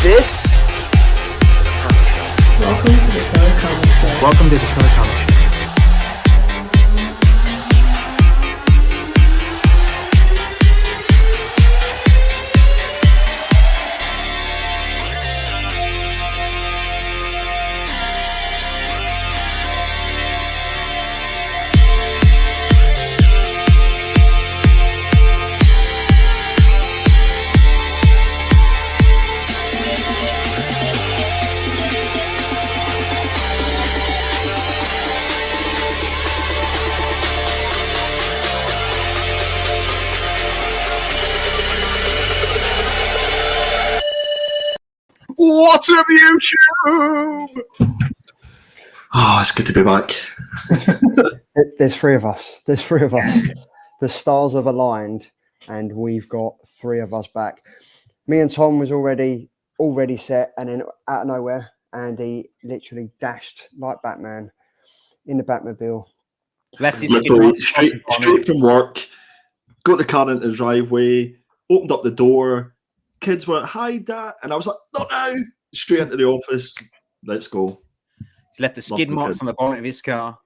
this? Welcome to the Killer Comic Show. Welcome to the Killer Comic Show. What's up, YouTube? Oh, it's good to be back. There's three of us. The stars have aligned, and we've got three of us back. Me and Tom was already set, and then out of nowhere, Andy literally dashed like Batman in the Batmobile. Left his straight from work, got the car into the driveway, opened up the door. Kids went, "Hi, Dad," and I was like, "Not now!" Straight into the office. Let's go. He's left the skid marks on the bonnet of his car.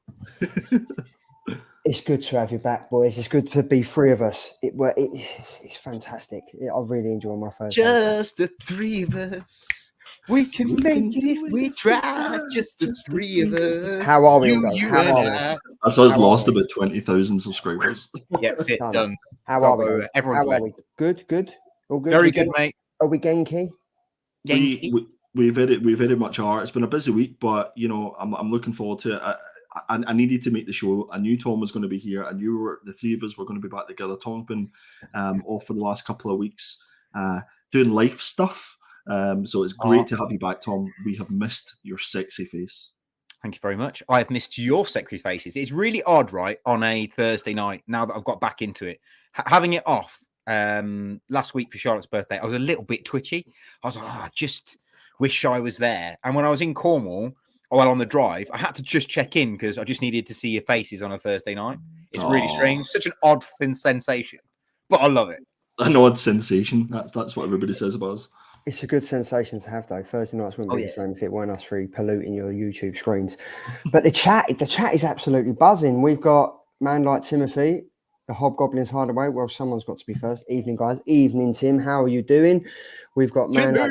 It's good to have you back, boys. It's good to be three of us. It's fantastic. I really enjoy my first. Just the three of us. We can make it if we try. Just the three of us. How are we? How are we? I saw us lost about 20,000 subscribers. Yeah, that's it. Done. How are we? Everyone's How are we? Good. All good. Very good, mate. Are we Genki? We've very much are. It's been a busy week, but you know, I'm looking forward to it. I needed to make the show. I knew Tom was going to be here. I knew the three of us were going to be back together. Tom's been off for the last couple of weeks doing life stuff. So it's great to have you back, Tom. We have missed your sexy face. Thank you very much. I have missed your sexy faces. It's really odd, right, on a Thursday night, now that I've got back into it. Having it off last week for Charlotte's birthday, I was a little bit twitchy. I was like, I just wish I was there. And when I was in Cornwall, on the drive, I had to just check in because I just needed to see your faces on a Thursday night. It's really strange. Such an odd thin sensation, but I love it. An odd sensation. That's what everybody says about us. It's a good sensation to have, though. Thursday nights wouldn't be the same if it weren't us three polluting your YouTube screens. But the chat is absolutely buzzing. We've got man like Timothy, the Hobgoblin's Hideaway. Well, someone's got to be first. Evening, guys. Evening, Tim. How are you doing? We've got man like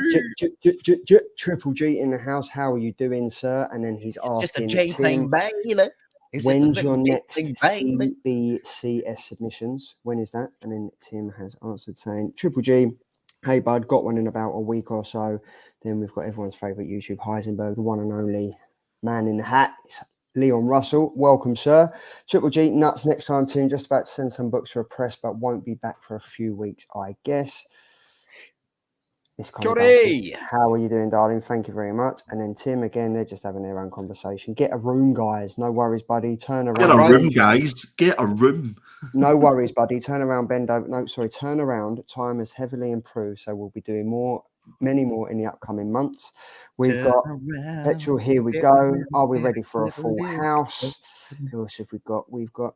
Triple G in the house. How are you doing, sir? And then he's asking Tim, when's your next CBCS submissions? When is that? And then Tim has answered saying, Triple G, hey, bud, got one in about a week or so. Then we've got everyone's favourite YouTube Heisenberg, the one and only man in the hat. It's Leon Russell. Welcome, sir. Triple G, nuts next time, Tim. Just about to send some books for a press, but won't be back for a few weeks, I guess. Skottie, how are you doing, darling? Thank you very much. And then Tim, again, they're just having their own conversation. Get a room, guys. No worries, buddy. Turn around. Get a room, guys. Get a room. No worries, buddy. Turn around, bend over. No, sorry, turn around. Time has heavily improved, so we'll be doing many more in the upcoming months. We've got Petrol. Here we go. Are we ready for a full house? Who else have we got? We've got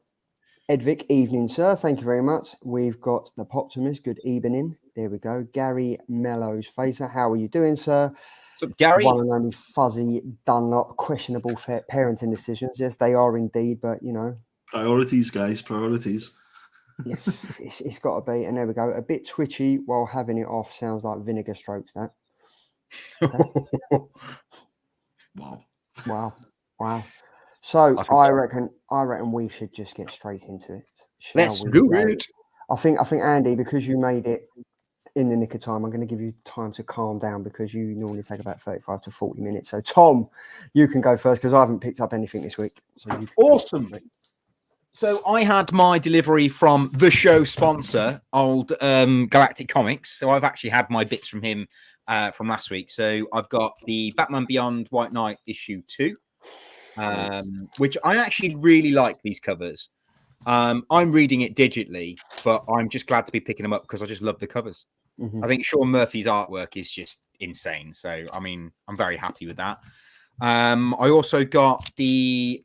Edvic. Evening, sir. Thank you very much. We've got the Poptimus. Good evening. There we go. Gary Mellows Facer. How are you doing, sir? So Gary, one and only Fuzzy Dunlop. Questionable parenting decisions. Yes, they are indeed, but you know. Priorities, guys. Priorities. Yeah, it's got to be. And there we go. A bit twitchy while having it off. Sounds like vinegar strokes, that. Wow. So I reckon we should just get straight into it. Let's do it. I think Andy, because you made it in the nick of time, I'm going to give you time to calm down because you normally take about 35 to 40 minutes. So Tom, you can go first because I haven't picked up anything this week. So you awesome. So I had my delivery from the show sponsor, old Galactic Comics. So I've actually had my bits from him from last week. So I've got the Batman Beyond White Knight issue 2, which I actually really like these covers. I'm reading it digitally, but I'm just glad to be picking them up because I just love the covers. I think Sean Murphy's artwork is just insane. So, I mean, I'm very happy with that. I also got the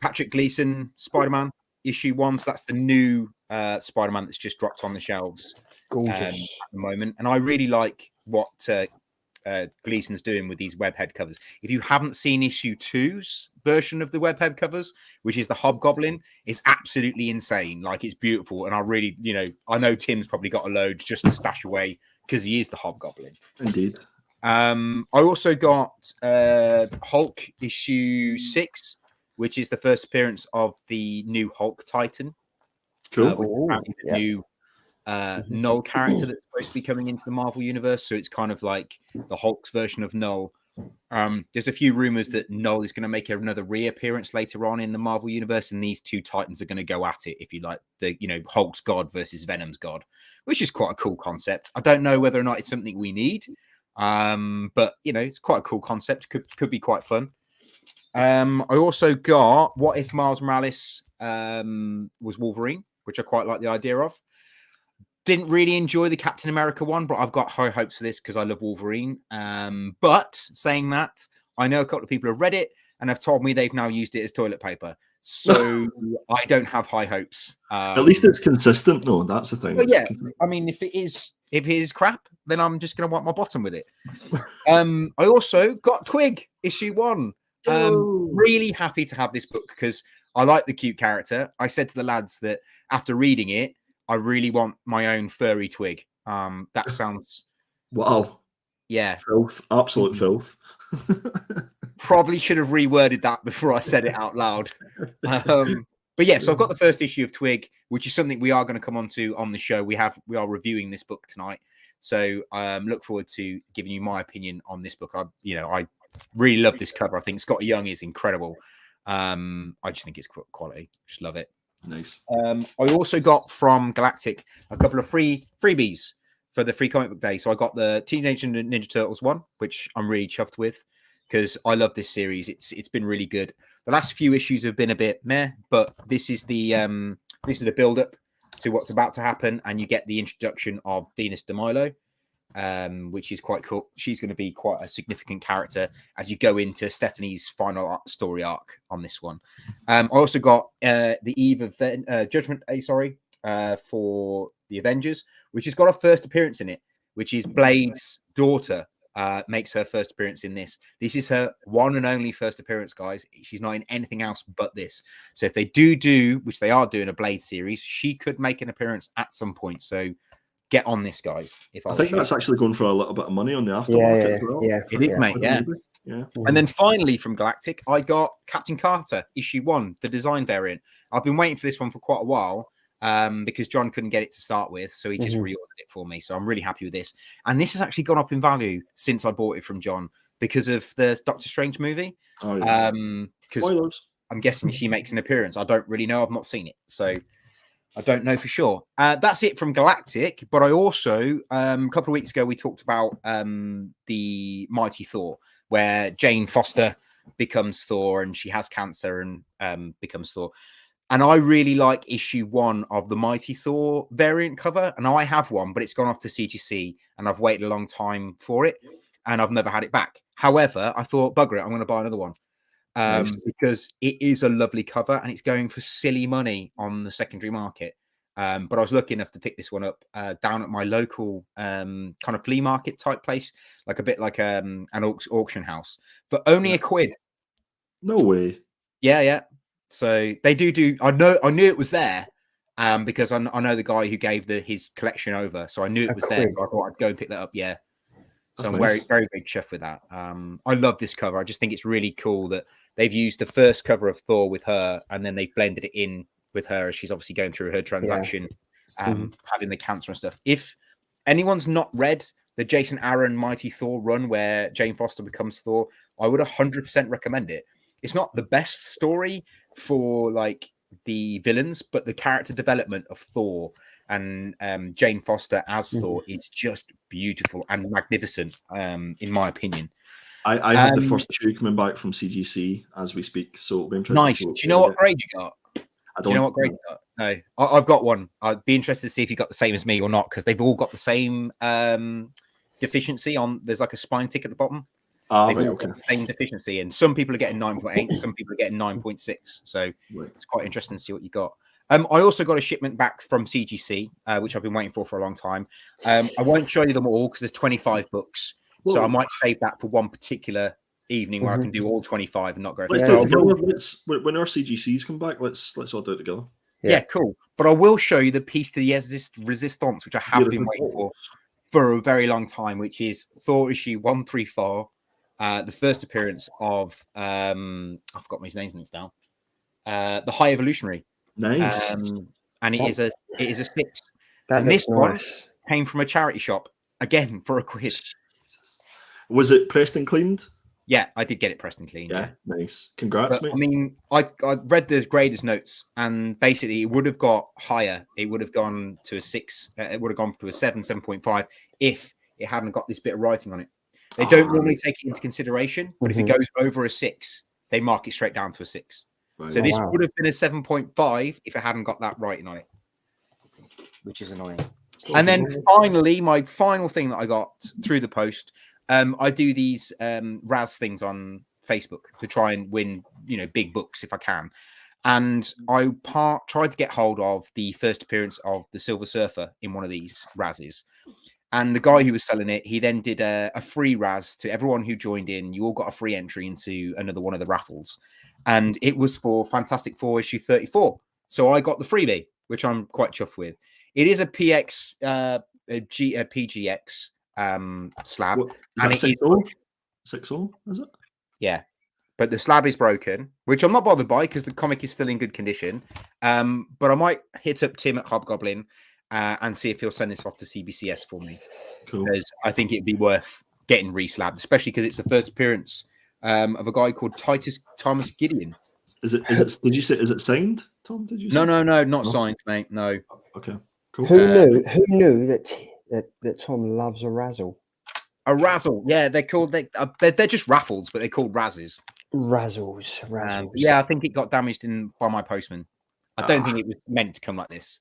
Patrick Gleason Spider-Man issue 1. So that's the new Spider-Man that's just dropped on the shelves. Gorgeous. at the moment, and I really like what Gleason's doing with these webhead covers. If you haven't seen issue 2's version of the webhead covers, which is the Hobgoblin, it's absolutely insane. Like, it's beautiful, and I really, I know Tim's probably got a load just to stash away because he is the Hobgoblin. Indeed. I also got Hulk issue 6, which is the first appearance of the new Hulk Titan. Cool. The new Null character that's supposed to be coming into the Marvel universe. So it's kind of like the Hulk's version of Null. There's a few rumors that Null is going to make another reappearance later on in the Marvel universe, and these two Titans are going to go at it, if you like, the Hulk's god versus Venom's god, which is quite a cool concept. I don't know whether or not it's something we need, but it's quite a cool concept. Could be quite fun. I also got What If Miles Morales was Wolverine, which I quite like the idea of. Didn't really enjoy the Captain America one, but I've got high hopes for this because I love Wolverine. But saying that, I know a couple of people have read it and have told me they've now used it as toilet paper. So I don't have high hopes. At least it's consistent, though. That's the thing. But yeah, I mean, if it is crap, then I'm just going to wipe my bottom with it. I also got Twig issue 1. Really happy to have this book because I like the cute character. I said to the lads that after reading it, I really want my own furry Twig. That sounds... Wow. Yeah. Filth. Absolute filth. Probably should have reworded that before I said it out loud. But yeah, so I've got the first issue of Twig, which is something we are going to come on to on the show. We are reviewing this book tonight. So look forward to giving you my opinion on this book. I really love this cover. I think Skottie Young is incredible. I just think it's quality. Just love it. Nice. I also got from Galactic a couple of freebies for the free comic book day. So I got the Teenage Ninja Turtles one, which I'm really chuffed with because I love this series. It's been really good. The last few issues have been a bit meh, but this is the build up to what's about to happen, and you get the introduction of Venus de Milo, which is quite cool. She's going to be quite a significant character as you go into Stephanie's final story arc on this one. I also got the Eve of Judgment Day, for the Avengers, which has got a first appearance in it, which is Blade's daughter makes her first appearance in this. This is her one and only first appearance, guys. She's not in anything else but this. So if they do, which they are doing, a Blade series, she could make an appearance at some point. So get on this, guys. I think that's actually going for a little bit of money on the aftermarket as well. Yeah, it is, mate. Yeah. And then finally from Galactic, I got Captain Carter issue 1, the design variant. I've been waiting for this one for quite a while because John couldn't get it to start with, so he just reordered it for me. So I'm really happy with this. And this has actually gone up in value since I bought it from John because of the Doctor Strange movie. Oh, yeah. Spoilers. I'm guessing she makes an appearance. I don't really know. I've not seen it, so I don't know for sure. That's it from Galactic. But I also, a couple of weeks ago, we talked about the Mighty Thor, where Jane Foster becomes Thor and she has cancer and becomes Thor. And I really like issue 1 of the Mighty Thor variant cover. And I have one, but it's gone off to CGC and I've waited a long time for it and I've never had it back. However, I thought, bugger it, I'm going to buy another one. Because it is a lovely cover and it's going for silly money on the secondary market. But I was lucky enough to pick this one up down at my local kind of flea market type place, like a bit like an auction house for only £1. No way. Yeah. So they do. I knew it was there because I know the guy who gave his collection over. So I knew it was there. So I thought I'd go and pick that up. Yeah. So I'm very, very big chuffed with that. I love this cover. I just think it's really cool that they've used the first cover of Thor with her and then they've blended it in with her as she's obviously going through her transaction, having the cancer and stuff. If anyone's not read the Jason Aaron Mighty Thor run where Jane Foster becomes Thor, I would 100% recommend it. It's not the best story for like the villains, but the character development of Thor and Jane Foster as Thor is just beautiful and magnificent, in my opinion. I have the first issue coming back from CGC as we speak, so it'll be interesting. Nice. Do you know what grade you got? Do you know what grade you got? No, I've got one. I'd be interested to see if you got the same as me or not, because they've all got the same deficiency on. There's like a spine tick at the bottom. Ah, They've right, all okay. got the same deficiency, and some people are getting 9.8, some people are getting 9.6. So it's quite interesting to see what you got. I also got a shipment back from CGC, which I've been waiting for a long time. I won't show you them all because there's 25 books, so I might save that for one particular evening where I can do all 25 and not go. Let's do it together. When our CGCs come back, let's all do it together. Yeah, cool. But I will show you the piece to the resistance, which I have been waiting for a very long time, which is Thor issue 134, the first appearance of I forgot his name now. The High Evolutionary. Nice. And it is a 6. And this one came from a charity shop again for £1. Was it pressed and cleaned? Yeah, I did get it pressed and cleaned. Yeah, nice. Congrats, mate. I mean, I read the graders' notes, and basically it would have got higher. It would have gone to a 6. It would have gone to a 7, 7.5 if it hadn't got this bit of writing on it. They don't normally take it into consideration, but if it goes over a 6, they mark it straight down to a 6. Right. So this would have been a 7.5 if it hadn't got that writing on it, which is annoying. And then finally, my final thing that I got through the post, I do these Raz things on Facebook to try and win, big books if I can. And I tried to get hold of the first appearance of the Silver Surfer in one of these Razes. And the guy who was selling it, he then did a free Raz to everyone who joined in. You all got a free entry into another one of the raffles. And it was for Fantastic Four issue 34. So I got the freebie, which I'm quite chuffed with. It is a PX, a PGX slab. And it is 6-0, is it? Yeah. But the slab is broken, which I'm not bothered by because the comic is still in good condition. But I might hit up Tim at Hobgoblin and see if he'll send this off to CBCS for me. Cool. Because I think it'd be worth getting reslabbed, especially because it's the first appearance of a guy called Thomas Gideon. Is it? Did you say? Is it signed, Tom? Did you say? No, not signed, mate. No. Okay. Cool. Who knew that Tom loves a razzle? A razzle, yeah. They're called. They're just raffles, but they're called razzes. Razzles. Yeah, I think it got damaged by my postman. I don't think it was meant to come like this,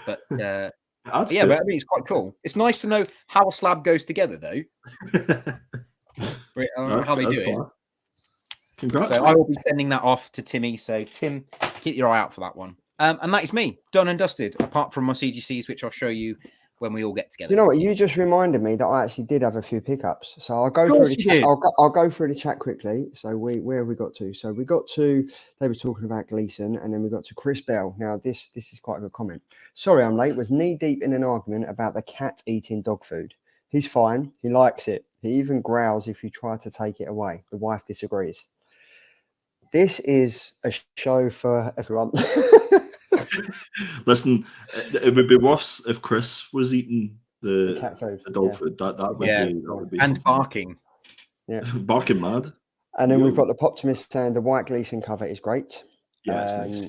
but yeah, but I mean it's quite cool. It's nice to know how a slab goes together, though. How they do it. Congrats. So I will be sending that off to Timmy. So Tim, keep your eye out for that one. And that is me, done and dusted. Apart from my CGCs, which I'll show you when we all get together. You know what? You just reminded me that I actually did have a few pickups. So I'll go through the chat. I'll go through the chat quickly. So where have we got to? So we got to, they were talking about Gleason, and then we got to Chris Bell. Now this is quite a good comment. Sorry, I'm late. Was knee deep in an argument about the cat eating dog food. He's fine. He likes it. He even growls if you try to take it away. The wife disagrees. This is a show for everyone. Listen, it would be worse if Chris was eating the cat food, the dog food. That would be and barking. Yeah, barking mad. And then we've got the Poptimist saying the White Gleason cover is great. Yeah, it's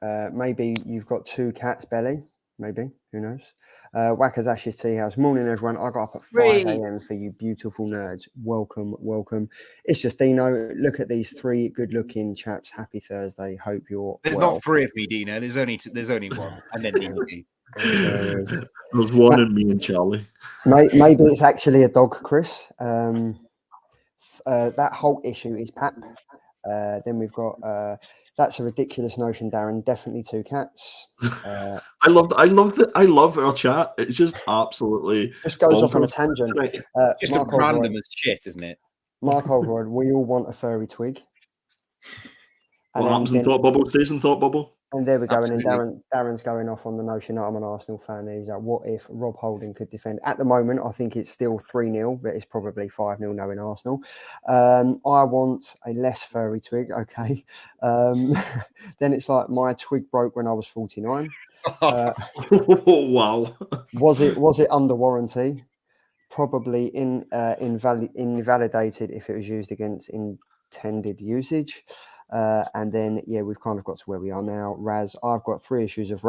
nice. Maybe you've got 2 cats, Belly. Maybe, who knows? Whackers Ashes Tea House. Morning, everyone. I got up at 5 a.m. for you beautiful nerds. Welcome. It's just Dino. Look at these 3 good-looking chaps. Happy Thursday. Hope you're There's not 3 of me, Dino. There's only one. And then Dino. There's one in me and Charlie. Maybe it's actually a dog, Chris. That whole issue is Pap. Then we've got that's a ridiculous notion, Darren. Definitely 2 cats. I love our chat. It's just absolutely just goes off on a tangent. Just Mark random as shit, isn't it? Mark Holroyd, we all want a furry twig. What happens in Thought Bubble stays in Thought Bubble. And there we go. Absolutely. And then Darren's going off on the notion that I'm an Arsenal fan. He's like, what if Rob Holding could defend? At the moment, I think it's still 3-0, but it's probably 5-0 now in Arsenal. I want a less furry twig. Okay. Then it's like my twig broke when I was 49. Wow. Was it under warranty? Probably invalidated if it was used against intended usage. And then, we've kind of got to where we are now. Raz, I've got 3 issues of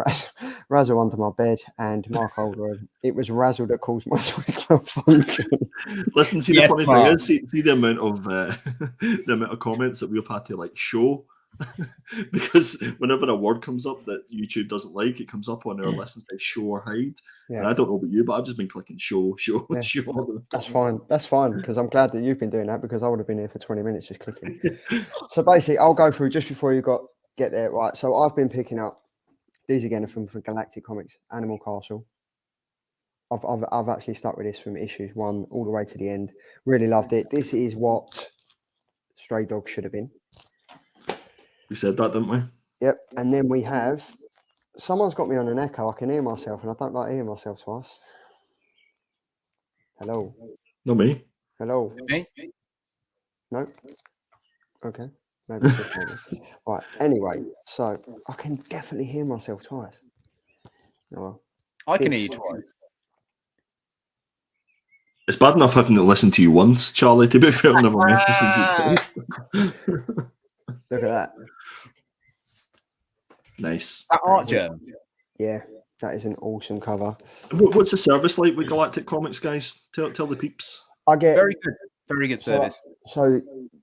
Razzle under my bed, and Mark Holroyd. It was Razzle that caused my twig malfunction. Listen, see the funny thing is, see the amount of comments that we've had to show because whenever a word comes up that YouTube doesn't like, it comes up on our list and says show or hide. Yeah. And I don't know about you, but I've just been clicking show. Yeah. Show. That's fine. That's fine, because I'm glad that you've been doing that, because I would have been here for 20 minutes just clicking. So basically, I'll go through just before you get there. Right. So I've been picking up these again from Galactic Comics, Animal Castle. I've actually stuck with this from issues 1 all the way to the end. Really loved it. This is what Stray Dog should have been. We said that, didn't we? Yep. And then we have, someone's got me on an echo. I can hear myself, and I don't like hearing myself twice. Hello. Not me. Hello. Me? No. Okay. Maybe it's just maybe. Right. Anyway, so I can definitely hear myself twice. Oh, well. I can hear you twice. It's bad enough having to listen to you once, Charlie. To be fair, I've never met listen to you twice. Look at that. Nice. That art germ. Yeah, that is an awesome cover. What's the service like with Galactic Comics, guys? Tell the peeps. I get Very good service. So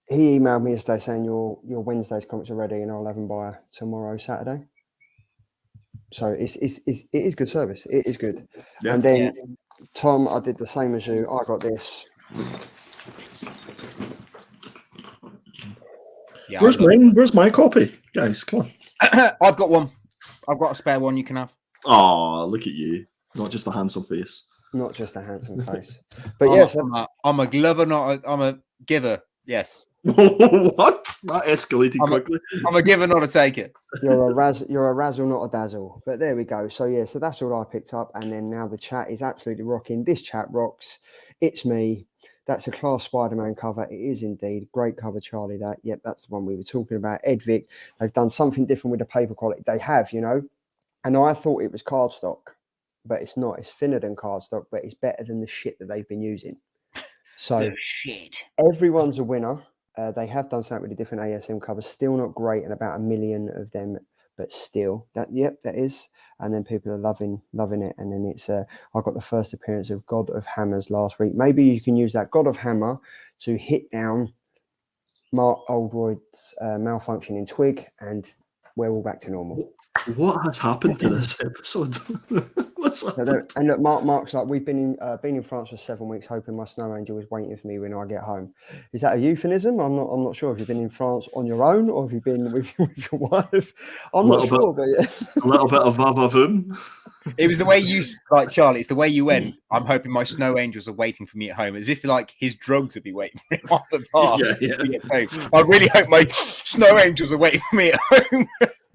he emailed me yesterday saying your Wednesday's comics are ready, and I'll have them by tomorrow, Saturday. So it is good service. It is good. Yeah. And then Tom, I did the same as you. I got this. Yeah, Where's mine? Where's my copy, guys? Come on. I've got one. I've got a spare one you can have. Oh, look at you! Not just a handsome face. Not just a handsome face, but yes, I'm a glover, I'm a giver. Yes. What? That escalated quickly. I'm a giver, not a taker. You're a razzle, not a dazzle. But there we go. So yeah, so that's all I picked up, and then now the chat is absolutely rocking. This chat rocks. It's me. That's a Class Spider-Man cover. It is indeed. Great cover, Charlie. That. Yep, that's the one we were talking about. Edvic. They've done something different with the paper quality. They have, you know. And I thought it was cardstock, but it's not. It's thinner than cardstock, but it's better than the shit that they've been using. So shit. Everyone's a winner. They have done something with the different ASM covers. Still not great, and about 1 million of them, but still, that is. And then people are loving it. And then it's I got the first appearance of God of Hammers last week. Maybe you can use that God of Hammer to hit down Mark Oldroyd's malfunction in Twig, and we're all back to normal. What has happened to this episode? What's happened? And look, Mark's like, we've been in France for 7 weeks, hoping my snow angel is waiting for me when I get home. Is that a euphemism? I'm not sure if you've been in France on your own or if you've been with your wife. I'm not sure, but yeah. A little bit of va-va-voom. It was the way you, like, Charlie, it's the way you went. I'm hoping my snow angels are waiting for me at home, as if like his drugs would be waiting for him off the bar. Yeah. I really hope my snow angels are waiting for me at home.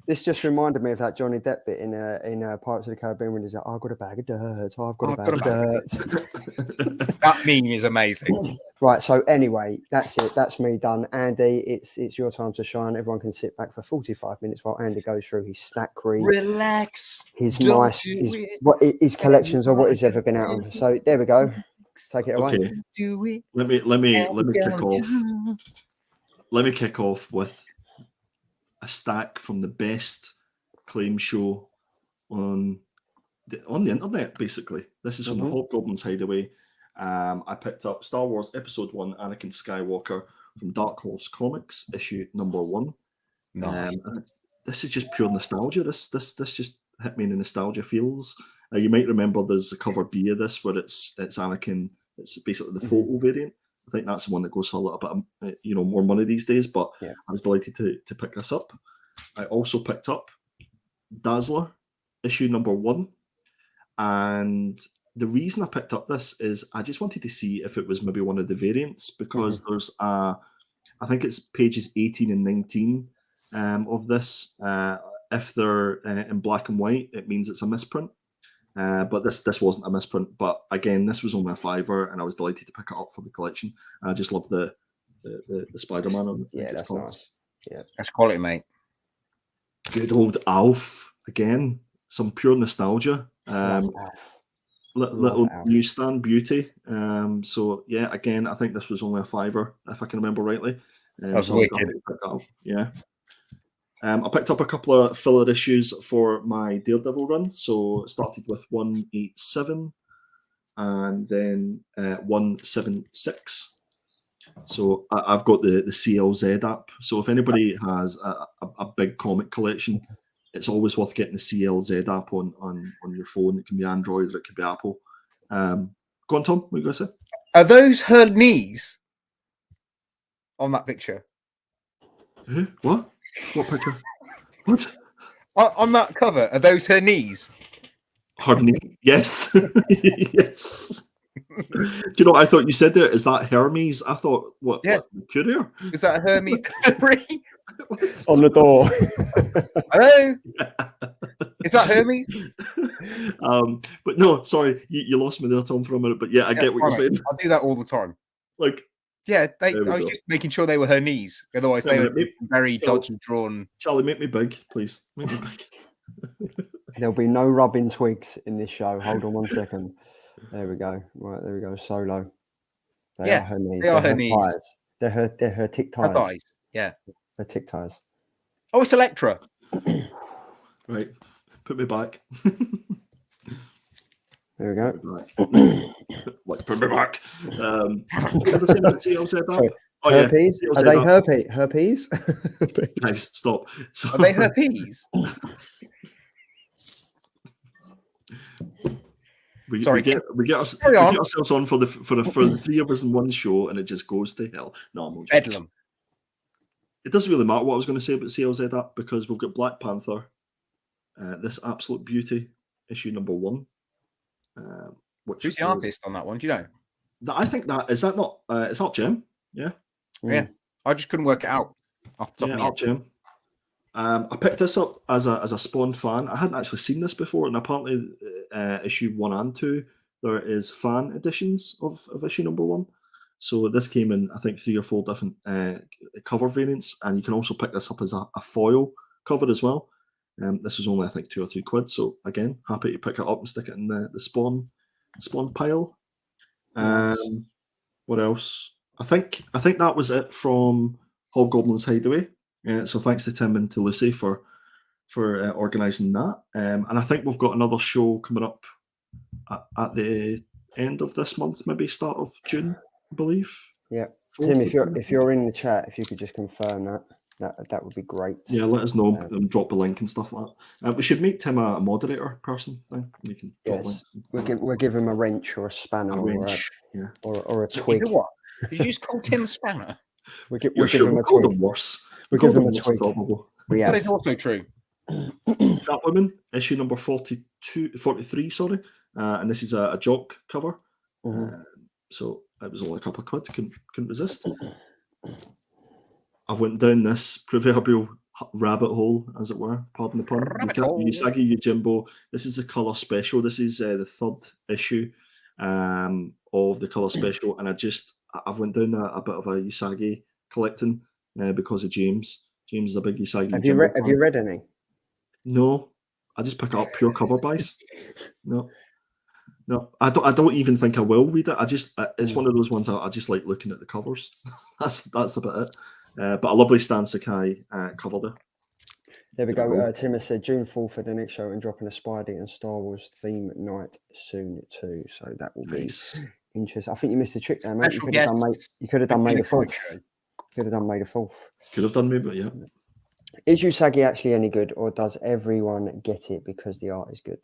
This just reminded me of that Johnny Depp bit in Pirates of the Caribbean when he's like, I've got a bag of dirt. I've got a bag of dirt. That meme is amazing. Right. So anyway, that's it. That's me done. Andy, it's your time to shine. Everyone can sit back for 45 minutes while Andy goes through his stack read. Relax. His collections of what he's ever been out on. So there we go. Take it away. Okay. Let me kick off. Let me kick off with a stack from the best claim show on the internet, basically. This is from the Hobgoblin's Hideaway. I picked up Star Wars Episode 1, Anakin Skywalker, from Dark Horse Comics, issue number 1. Nice. This is just pure nostalgia. This just hit me in the nostalgia feels. You might remember there's a cover B of this where it's Anakin. It's basically the photo variant. I think that's the one that goes for a little bit, more money these days. But yeah. I was delighted to pick this up. I also picked up Dazzler, issue number 1, and the reason I picked up this is I just wanted to see if it was maybe one of the variants, because there's I think it's pages 18 and 19 of this. If they're in black and white, it means it's a misprint. But this wasn't a misprint. But again, this was only a $5, and I was delighted to pick it up for the collection. I just love the Spider-Man on. Yeah, that's nice. Yeah, that's quality, mate. Good old Alf again. Some pure nostalgia. Little newsstand beauty. So yeah, again, I think this was only a $5 if I can remember rightly. That's so wicked. Yeah. I picked up a couple of filler issues for my Daredevil run. So started with 187 and then 176. So I've got the CLZ app. So if anybody has a big comic collection, it's always worth getting the CLZ app on your phone. It can be Android or it could be Apple. Go on, Tom. What are you going to say? Are those her knees on that picture? Who? What? What picture? What? On that cover, are those her knees? Her knee? Yes. Yes. Do you know what I thought you said there? Is that Hermes? I thought, what? Yeah. What, courier? Is that Hermes delivery? On the door. Hello? Is that Hermes? But no, sorry, you lost me there, Tom, for a minute. But yeah, I get what you're saying. I do that all the time. Like, yeah, I There we was go. just making sure they were her knees. Otherwise, Yeah, they but would be very dodgy drawn. Charlie, make me big, please. Make me big. There'll be no rubbing twigs in this show. Hold on one second. There we go. Right, there we go. Solo. They Yeah, are her knees. they are her her knees. Tires. They're her tick Her tires. thighs. Yeah. Her tick tires. Oh, it's Electra. Right, put me back. There we go. Like, put me back. What was I saying about CLZ app? Sorry, Oh, herpes? CLZ Are they app. herpes? Guys, stop. So, Are they herpes? we Sorry, get ourselves on for the three of us in one show, and it just goes to hell. No, I'm not joking. Bedlam. It doesn't really matter what I was going to say about CLZ app because we've got Black Panther, this absolute beauty, issue number 1. Which Who's the artist on that one? Do you know? I think it's Art Gem. Yeah. Yeah. I just couldn't work it out off the top Yeah, of my Art head. Gem. I picked this up as a Spawn fan. I hadn't actually seen this before, and apparently issue 1 and 2 there is fan editions of issue number 1. So this came in, I think, 3 or 4 different cover variants, and you can also pick this up as a foil cover as well. This was only, I think, £2 or £3. So again, happy to pick it up and stick it in the Spawn pile. What else? I think that was it from Hobgoblin's Hideaway. So thanks to Tim and to Lucy for organising that. And I think we've got another show coming up at the end of this month, maybe start of June, I believe. Yeah. Tim, if you're in the chat, if you could just confirm that would be great. Yeah, let us know and drop a link and stuff like that. We should make Tim a moderator person thing. We can drop links. We'll give him a wrench or a spanner or a twig. Is it what? Did you just call Tim Spanner? We'll give Sure, him a we'll call twig. them worse. We'll give him a twig. That is also true. Catwoman, issue number 43, sorry. And this is a jock cover. So it was only a couple of quid, couldn't resist. I went down this proverbial rabbit hole, as it were, pardon the pun. Usagi Yojimbo. This is the colour special. This is the 3rd issue of the colour special, and I've went down a bit of a Usagi collecting because of James. James is a big Usagi. Have you read any? No, I just pick it up pure cover buys. No, I don't even think I will read it. It's one of those ones I just like looking at the covers. That's about it. But a lovely Stan Sakai cover there. There we go. Tim has said June 4th for the next show and dropping a Spidey and Star Wars theme night soon too. So that will be interesting. I think you missed the trick there, mate. You could have done May the 4th. Could have done May the 4th. Could have done me, but yeah. Is Usagi actually any good, or does everyone get it because the art is good?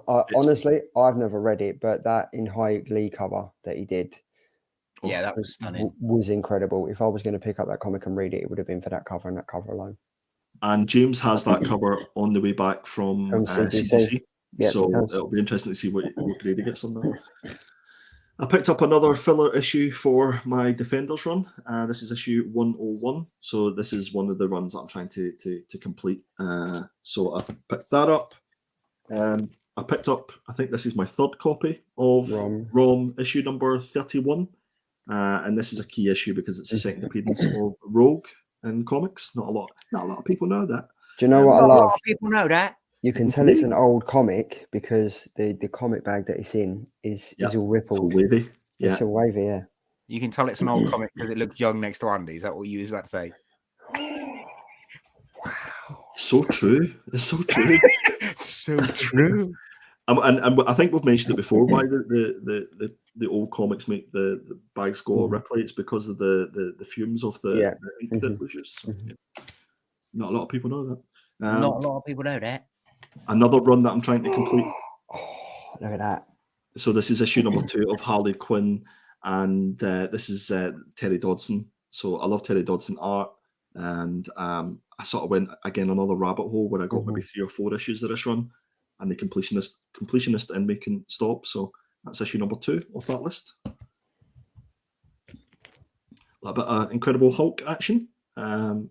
Honestly, I've never read it, but that in High Glee cover that he did, yeah, that was stunning. Was incredible. If I was going to pick up that comic and read it, it would have been for that cover and that cover alone. And James has that cover on the way back from CGC. Yeah, so it'll be interesting to see what grade he gets on that. I picked up another filler issue for my Defenders run. This is issue 101. So this is one of the runs that I'm trying to complete. So I picked that up. I picked up, I think this is my 3rd copy of Rom issue number 31. And this is a key issue because it's the 2nd appearance of Rogue in comics. Not a lot of people know that. Do you know what I love? A lot of people know that. You can tell it's an old comic because the comic bag that it's in is all rippled. All wavy. Yeah. It's all wavy, yeah. You can tell it's an old comic because it looks young next to Andy. Is that what you was about to say? Wow. So true. It's so true. So true. And I think we've mentioned it before. Why the old comics make the bags go Ripley? It's because of the fumes of the ink that was used. So, not a lot of people know that. Not a lot of people know that. Another run that I'm trying to complete. Oh, look at that. So this is issue number 2 of Harley Quinn, and this is Terry Dodson. So I love Terry Dodson art, and I sort of went again another rabbit hole where I got maybe 3 or 4 issues of this run, and the completionist in me couldn't stop. So that's issue number 2 of that list. A little bit of Incredible Hulk action,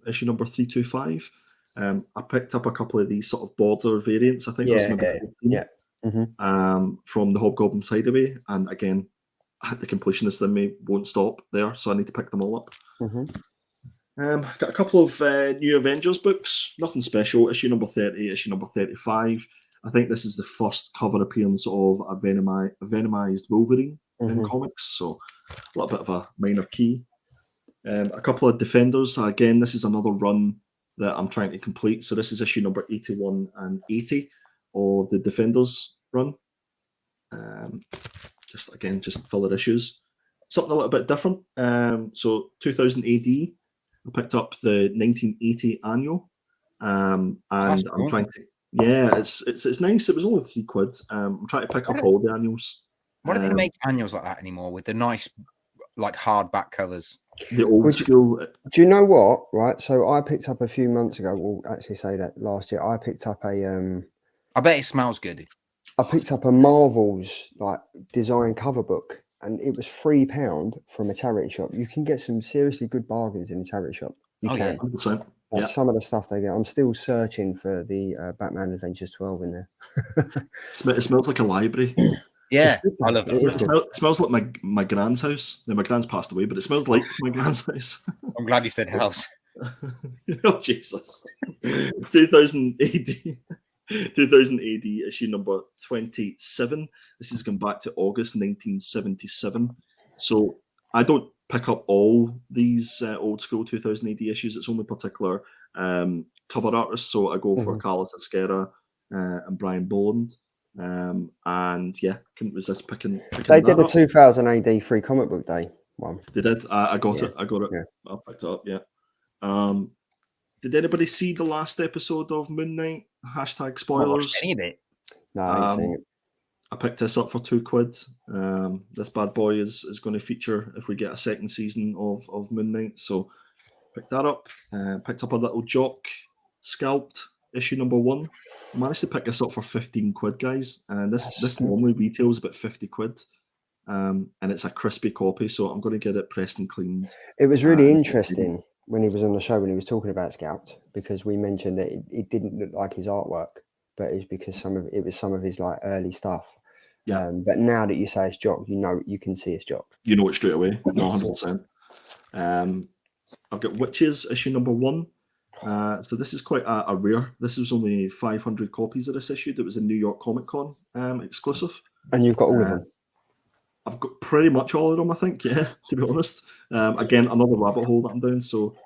issue number 325. I picked up a couple of these sort of border variants. I think there's maybe 14, from the Hobgoblin Hideaway, and again, the completionist in me won't stop there, so I need to pick them all up. Got a couple of new Avengers books, nothing special. Issue number 30, issue number 35. I think this is the first cover appearance of a venomized Wolverine in comics, so a little bit of a minor key. A couple of Defenders. Again, this is another run that I'm trying to complete. So this is issue number 81 and 80 of the Defenders run. Just filler issues. Something a little bit different. So 2000 AD, I picked up the 1980 annual, and I'm trying to. Yeah, it's nice. It was only £3. I'm trying to pick up all the annuals. Why don't they make annuals like that anymore with the nice, like hardback covers? The old school. Do you know what? Right. So I picked up a few months ago. Well, actually, say that last year. I picked up a. I bet it smells good. I picked up a Marvel's like design cover book, and it was £3 from a charity shop. You can get some seriously good bargains in a charity shop. You can. Yeah, 100%. Like some of the stuff they get. I'm still searching for the Batman Adventures 12 in there. It smells like a library. Yeah, I love that. It smells like my grand's house. Now, my grand's passed away, but it smells like my grand's house. I'm glad you said house. Oh, Jesus. 2000 AD. 2000 AD, issue number 27. This is going back to August 1977. So I don't pick up all these old school 2000 AD issues. It's only particular cover artists. So I go for Carlos Esquerra and Brian Boland. And yeah, couldn't resist picking they did a 2000 AD free comic book day one. They did. I got it. I picked it up. Yeah. Did anybody see the last episode of Moon Knight? # spoilers. Any of it? No, I ain't seen it. I picked this up for £2. This bad boy is going to feature if we get a second season of Moon Knight. So picked that up. Picked up a little Jock Scalped issue number 1. I managed to pick this up for £15, guys. And this normally retails about £50. And it's a crispy copy, so I'm going to get it pressed and cleaned. It was really interesting when he was on the show when he was talking about Scalped, because we mentioned that it didn't look like his artwork, but it's because it was some of his like early stuff. Yeah. But now that you say it's Jock, you can see it's Jock. You know it straight away. No, 100%. I've got Witches issue number 1. So this is quite a rare. This was only 500 copies of this issue. It was a New York Comic Con exclusive. And you've got all of them? I've got pretty much all of them, I think, yeah, to be honest. Again, another rabbit hole that I'm doing. So,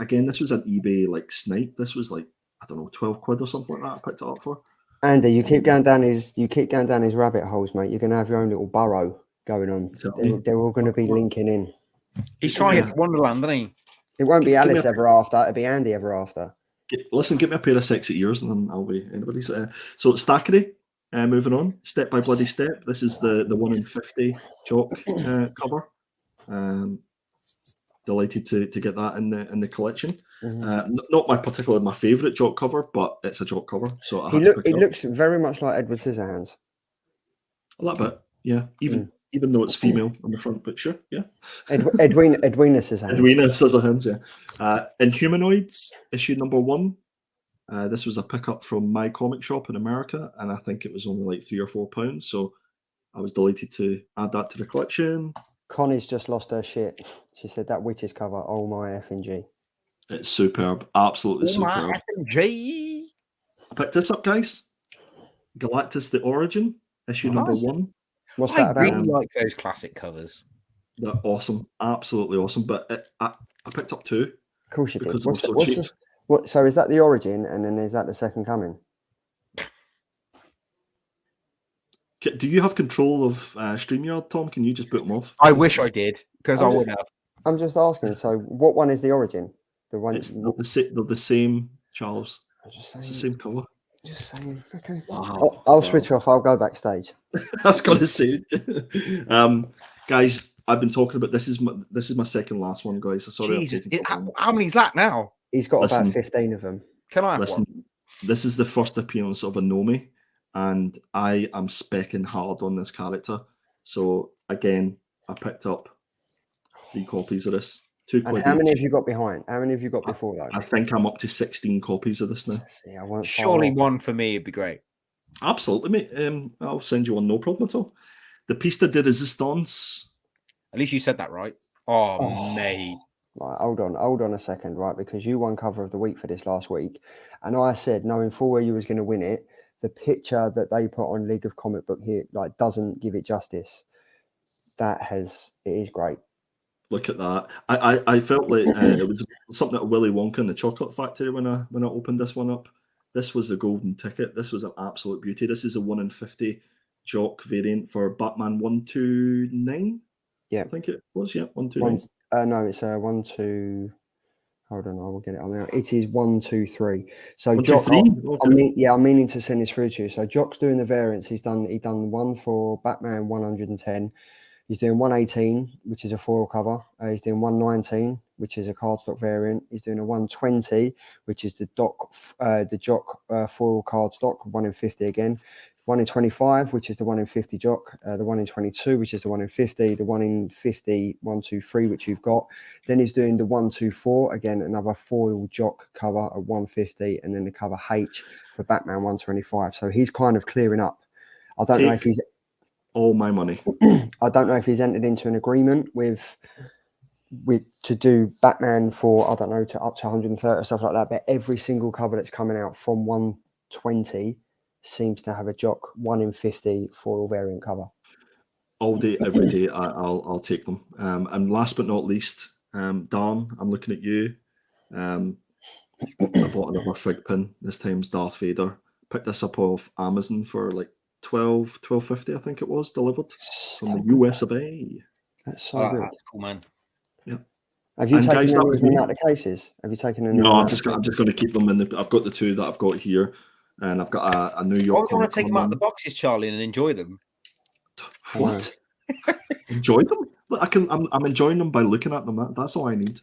again, this was an eBay, like, snipe. This was, like, I don't know, £12 or something like that I picked it up for. Andy, you keep going down his rabbit holes, mate. You're going to have your own little burrow going on. They're all going to be linking in. He's trying to get to Wonderland, isn't he? It won't be Alice ever after. It'll be Andy ever after. Listen, get me a pair of sexy ears and then I'll be anybody's. So, Stackery. Moving on, Step by Bloody Step. This is the 1 in 50 Jock cover. Delighted to get that in the collection. Not my favourite Jock cover, but it's a Jock cover. So he looks very much like Edward Scissorhands. A little bit, yeah. Even though it's female on the front picture, yeah. Edwina Scissorhands. Edwina Scissorhands, yeah. Inhumanoids issue number 1. This was a pickup from my comic shop in America, and I think it was only like £3 or £4. So I was delighted to add that to the collection. Connie's just lost her shit. She said that Witches cover, oh my effing G. It's superb, absolutely superb. My effing G. I picked this up, guys. Galactus: The Origin, issue number 1. What's that about? I really like those classic covers. They're awesome, absolutely awesome. But I picked up 2. Of course you did. Cheap. So is that the Origin, and then is that the Second Coming? Do you have control of StreamYard, Tom? Can you just put them off? I wish I did, because I would have. I'm just asking. So, what one is the origin? The one. They're the same, Charles. I'm just It's the saying. same colour. Just saying. Okay. Wow. I'll switch off. I'll go backstage. I was going to say, guys, I've been talking about this is my second last one, guys. So sorry, Jesus, how many's that now? He's got about 15 of them. Can I have one? This is the first appearance of a Nomi, and I am specking hard on this character. So again, I picked up 3 copies of this. And how many have you got behind? How many have you got before though? I think I'm up to 16 copies of this now. See, I won't Surely one for me would be great. Absolutely, mate. I'll send you one, no problem at all. The Pista de Resistance. At least you said that right. Oh, mate. Right, hold on a second, right? Because you won cover of the week for this last week, and I said, knowing full well you was going to win it, the picture that they put on League of Comic Book here like doesn't give it justice. It is great. Look at that. I felt like it was something at Willy Wonka and the Chocolate Factory when I opened this one up. This was the golden ticket. This was an absolute beauty. This is a 1 in 50 Jock variant for Batman 129. Yeah, I think it was. Yeah, 129. No, it's 1 2. Hold on, I will get it on there. It is 1 2 3. So 1, Jock, 2, 3? Okay. I'm meaning to send this through to you. So Jock's doing the variants. He done one for Batman 110. He's doing 118, which is a foil cover. He's doing 119, which is a cardstock variant. He's doing a 120, which is the Jock foil cardstock, 1 in 50 again. 1 in 25, which is the 1 in 50 Jock. The 1 in 22, which is the 1 in 50. The 1 in 50, 1 2 3, which you've got. Then he's doing the 1 2 4, again another foil Jock cover at 150, and then the cover H for Batman 125. So he's kind of clearing up. I don't know if he's all my money. I don't know if he's entered into an agreement with to do Batman for, I don't know, to up to 130 or stuff like that. But every single cover that's coming out from 120 seems to have a Jock 1 in 50 foil variant cover. All day, every day, I'll take them. And last but not least, Dan, I'm looking at you. I bought another fig pin. This time's Darth Vader. Picked this up off Amazon for like $12.50, I think it was, delivered from the US of A. That's so good. That's cool, man. Yeah. Have you taken anything out of the cases? Have you taken any? No, I'm just going to keep them in the. I've got the 2 that I've got here, and I've got a New York. I want to take them out of the boxes, Charlie, and enjoy them. What? Enjoy them? I'm enjoying them by looking at them. That's all I need.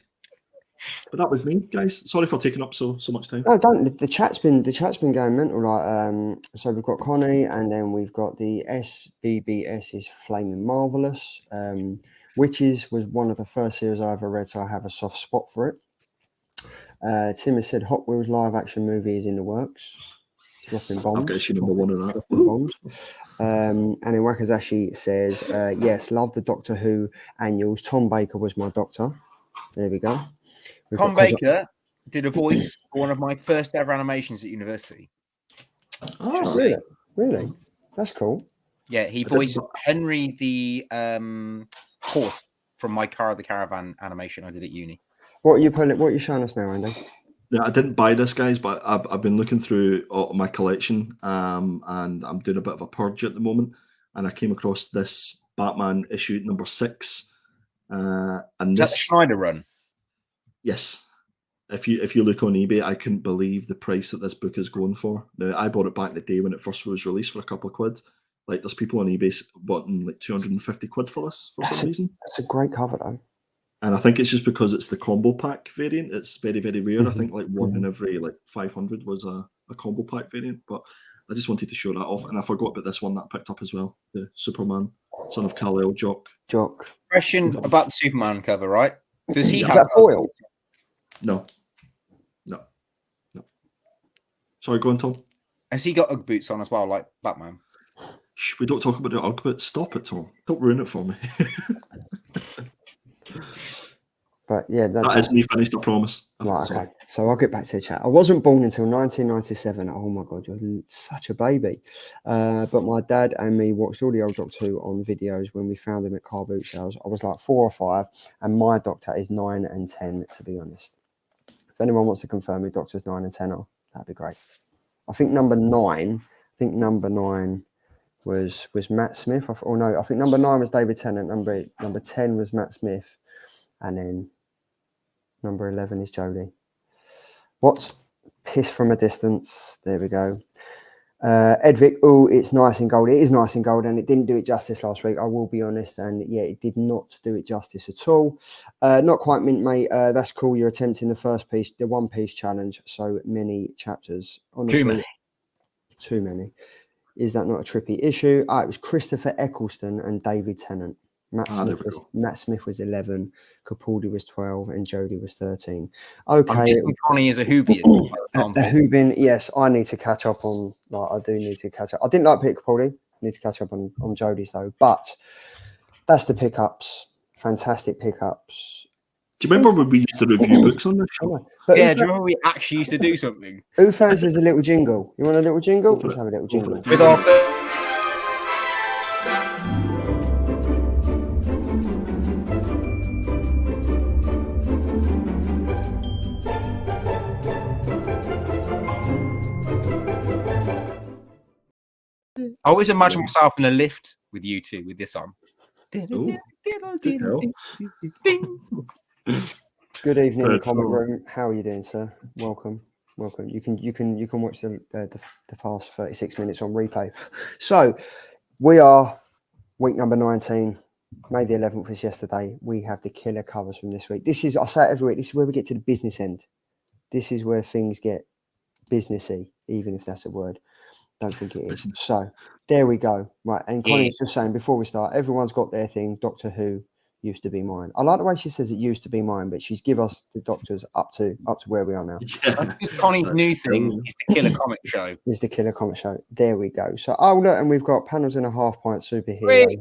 But that was me, guys. Sorry for taking up so much time. No, don't. The chat's been going mental. Like, so we've got Connie, and then we've got the SBBS is Flaming Marvelous. Witches was one of the first series I ever read, so I have a soft spot for it. Tim has said Hot Wheels live action movie is in the works. Dropping bombs. I've got issue number 1 of that. Bombs. And then Wakazashi says, yes, love the Doctor Who annuals. Tom Baker was my doctor. There we go. Tom Baker did a voice for one of my first ever animations at university. Oh, really? That's cool. Yeah, he voiced Henry the Fourth from my Car of the Caravan animation I did at uni. What are you showing us now, Andy? Yeah, I didn't buy this, guys, but I've been looking through my collection, and I'm doing a bit of a purge at the moment, and I came across this Batman issue number 6. And is that the Schneider run? Yes. If you look on eBay, I couldn't believe the price that this book is going for. Now, I bought it back in the day when it first was released for a couple of quid. Like, there's people on eBay wanting like 250 quid for this for some reason. That's a great cover, though. And I think it's just because it's the combo pack variant. It's very, very rare. I think like 1 in every like 500 was a combo pack variant. But I just wanted to show that off. And I forgot about this one that I picked up as well. The Superman, Son of Kal-El, Jock. Questions about the Superman cover, right? Does he have that foil? No. Sorry, go on, Tom. Has he got Ugg boots on as well, like Batman? Shh, we don't talk about the Ugg boots. Stop it, Tom. Don't ruin it for me. But yeah, that is me finished, I promise. Right, okay. So I'll get back to the chat. I wasn't born until 1997. Oh my God, you're such a baby. But my dad and me watched all the old Doctor Who on videos when we found them at car boot sales. I was like 4 or 5, and my Doctor is 9 and 10, to be honest. If anyone wants to confirm me, Doctor's 9 and 10 are, that'd be great. I think number 9 was Matt Smith. I think number 9 was David Tennant. Number 10 was Matt Smith, and then number 11 is Jodie. What? Piss from a distance. There we go. Edvic, it's nice and gold. It is nice and gold, and it didn't do it justice last week. I will be honest, and yeah, it did not do it justice at all. Not quite mint, mate. That's cool. You're attempting the One Piece challenge. So many chapters. Honestly, too many. Is that not a trippy issue? It was Christopher Eccleston and David Tennant. Matt Smith was 11, Capaldi was 12, and Jodie was 13. Okay, Connie is a Whovian. a Whovian, yes. I need to catch up on. I do need to catch up. I didn't like Peter Capaldi. Need to catch up on Jodie's though. But that's the pickups. Fantastic pickups. Do you remember when we used to review books on this show? Do you remember we actually used to do something? Who fancies a little jingle? You want a little jingle? Let's have a little jingle. With our I always imagine myself in a lift with you two with this on. Good evening, comic room. How are you doing, sir? Welcome. You can watch the past 36 minutes on replay. So we are week number 19. May the 11th was yesterday. We have the killer covers from this week. This is, I say it every week, this is where we get to the business end. This is where things get businessy, even if that's a word. Don't think it is. So there we go. Right. And Connie's just saying before we start, everyone's got their thing. Doctor Who used to be mine. I like the way she says it used to be mine, but she's give us the doctors up to where we are now. Yeah. Connie's new thing is the Killer Comic Show. Is the Killer Comic Show. There we go. So look, and we've got Panels in a Half Pint superhero.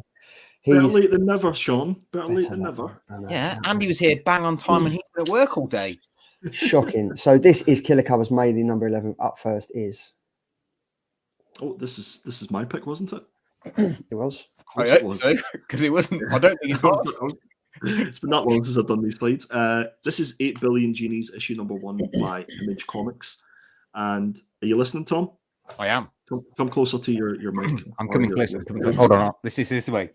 Better late than never, Sean. Better late than never. Yeah, Andy was here bang on time and he's been at work all day. Shocking. So this is Killer Covers. May the number 11 up first is. Oh, this is my pick, wasn't it? It was. It was. Because it wasn't. I don't think it's not. It's been that long since I've done these slides. This is 8 Billion Genies, issue number 1 by Image Comics. And are you listening, Tom? I am. Come closer to your mic. I'm coming closer. Hold on. This is the way.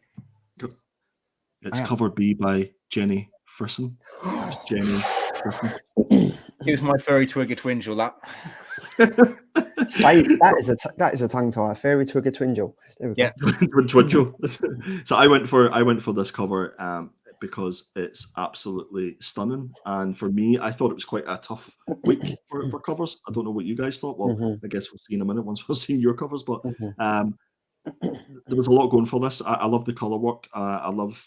It's cover B by Jenny Frisson. Jenny Frisson. Here's my furry twigger twingle. That is a tongue tie. Fairy twigger twingle. Yeah, twingle. So I went for this cover because it's absolutely stunning, and for me, I thought it was quite a tough week for covers. I don't know what you guys thought. Well, I guess we'll see in a minute once we've seen your covers, but there was a lot going for this. I love the color work. I love.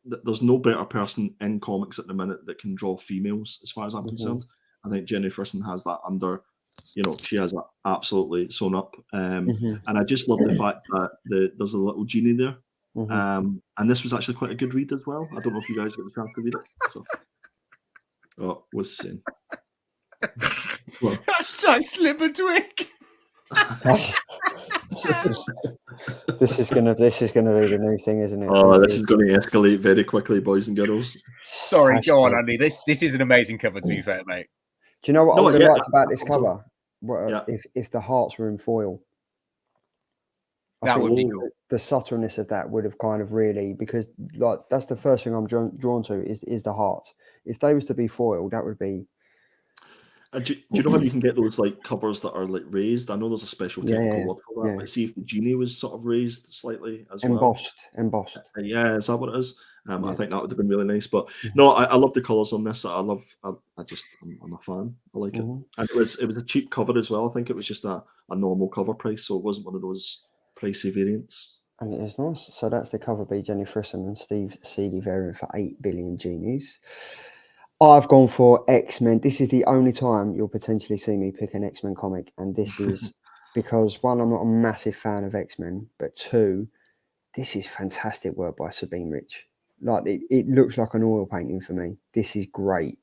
There's no better person in comics at the minute that can draw females, as far as I'm concerned. I think Jenny Frisson has that under. She has that absolutely sewn up. And I just love the fact that there's a little genie there. And this was actually quite a good read as well. I don't know if you guys got the chance to read it. So. What's saying? Hashtag slip a twig. This is gonna be the new thing, isn't it? Oh, this is going to escalate very quickly, boys and girls. Sorry, go on, Andy. This is an amazing cover, to be fair, mate. Do you know what I would have liked about this cover? If the hearts were in foil. That would be cool. The subtleness of that would have kind of really, because like that's the first thing I'm drawn to is the hearts. If they was to be foiled, that would be. Do you know how you can get those like covers that are like raised? I know there's a special technical word for that. But see if the genie was sort of raised slightly as well. Embossed. Yeah, is that what it is? I think that would have been really nice. But no, I love the colours on this. I'm a fan. I like it. And it was a cheap cover as well. I think it was just a normal cover price, so it wasn't one of those pricey variants. And it is nice. So that's the cover by Jenny Frisson and Steve Seeley variant for 8 Billion Genies. I've gone for X-Men. This is the only time you'll potentially see me pick an X-Men comic. And this is because, one, I'm not a massive fan of X-Men, but two, this is fantastic work by Sabine Rich. Like, it looks like an oil painting for me. This is great.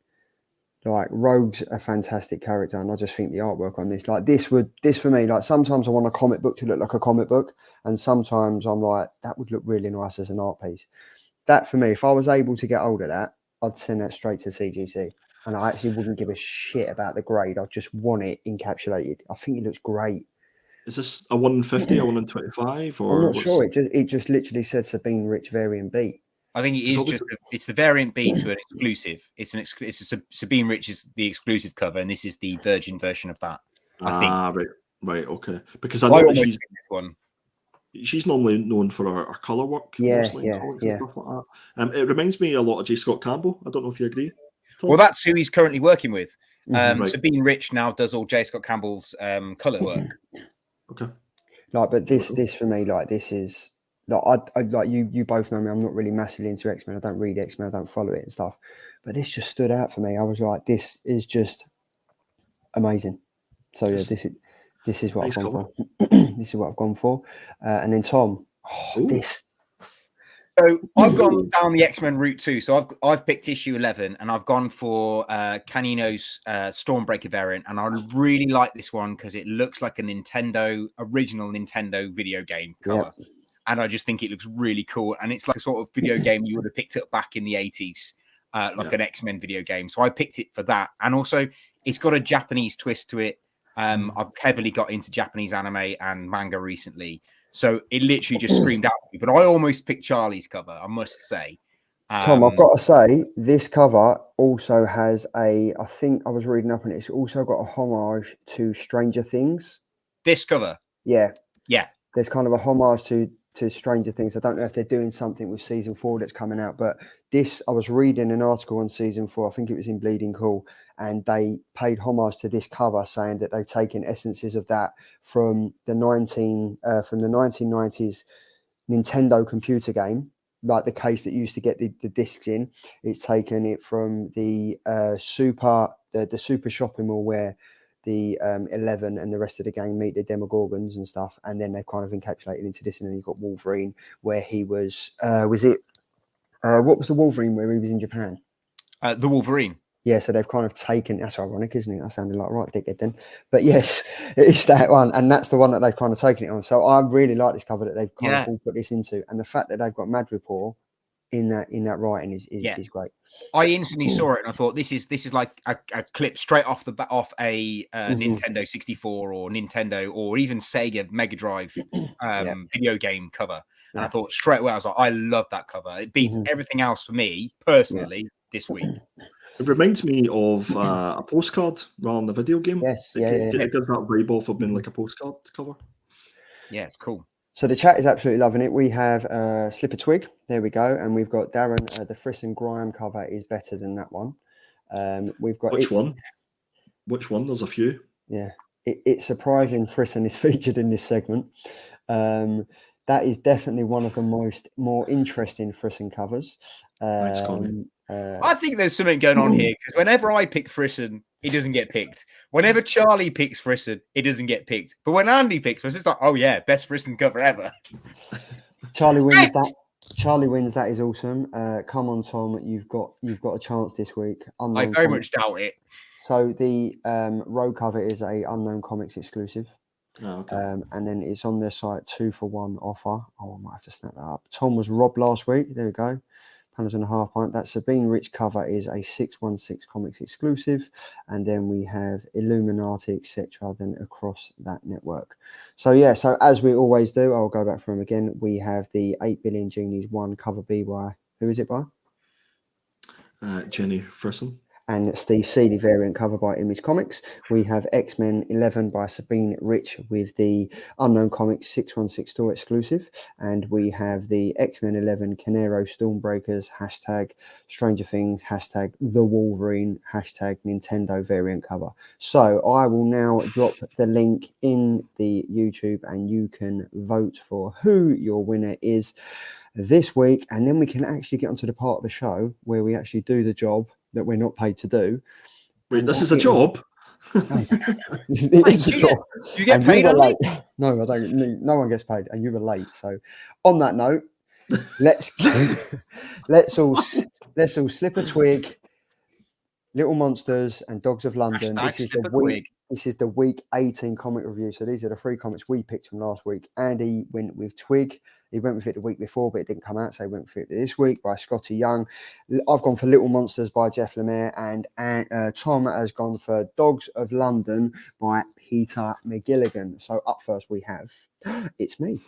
Like, Rogue's a fantastic character, and I just think the artwork on this, like, this for me, like, sometimes I want a comic book to look like a comic book, and sometimes I'm like, that would look really nice as an art piece. That, for me, if I was able to get hold of that, I'd send that straight to CGC, and I actually wouldn't give a shit about the grade. I just want it encapsulated. I think it looks great. Is this a 150, a 125, or I'm not what's sure. It just literally said Sabine Rich variant B. I think it is just it's the variant B to an exclusive. It's Sabine Rich is the exclusive cover, and this is the Virgin version of that. I think. Right, okay. Because I know that she's normally known for her colour work, mostly in comics and stuff like that. It reminds me a lot of J. Scott Campbell. I don't know if you agree, Tom? Well, that's who he's currently working with. Right. Sabine Rich now does all J. Scott Campbell's colour work. Okay. Like, but this for me, like, this is like I like you both know me. I'm not really massively into X-Men. I don't read X-Men. I don't follow it and stuff. But this just stood out for me. I was like, this is just amazing. So yeah, this is what I've gone for. This is what I've gone for. And then Tom, this. So I've gone down the X-Men route too. So I've picked issue 11, and I've gone for Canino's Stormbreaker variant, and I really like this one because it looks like a original Nintendo video game cover, and I just think it looks really cool. And it's like a sort of video game you would have picked up back in the 80s, like an X-Men video game. So I picked it for that, and also it's got a Japanese twist to it. I've heavily got into Japanese anime and manga recently. So it literally just screamed out at me. But I almost picked Charlie's cover, I must say. Tom, I've got to say, this cover also has I think I was reading up on it, it's also got a homage to Stranger Things. This cover? Yeah. Yeah. There's kind of a homage to Stranger Things. I don't know if they're doing something with season 4 that's coming out, but this, I was reading an article on season 4, I think it was in Bleeding Cool, and they paid homage to this cover, saying that they've taken essences of that from the 1990s Nintendo computer game, like the case that used to get the discs in. It's taken it from the super shopping mall where the 11 and the rest of the gang meet the Demogorgons and stuff, and then they kind of encapsulated into this. And then you've got Wolverine, where he was what was the Wolverine where he was in Japan? The Wolverine. Yeah, so they've kind of taken, that's ironic, isn't it? That sounded like right dickhead then. But yes, it's that one. And that's the one that they've kind of taken it on. So I really like this cover that they've kind of all put this into. And the fact that they've got Mad Rapport in that writing is great. I instantly saw it and I thought this is like a clip straight off a Nintendo 64 or Nintendo or even Sega Mega Drive video game cover. And I thought straight away, I was like, I love that cover. It beats everything else for me personally this week. It reminds me of a postcard rather than a video game. Yes, It gives that vibe off of being like a postcard cover. Yeah, it's cool. So the chat is absolutely loving it. We have Slipper Twig. There we go. And we've got Darren. The Friss and Grime cover is better than that one. We've got Which one? There's a few. Yeah. It's surprising Frisson is featured in this segment. That is definitely one of the more interesting Frisson covers. Thanks, Colin. I think there's something going on here because whenever I pick Frisson, he doesn't get picked. Whenever Charlie picks Frisson, he doesn't get picked. But when Andy picks Frisson, it's like, oh yeah, best Frisson cover ever. Charlie wins that. Charlie wins. That is awesome. Come on, Tom. You've got a chance this week. I very much doubt it. So the row cover is a Unknown Comics exclusive. Oh, okay. And then it's on their site 2-for-1 offer. Oh, I might have to snap that up. Tom was robbed last week. There we go. £1.50 pint. That Sabine Rich cover is a 616 Comics exclusive, and then we have Illuminati, etc. Then across that network. So yeah, so as we always do, I'll go back through them again. We have the 8 Billion Genies 1 cover B by who is it by? Jenny Frisson. And Steve Seeley variant cover by Image Comics. We have X-Men 11 by Sabine Rich with the Unknown Comics 616 store exclusive. And we have the X-Men 11 Canero Stormbreakers, hashtag Stranger Things, hashtag The Wolverine, hashtag Nintendo variant cover. So I will now drop the link in the YouTube and you can vote for who your winner is this week. And then we can actually get onto the part of the show where we actually do the job that we're not paid to do. Wait, this is a job? It's a job. You get paid on it? No, I don't. No one gets paid, and you were late. So, on that note, let's all slip a twig. Little Monsters and Dogs of London. This is the week. This is the week 18 comic review. So these are the 3 comics we picked from last week. Andy went with Twig. He went with it the week before, but it didn't come out. So he went with it this week by Skottie Young. I've gone for Little Monsters by Jeff Lemire. And Tom has gone for Dogs of London by Peter Milligan. So up first we have, it's me.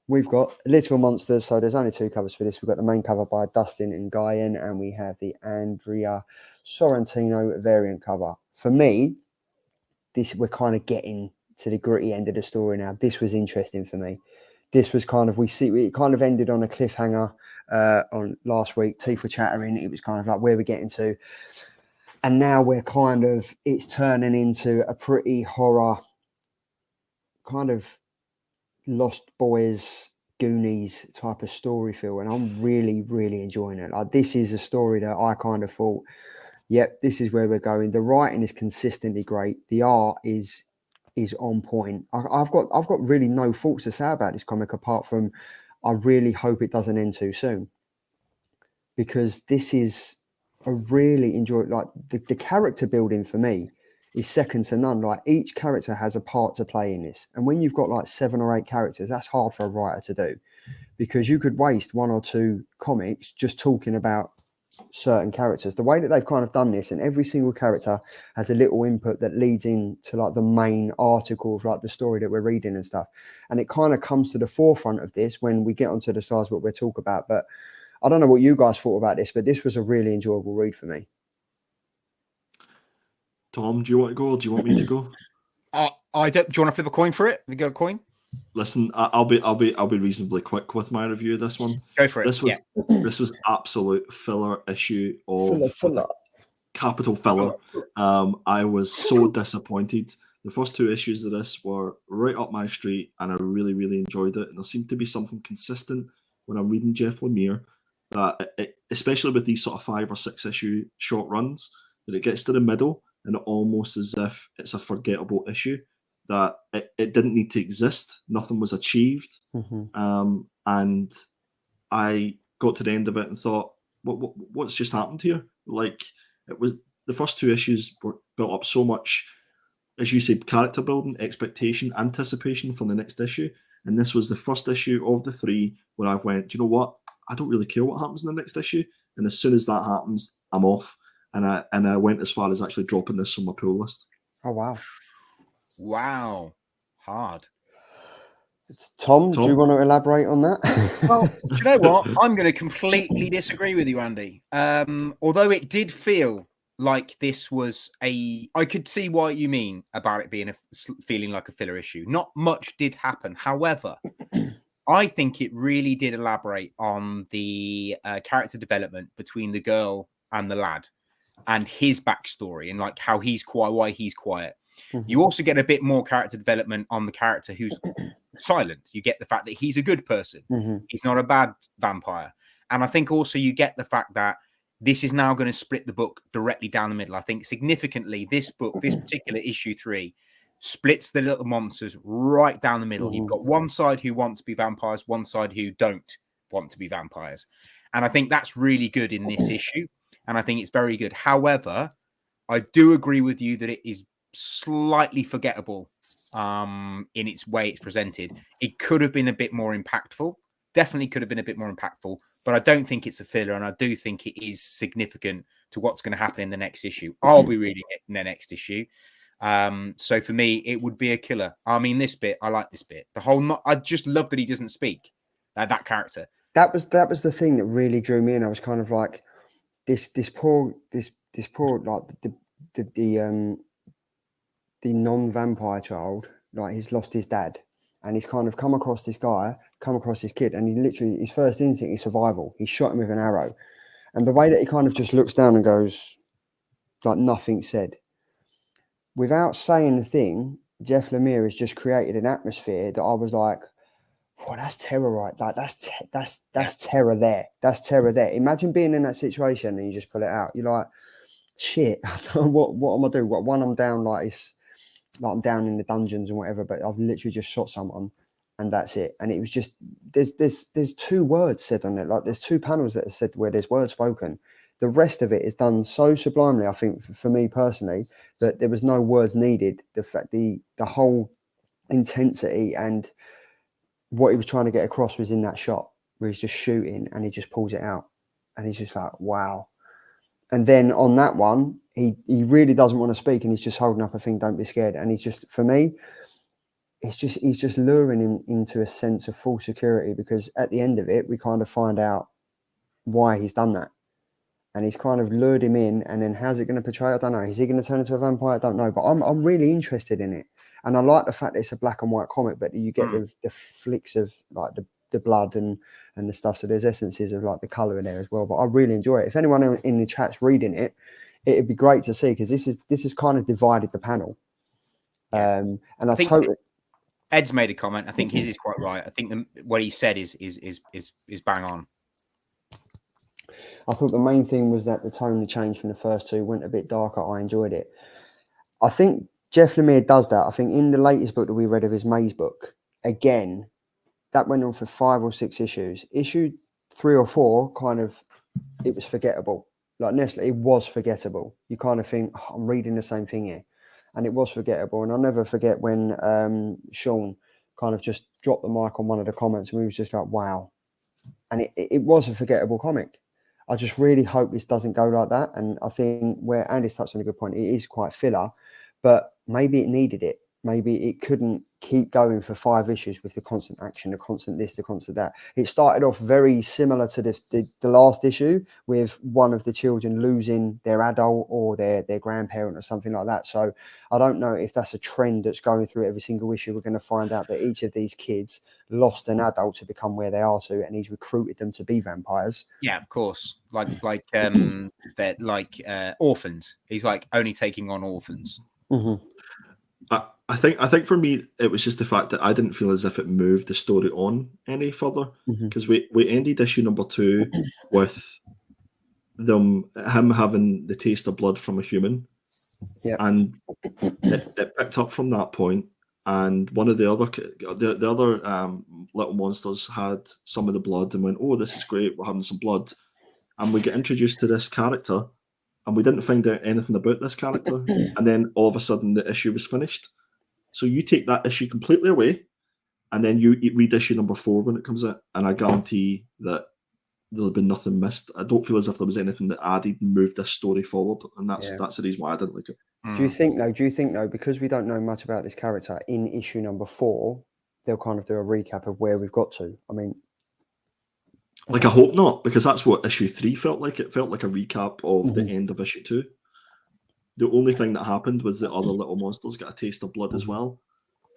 We've got Little Monsters. So there's only 2 covers for this. We've got the main cover by Dustin and Nguyen. And we have the Andrea Sorrentino variant cover. For me, we're kind of getting to the gritty end of the story now. This was interesting for me. This was kind of, it kind of ended on a cliffhanger on last week. Teeth were chattering. It was kind of like, where we're getting to. And now it's turning into a pretty horror, kind of Lost Boys, Goonies type of story feel. And I'm really, really enjoying it. Like, this is a story that I kind of thought, yep, this is where we're going. The writing is consistently great. The art is on point. I've got really no faults to say about this comic apart from I really hope it doesn't end too soon, because this is a really like the character building for me is second to none. Like, each character has a part to play in this, and when you've got like 7 or 8 characters, that's hard for a writer to do, because you could waste 1 or 2 comics just talking about certain characters. The way that they've kind of done this, and every single character has a little input that leads into like the main article of like the story that we're reading and stuff, and it kind of comes to the forefront of this when we get onto the stars what we'll talk about. But I don't know what you guys thought about this, but this was a really enjoyable read for me. Tom, do you want to go or do you want me to go? I don't. Do you want to flip a coin for it? Have you got a coin? Listen, I'll be reasonably quick with my review of this one. Go for it. This was absolute filler issue of filler. Capital filler. I was so disappointed. The first 2 issues of this were right up my street, and I really, really enjoyed it. And there seemed to be something consistent when I'm reading Jeff Lemire, that especially with these sort of 5 or 6 issue short runs, that it gets to the middle and almost as if it's a forgettable issue, that it didn't need to exist. Nothing was achieved. And I got to the end of it and thought, what's just happened here? Like, it was the first 2 issues were built up so much, as you said, character building, expectation, anticipation for the next issue. And this was the first issue of the 3 where I went, do you know what? I don't really care what happens in the next issue. And as soon as that happens, I'm off. And I went as far as actually dropping this from my pull list. Oh, wow. Wow. Hard. Tom, do you want to elaborate on that? Well, do you know what? I'm going to completely disagree with you, Andy. Although it did feel like this was I could see what you mean about it being feeling like a filler issue. Not much did happen. However, I think it really did elaborate on the character development between the girl and the lad, and his backstory, and like how he's quiet, why he's quiet. You also get a bit more character development on the character who's silent. You get the fact that he's a good person. He's not a bad vampire. And I think also you get the fact that this is now going to split the book directly down the middle. I think significantly this book, this particular issue 3, splits the little monsters right down the middle. You've got one side who want to be vampires, one side who don't want to be vampires. And I think that's really good in this issue. And I think it's very good. However, I do agree with you that it is slightly forgettable in its way it's presented. It could have been a bit more impactful. Definitely could have been a bit more impactful, but I don't think it's a filler, and I do think it is significant to what's going to happen in the next issue. I'll be reading it in the next issue. So for me, it would be a killer. I mean, this bit, I like this bit. I just love that he doesn't speak. That character. That was the thing that really drew me in. I was kind of like, this poor like the non-vampire child, like, he's lost his dad, and he's kind of come across this kid, and he literally, his first instinct is survival. He shot him with an arrow, and the way that he kind of just looks down and goes, like, nothing said, without saying a thing. Jeff Lemire has just created an atmosphere that I was like, oh, that's terror, right? Like, that's terror there. That's terror there. Imagine being in that situation and you just pull it out. You're like, shit, what am I doing? One, I'm down, like I'm down in the dungeons and whatever, but I've literally just shot someone and that's it. And it was just, there's 2 words said on it. Like, there's 2 panels that are said where there's words spoken the rest of it is done so sublimely, I think, for me personally, that there was no words needed. The fact, the whole intensity and what he was trying to get across was in that shot where he's just shooting and he just pulls it out. And he's just like, wow. And then on that one, he really doesn't want to speak and he's just holding up a thing, don't be scared. And he's just, for me, he's just luring him into a sense of full security, because at the end of it, we kind of find out why he's done that. And he's kind of lured him in, and then how's it going to portray? I don't know. Is he going to turn into a vampire? I don't know. But I'm really interested in it. And I like the fact that it's a black and white comic, but you get the flicks of like the blood and the stuff. So there's essences of like the colour in there as well. But I really enjoy it. If anyone in the chat's reading it, it'd be great to see, because this is kind of divided the panel. And I totally. Ed's made a comment. I think his is quite right. I think what he said is bang on. I thought the main thing was that the tone changed from the first two, went a bit darker. I enjoyed it. I think Jeff Lemire does that. I think in the latest book that we read of his Maze book, again, that went on for 5 or 6 issues. Issue 3 or 4, kind of, it was forgettable. Like Nestle, it was forgettable. You kind of think, oh, I'm reading the same thing here. And it was forgettable. And I'll never forget when Sean kind of just dropped the mic on one of the comments and we was just like, wow. And it was a forgettable comic. I just really hope this doesn't go like that. And I think where Andy's touched on a good point, it is quite filler, but maybe it needed it. Maybe it couldn't keep going for 5 issues with the constant action, the constant this, the constant that. It started off very similar to the last issue, with one of the children losing their adult or their grandparent or something like that. So I don't know if that's a trend that's going through every single issue. We're going to find out that each of these kids lost an adult to become where they are to, and he's recruited them to be vampires. Yeah, of course. Like they're like orphans. He's like only taking on orphans. Mm-hmm. I think for me it was just the fact that I didn't feel as if it moved the story on any further, because we ended issue number 2 with him having the taste of blood from a human, and it picked up from that point. And one of the other little monsters had some of the blood and went, "Oh, this is great, we're having some blood," and we get introduced to this character. And we didn't find out anything about this character. And then all of a sudden the issue was finished. So you take that issue completely away, and then you read issue number 4 when it comes out, and I guarantee that there'll have been nothing missed. I don't feel as if there was anything that added and moved this story forward. And that's the reason why I didn't like it. Do you think though, because we don't know much about this character, in issue number 4, they'll kind of do a recap of where we've got to? I mean, like, I hope not, because that's what issue 3 felt like. It felt like a recap of the end of issue 2. The only thing that happened was the other little monsters got a taste of blood as well,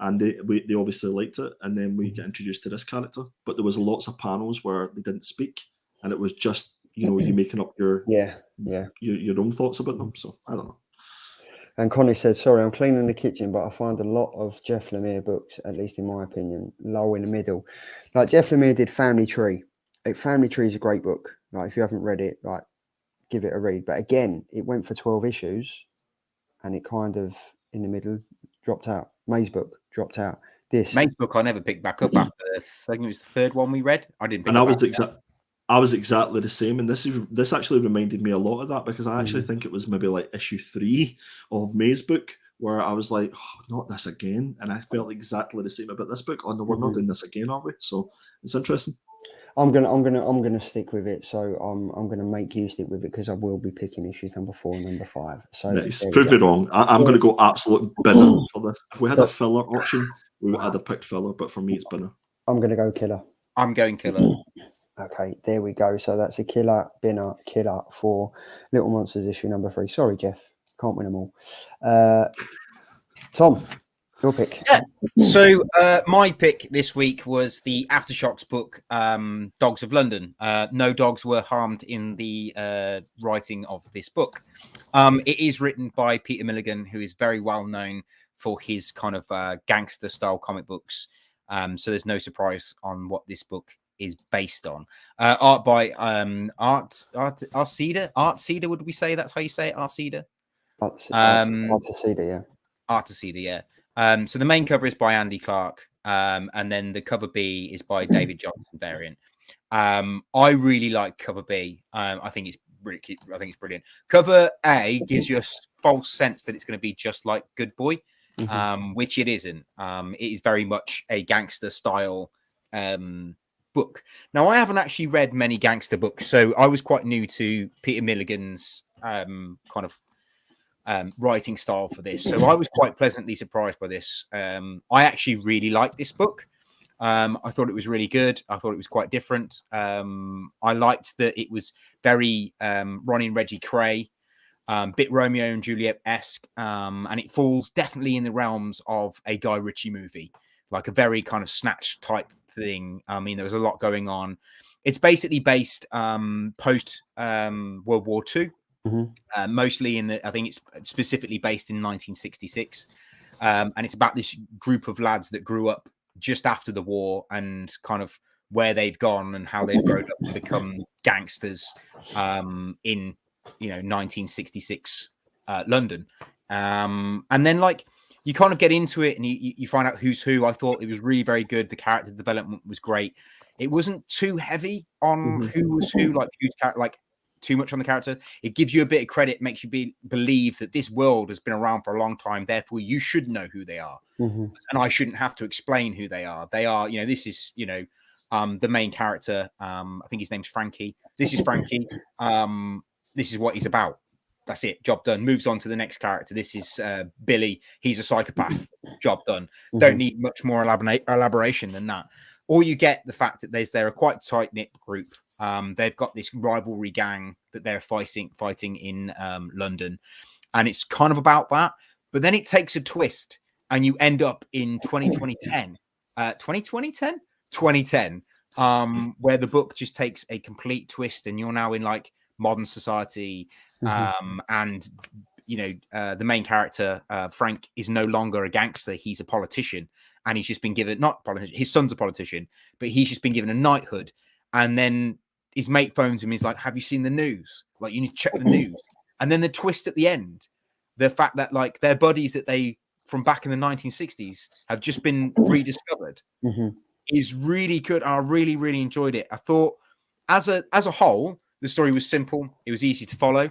and they obviously liked it. And then we get introduced to this character, but there was lots of panels where they didn't speak, and it was just you making up your own thoughts about them. So I don't know. And Connie said, sorry, I'm cleaning the kitchen, but I find a lot of Jeff Lemire books, at least in my opinion, low in the middle. Like Jeff Lemire did Family Tree. Family Tree is a great book. Like, if you haven't read it, like, give it a read. But again, it went for 12 issues, and it kind of in the middle dropped out. Maze book dropped out. This Maze book I never picked back up after. I think it was the 3rd one we read. I didn't. And I was exactly the same. And this actually reminded me a lot of that, because I actually think it was maybe like issue 3 of Maze book where I was like, oh, not this again. And I felt exactly the same about this book. Oh no, we're not doing this again, are we? So it's interesting. I'm gonna stick with it. So I'm gonna make you stick with it, because I will be picking issues number 4 and number 5. So nice. Prove me wrong. I'm gonna go absolute binner for this. If we had a filler option, we would have picked filler, but for me it's binner. I'm gonna go killer. I'm going killer. Okay, there we go. So that's a killer, binner, killer for Little Monsters issue number 3. Sorry, Jeff, can't win them all. Tom, your pick. Yeah. So my pick this week was the Aftershocks book, Dogs of London. No dogs were harmed in the writing of this book. It is written by Peter Milligan, who is very well known for his kind of gangster style comic books. So there's no surprise on what this book is based on. Art by Artecida, would we say that's how you say it? Artecida? Artecida, yeah. Artecida, yeah. So the main cover is by Andy Clark, and then the cover B is by David Johnson variant. I really like cover B. I think it's really cute. I think it's brilliant. Cover A gives you a false sense that it's going to be just like Good Boy, which it isn't. It is very much a gangster style book. Now, I haven't actually read many gangster books, so I was quite new to Peter Milligan's kind of writing style for this. So I was quite pleasantly surprised by this. I actually really liked this book. I thought it was really good. I thought it was quite different. I liked that it was very Ronnie and Reggie Cray, bit Romeo and Juliet-esque, and it falls definitely in the realms of a Guy Ritchie movie, like a very kind of Snatch type thing. I mean, there was a lot going on. It's basically based post World War II, mostly I think it's specifically based in 1966, and it's about this group of lads that grew up just after the war and kind of where they've gone and how they've grown up and become gangsters in 1966 London, and then like you kind of get into it and you find out who's who. I thought it was really very good. The character development was great. It wasn't too heavy on who was who, like too much on the character. It gives you a bit of credit, makes you believe that this world has been around for a long time, therefore you should know who they are, and I shouldn't have to explain who they are. They are, this is the main character. I think his name's Frankie. This is Frankie. This is what he's about. That's it. Job done. Moves on to the next character. This is Billy. He's a psychopath. Job done. Don't need much more elaboration than that. Or you get the fact that they're a quite tight-knit group. They've got this rivalry gang that they're fighting in London. And it's kind of about that. But then it takes a twist and you end up in 2010, where the book just takes a complete twist and you're now in like modern society. And the main character, Frank, is no longer a gangster. He's a politician. And he's just been given, not politician, his son's a politician, but he's just been given a knighthood. And then his mate phones him. He's like, have you seen the news? Like, you need to check the news. And then the twist at the end, the fact that like their buddies that they from back in the 1960s have just been rediscovered is really good. I really, really enjoyed it. I thought as a whole, the story was simple. It was easy to follow.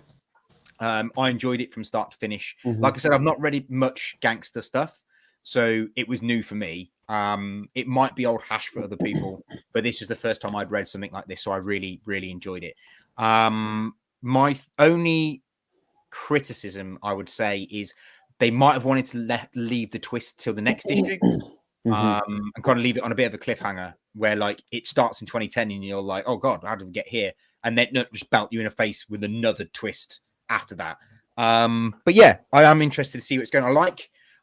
I enjoyed it from start to finish. Like I said, I've not read much gangster stuff, so it was new for me. It might be old hash for other people, but this was the first time I'd read something like this, so I really, really enjoyed it. My only criticism, I would say, is they might have wanted to leave the twist till the next issue, and kind of leave it on a bit of a cliffhanger, where like it starts in 2010 and you're like, oh god, how did we get here? And then not just belt you in the face with another twist after that. But yeah, I am interested to see what's going on.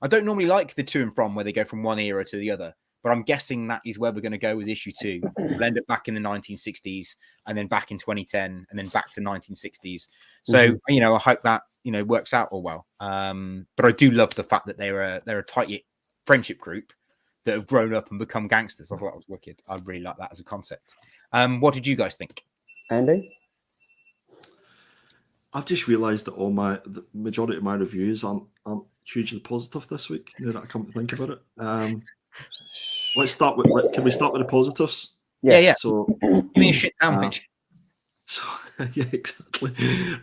I don't normally like the to and from where they go from one era to the other, but I'm guessing that is where we're going to go with issue 2. We'll end up back in the 1960s and then back in 2010 and then back to 1960s. So, I hope that, works out all well. But I do love the fact that they're a tight friendship group that have grown up and become gangsters. I thought that was wicked. I really like that as a concept. What did you guys think? Andy? I've just realised that the majority of my reviews aren't hugely positive this week, now that I come to think about it. Let's start with, can we start with the positives? Yeah. So, give me a shit sandwich. Yeah, exactly.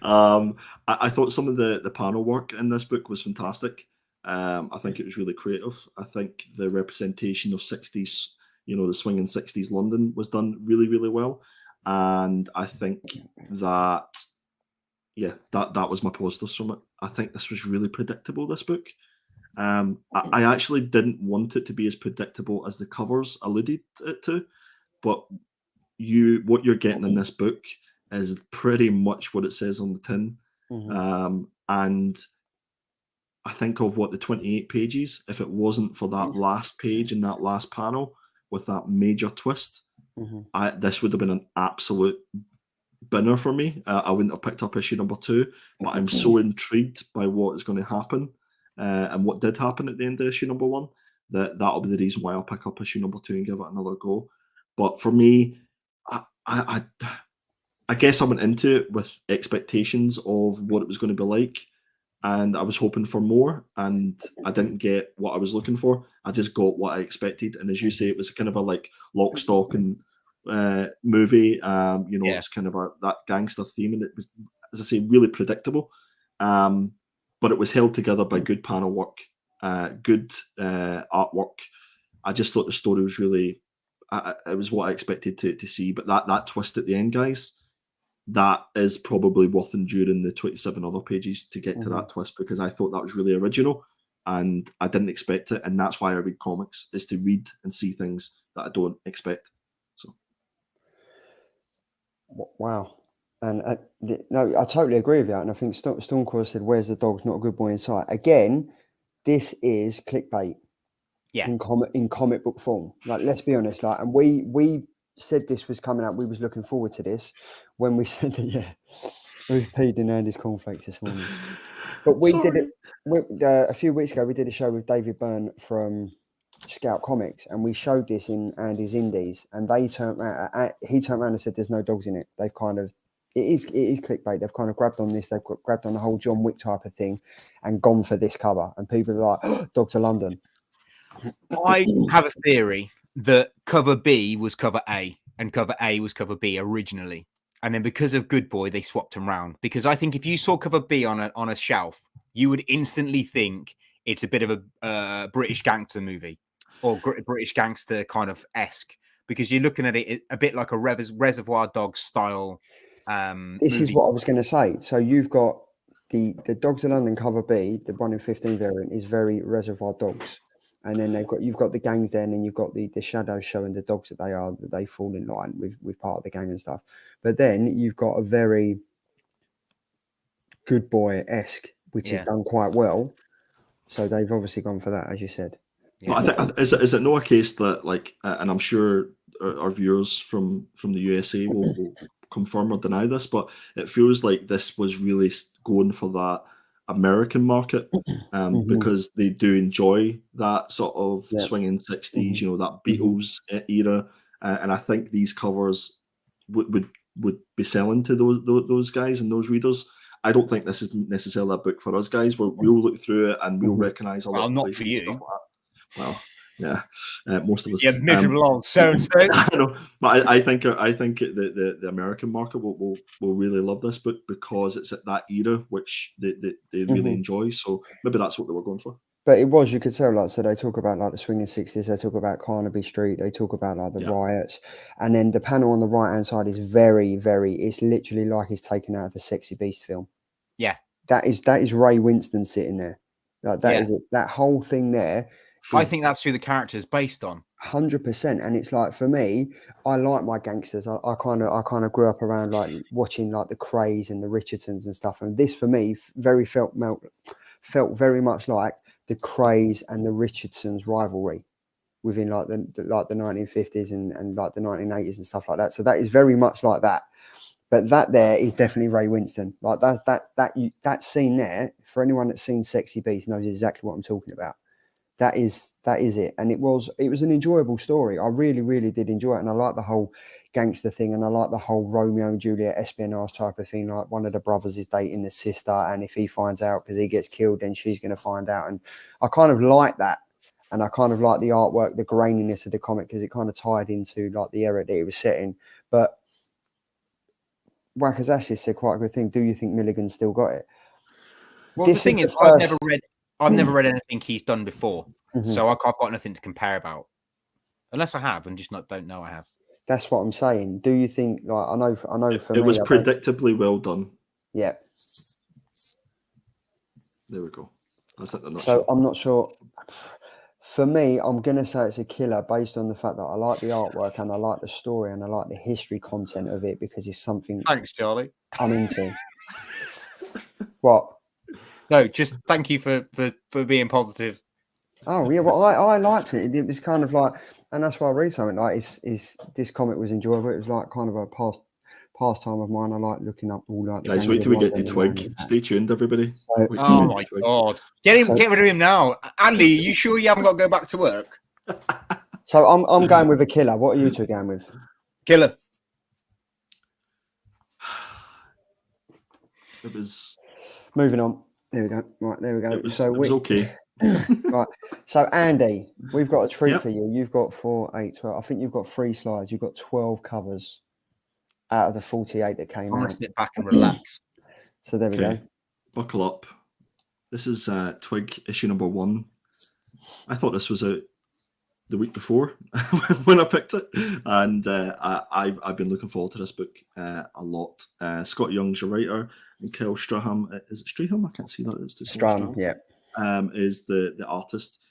I thought some of the panel work in this book was fantastic. I think it was really creative. I think the representation of 60s, the swinging 60s London was done really, really well. And I think that, that was my positives from it. I think this was really predictable, this book. I actually didn't want it to be as predictable as the covers alluded it to, but what you're getting in this book is pretty much what it says on the tin. And I think of the 28 pages, if it wasn't for that last page and that last panel with that major twist, this would have been an absolute binner for me. I wouldn't have picked up issue number 2, but I'm so intrigued by what is going to happen and what did happen at the end of issue number 1 that'll be the reason why I'll pick up issue number 2 and give it another go. But for me, I guess I went into it with expectations of what it was going to be like, and I was hoping for more, and I didn't get what I was looking for. I just got what I expected, and as you say, it was kind of a like lock, stock, and movie. It's kind of that gangster theme, and as I say, really predictable. But it was held together by good panel work, good artwork. I just thought the story was really, it was what I expected to see. But that twist at the end, guys, that is probably worth enduring the 27 other pages to get to that twist, because I thought that was really original and I didn't expect it. And that's why I read comics, is to read and see things that I don't expect. So, wow. And no, I totally agree with you. And I think Stormcore said, "Where's the dog's not a good boy in sight." Again, this is clickbait. Yeah. In comic book form. Like, let's be honest. Like, and we said this was coming out. We was looking forward to this when we said that. Yeah, we've peed in Andy's cornflakes this morning. But we did it a few weeks ago. We did a show with David Byrne from Scout Comics, and we showed this in Andy's Indies, and they turned around. He turned around and said, "There's no dogs in it." They've kind of it is clickbait. They've kind of grabbed on this. They've grabbed on the whole John Wick type of thing, and gone for this cover. And people are like, oh, "Dog to London." I have a theory that cover B was cover A and cover A was cover B originally. And then because of Good Boy, they swapped them round. Because I think if you saw cover B on a shelf, you would instantly think it's a bit of a British gangster movie or British gangster kind of esque, because you're looking at it a bit like a Reservoir Dogs style. This movie. is what I was going to say. So you've got the Dogs of London cover B, the 1 in 15 variant is very Reservoir Dogs. And then you've got the gangs there, and then you've got the shadows showing the dogs that they fall in line with part of the gang and stuff. But then you've got a very Good Boy-esque, which is done quite well. So they've obviously gone for that, as you said. Yeah. I think is it not a case that, like, and I'm sure our viewers from the USA will confirm or deny this, but it feels like this was really going for that American market, because they do enjoy that sort of swinging 60s, you know, that Beatles era, and I think these covers would be selling to those guys and those readers. I don't think this is necessarily a book for us guys. We'll look through it and we'll recognise a lot of places and stuff like that. Well, yeah, most of us. Yeah, miserable old so-and-so. I know, but I think the American market will really love this book because it's at that era which they really enjoy. So maybe that's what they were going for. But it was, you could tell, like, so they talk about like the swinging 60s, they talk about Carnaby Street, they talk about like the riots, and then the panel on the right hand side is very, very, it's literally like it's taken out of the Sexy Beast film. Yeah, that is Ray Winston sitting there. Like, that is it. That whole thing there. I think that's who the character is based on. 100%. And it's like, for me, I like my gangsters. I kind of grew up around like watching like the Crays and the Richardsons and stuff. And this for me felt very much like the Crays and the Richardsons rivalry within like the 1950s and like the 1980s and stuff like that. So that is very much like that. But that there is definitely Ray Winston. Like that scene there, for anyone that's seen Sexy Beast knows exactly what I'm talking about. That is it. And it was an enjoyable story. I really, really did enjoy it. And I like the whole gangster thing, and I like the whole Romeo and Juliet espionage type of thing. Like, one of the brothers is dating the sister, and if he finds out because he gets killed, then she's going to find out. And I kind of like that. And I kind of like the artwork, the graininess of the comic, because it kind of tied into like the era that it was set in. But Wackers Ashley said quite a good thing. Do you think Milligan's still got it? Well, the thing is, I've never read anything he's done before, so I've got nothing to compare about. Unless I have, and just don't know I have. That's what I'm saying. Do you think? Like, I know. For me, it was predictably well done. Yeah. There we go. That's it. So I'm not sure. For me, I'm gonna say it's a killer based on the fact that I like the artwork and I like the story and I like the history content of it, because it's something. Thanks, Charlie. I'm into. What? No, just thank you for being positive. Oh yeah, well I liked it. It was kind of like, and that's why I read something like is this comic was enjoyable. It was like kind of a pastime of mine. I like looking up all like. Guys, wait till we get to Twig. Stay tuned, everybody. So, oh my god, get rid of him now, Andy. You sure you haven't got to go back to work? So I'm going with a killer. What are you two going with? Killer. It was. Moving on. There we go. Right, there we go. It was okay. Right. So Andy, we've got a treat for you. You've got 4, 8, 12. I think you've got 3 slides. You've got 12 covers out of the 48 that came out. I'm gonna sit back and relax. So there we go. Buckle up. This is Twig issue number 1. I thought this was out the week before when I picked it, and I've been looking forward to this book a lot. Scott Young's your writer, and Kel Strahm, is it Strahm? I can't see that. It's too small. Strahm, yeah. Is the artist.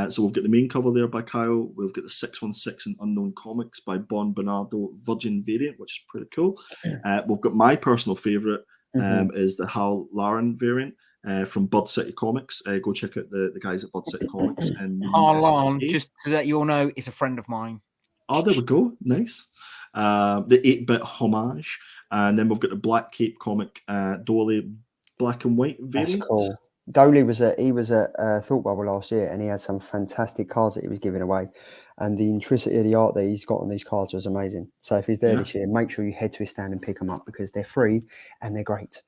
So we've got the main cover there by Kyle. We've got the 616 and Unknown Comics by Bon Bernardo Virgin variant, which is pretty cool. We've got my personal favourite is the Hal Laren variant from Bud City Comics. Go check out the guys at Bud City Comics. And Harlan, just to let you all know, is a friend of mine. Oh, there we go. Nice. The 8-bit homage. And then we've got the Black Cape comic, Dolly Black and White variant. That's cool. Dolly was at Thought Bubble last year, and he had some fantastic cards that he was giving away, and the intricity of the art that he's got on these cards was amazing. So if he's there this year, make sure you head to his stand and pick them up because they're free and they're great.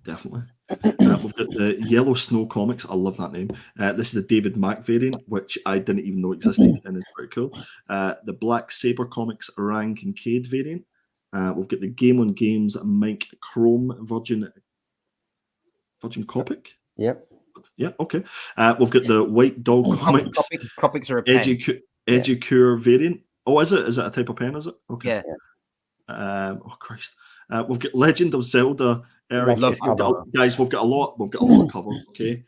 Definitely. We've got the Yellow Snow Comics. I love that name. This is the David Mack variant, which I didn't even know existed, and is pretty cool. The Black Saber Comics Orang Kincaid variant. We've got the Game on Games Mike Chrome Virgin Copic. Yep. Yeah, okay. We've got the White Dog Comics Copics are a pen. Educure variant. Oh, is it? Is it a type of pen, is it? Okay. Yeah. Oh Christ. We've got Legend of Zelda. Guys, We've got a lot of cover, okay?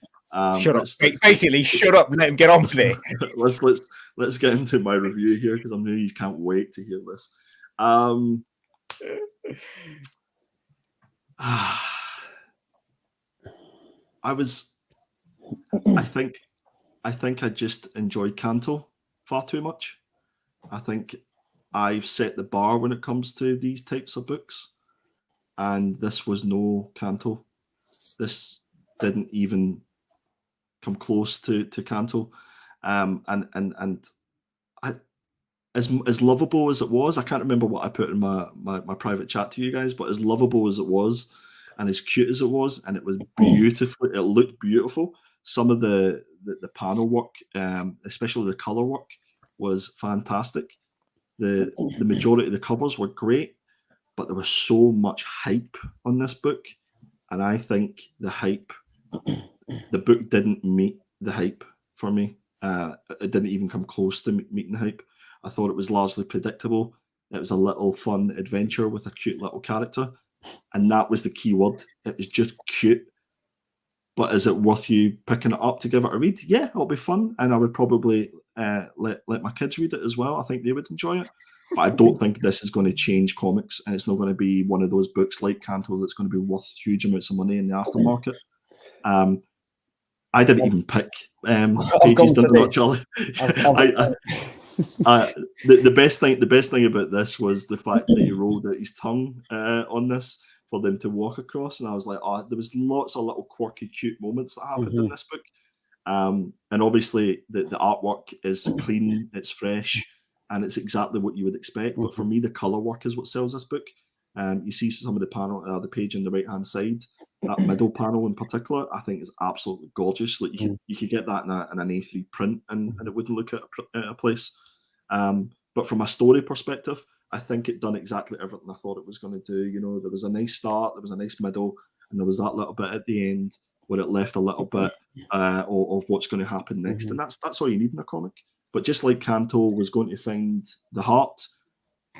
Shut up. Basically, shut up and let him get on with it. let's get into my review here because I know you can't wait to hear this. I think I just enjoyed Kanto far too much. I think I've set the bar when it comes to these types of books, and this was no Kanto. This didn't even come close to Kanto, and I, as lovable as it was, I can't remember what I put in my private chat to you guys, but as lovable as it was, and as cute as it was, and it was beautiful. It looked beautiful. Some of the panel work, especially the color work, was fantastic. The majority of the covers were great, but there was so much hype on this book, and I think the book didn't meet the hype for me. It didn't even come close to meeting the hype. I thought it was largely predictable. It was a little fun adventure with a cute little character, and that was the key word. It was just cute. But is it worth you picking it up to give it a read? Yeah, it'll be fun, and I would probably let my kids read it as well. I think they would enjoy it. But I don't think this is going to change comics, and it's not going to be one of those books like Kanto that's going to be worth huge amounts of money in the aftermarket. I didn't even pick pages, didn't I, Charlie? The best thing about this was the fact that he rolled out his tongue on this for them to walk across, and I was like, oh, there was lots of little quirky, cute moments that happened in this book. And obviously the artwork is clean, it's fresh, and it's exactly what you would expect. But for me, the color work is what sells this book. You see some of the page on the right hand side, that middle panel in particular, I think is absolutely gorgeous. Like you could get that in an A3 print, and it wouldn't look at a place. But from a story perspective, I think it done exactly everything I thought it was going to do. You know, there was a nice start, there was a nice middle, and there was that little bit at the end where it left a little bit of what's going to happen next. And that's all you need in a comic. But just like Kanto was going to find the heart,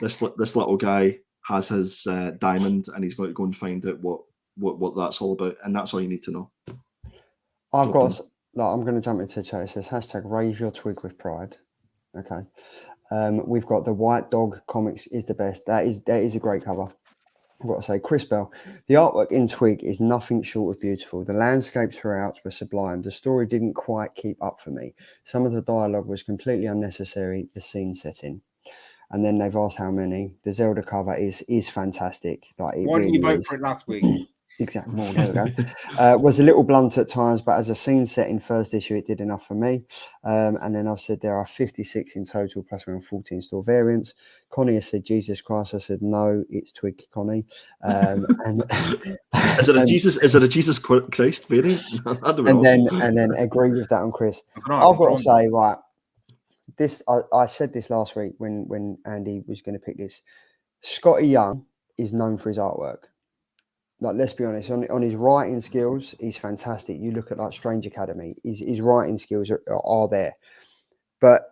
this little guy has his diamond, and he's going to go and find out what that's all about. And that's all you need to know. I'm going to jump into the chat. It says hashtag raise your twig with pride. Okay. We've got the White Dog Comics is the best. That is a great cover. I've got to say, Chris Bell, the artwork in Twig is nothing short of beautiful. The landscapes throughout were sublime. The story didn't quite keep up for me. Some of the dialogue was completely unnecessary, the scene setting. And then they've asked how many. The Zelda cover is fantastic. Like, why didn't you vote for it last week? Exactly. Well, there we go. Was a little blunt at times, but as a scene set in first issue, it did enough for me. And then I've said there are 56 in total, plus around 14 store variants. Connie has said, Jesus Christ. I said, no, it's Twig, Connie. Is it a Jesus Christ variant? and then agree with that on Chris. I've got to say, right, this I said this last week when Andy was going to pick this. Skottie Young is known for his artwork. like, let's be honest, on his writing skills, he's fantastic. You look at like Strange Academy, his writing skills are there, but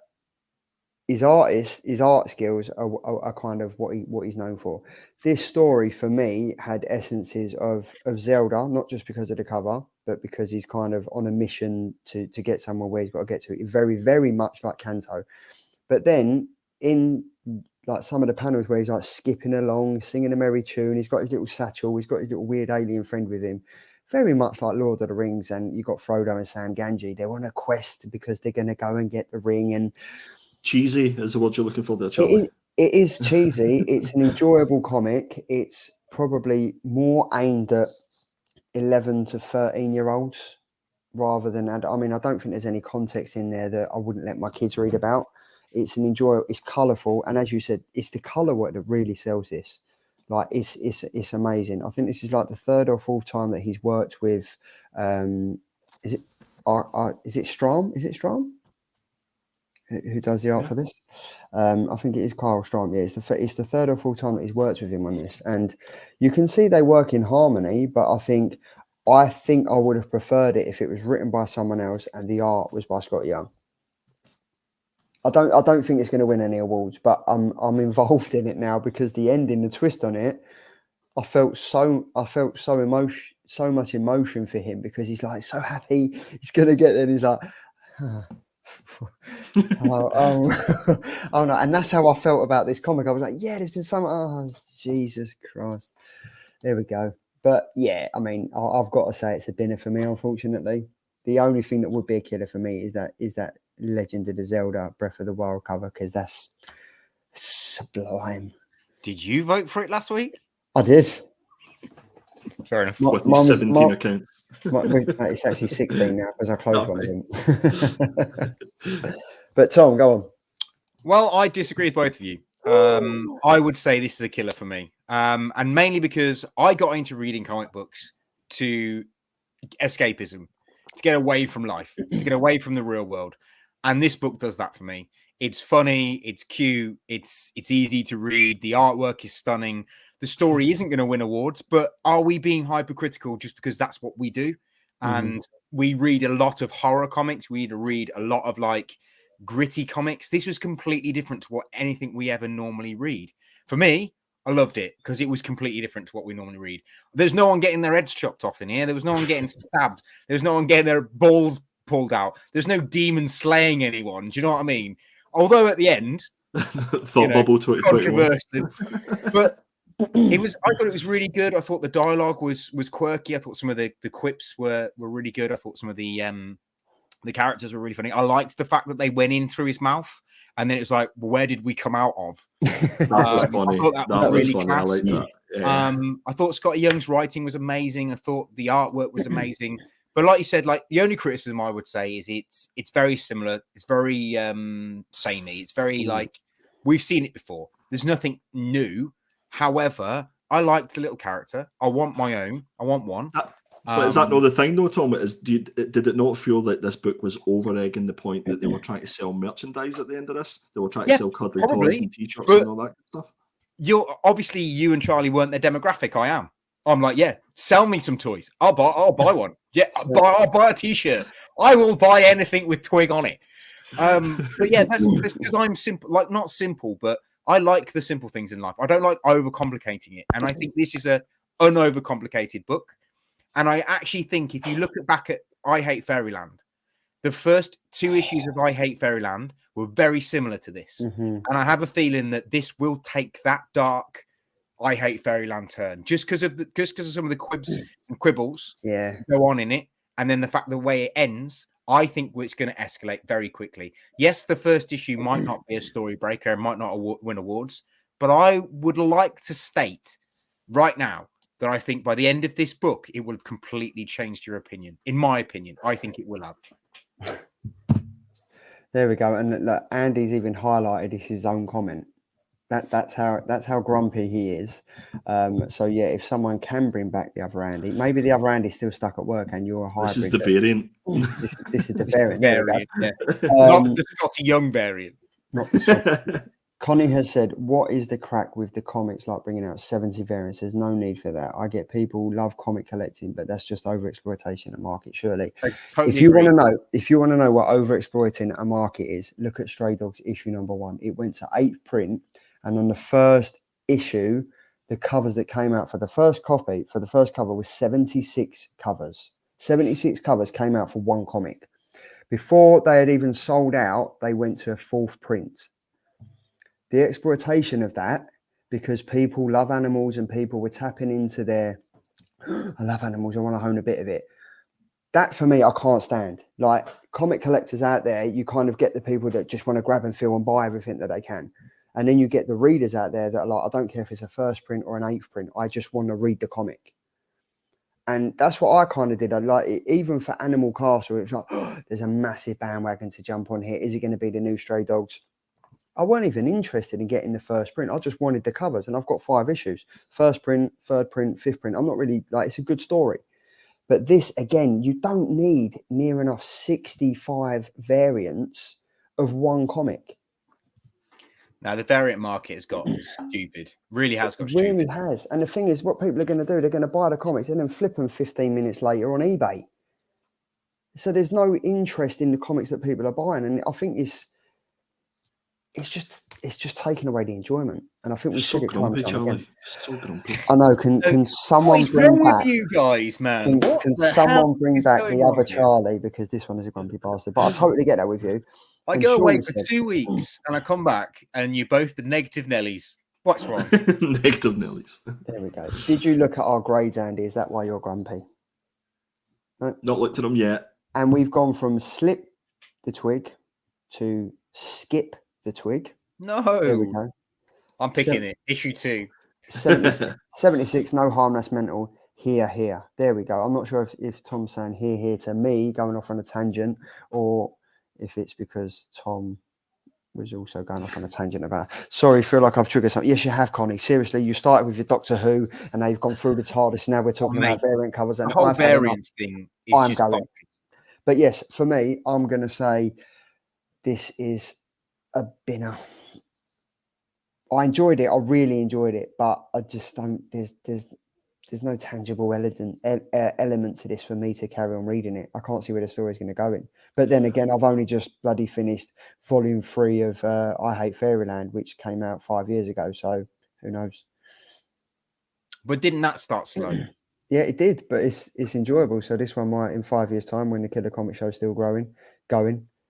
his art skills are kind of what he's known for. This story for me had essences of Zelda, not just because of the cover, but because he's kind of on a mission to get somewhere where he's got to get to. Very, very much like Kanto. But then in like some of the panels where he's like skipping along, singing a merry tune, he's got his little satchel, he's got his little weird alien friend with him. Very much like Lord of the Rings, and you've got Frodo and Sam Ganji. They're on a quest because they're going to go and get the ring. And cheesy is the word you're looking for there, Charlie. It is cheesy. It's an enjoyable comic. It's probably more aimed at 11 to 13-year-olds rather than, I mean, I don't think there's any context in there that I wouldn't let my kids read about. It's an enjoyable, it's colourful. And as you said, it's the colour work that really sells this. Like, it's amazing. I think this is like the third or fourth time that he's worked with, is it Strahm? Is it Strahm? Who does the art for this? I think it is Kyle Strahm. Yeah, it's the third or fourth time that he's worked with him on this, and you can see they work in harmony. But I think I would have preferred it if it was written by someone else and the art was by Skottie Young. I don't think it's going to win any awards, but I'm involved in it now because the ending, the twist on it, I felt so much emotion for him because he's like so happy he's going to get there. And he's like. Oh no, and that's how I felt about this comic. I was like, yeah, there's been some. Oh, Jesus Christ, there we go. But yeah, I mean, I've got to say it's a dinner for me. Unfortunately, the only thing that would be a killer for me is that Legend of the Zelda Breath of the Wild cover, because that's sublime. Did you vote for it last week? I did. Fair enough. With 17 accounts. It's actually 16 now because I closed one of them. But Tom, go on. Well, I disagree with both of you. I would say this is a killer for me. And mainly because I got into reading comic books to escapism, to get away from life, to get away from the real world. And this book does that for me. It's funny, it's cute, it's easy to read, the artwork is stunning. The story isn't going to win awards, but are we being hypercritical just because that's what we do? And we read a lot of horror comics. We read a lot of like gritty comics. This was completely different to what anything we ever normally read. For me, I loved it because it was completely different to what we normally read. There's no one getting their heads chopped off in here. There was no one getting stabbed. There's no one getting their balls pulled out. There's no demon slaying anyone. Do you know what I mean? Although at the end, thought bubble 2021. But I thought it was really good. I thought the dialogue was quirky. I thought some of the quips were really good. I thought some of the characters were really funny. I liked the fact that they went in through his mouth and then it was like, well, where did we come out of? That was funny. I thought that was really funny. I like that. Yeah. I thought Skottie Young's writing was amazing. I thought the artwork was amazing. But like you said, like the only criticism I would say is it's very similar. It's very samey. It's very like we've seen it before. There's nothing new. However, I liked the little character. I want my own. I want one. But is that not the thing, though, Tom? Did it not feel like this book was over-egging the point that they were trying to sell merchandise at the end of this? They were trying to sell cuddly toys and T-shirts and all that stuff? Obviously, you and Charlie weren't their demographic. I am. I'm like, yeah, sell me some toys. I'll buy one. Yeah, I'll buy a T-shirt. I will buy anything with Twig on it. But yeah, that's because I'm simple. Like, not simple, but I like the simple things in life. I don't like overcomplicating it. And I think this is an unovercomplicated book. And I actually think if you look back at I Hate Fairyland, the first 2 issues of I Hate Fairyland were very similar to this. And I have a feeling that this will take that dark I Hate Fairyland turn just because of some of the quibs and quibbles go on in it. And then the fact the way it ends, I think it's going to escalate very quickly. Yes, the first issue might not be a story breaker and might not win awards, but I would like to state right now that I think by the end of this book, it will have completely changed your opinion. In my opinion, I think it will have. There we go. And look, Andy's even highlighted his own comment. That's how grumpy he is. So yeah, if someone can bring back the other Andy, maybe the other Andy's still stuck at work and you're a hybrid. This is the variant. This is the variant. Yeah. Not the Skottie Young variant. Not the Connie has said, what is the crack with the comics like bringing out 70 variants? There's no need for that. I get people love comic collecting, but that's just overexploitation of market, surely. I totally If you agree. want to know what overexploiting a market is, look at Stray Dogs issue number 1. It went to 8th print, and on the first issue, the covers that came out for the first cover was 76 covers. 76 covers came out for one comic. Before they had even sold out, they went to a 4th print. The exploitation of that, because people love animals and people were tapping into their, I love animals, I want to own a bit of it. That for me, I can't stand. Like comic collectors out there, you kind of get the people that just want to grab and feel and buy everything that they can. And then you get the readers out there that are like, I don't care if it's a 1st print or an 8th print. I just want to read the comic. And that's what I kind of did. I like it, even for Animal Castle, it's like, oh, there's a massive bandwagon to jump on here. Is it going to be the new Stray Dogs? I weren't even interested in getting the 1st print. I just wanted the covers, and I've got 5 issues. 1st print, 3rd print, 5th print. I'm not really like, it's a good story. But this, again, you don't need near enough 65 variants of one comic. Now, the variant market has got stupid. Really has got stupid. Really stupid. has. And the thing is, what people are going to do, they're going to buy the comics and then flip them 15 minutes later on eBay. So there's no interest in the comics that people are buying. And I think it's just taking away the enjoyment. And I think we so said it grumpy, time and time Charlie. So grumpy. I know. Can someone bring back you guys, man? Can someone bring back the other Charlie, because this one is a grumpy bastard. But I totally get that with you. I go away for 2 weeks and I come back and you're both the negative Nellies. What's wrong? Negative Nellies. There we go. Did you look at our grades, Andy? Is that why you're grumpy? No. Not looked at them yet. And we've gone from slip the twig to skip the twig. No. There we go. I'm picking it. Issue 2. 76, no harm, that's mental. Here. There we go. I'm not sure if Tom's saying here to me, going off on a tangent, or if it's because Tom was also going off on a tangent about. Sorry, feel like I've triggered something. Yes, you have, Connie. Seriously, you started with your Doctor Who, and they've gone through the TARDIS. Now we're talking about variant covers. And the whole variants thing is I'm just going. But yes, for me, I'm going to say this is a binner. I enjoyed it. I really enjoyed it, but I just don't. There's no tangible element to this for me to carry on reading it. I can't see where the story is going to go in. But then again, I've only just bloody finished volume 3 of I Hate Fairyland, which came out 5 years ago. So who knows? But didn't that start slow? Yeah, it did. But it's enjoyable. So this one might, in 5 years' time, when the Killer Comic Show is still going,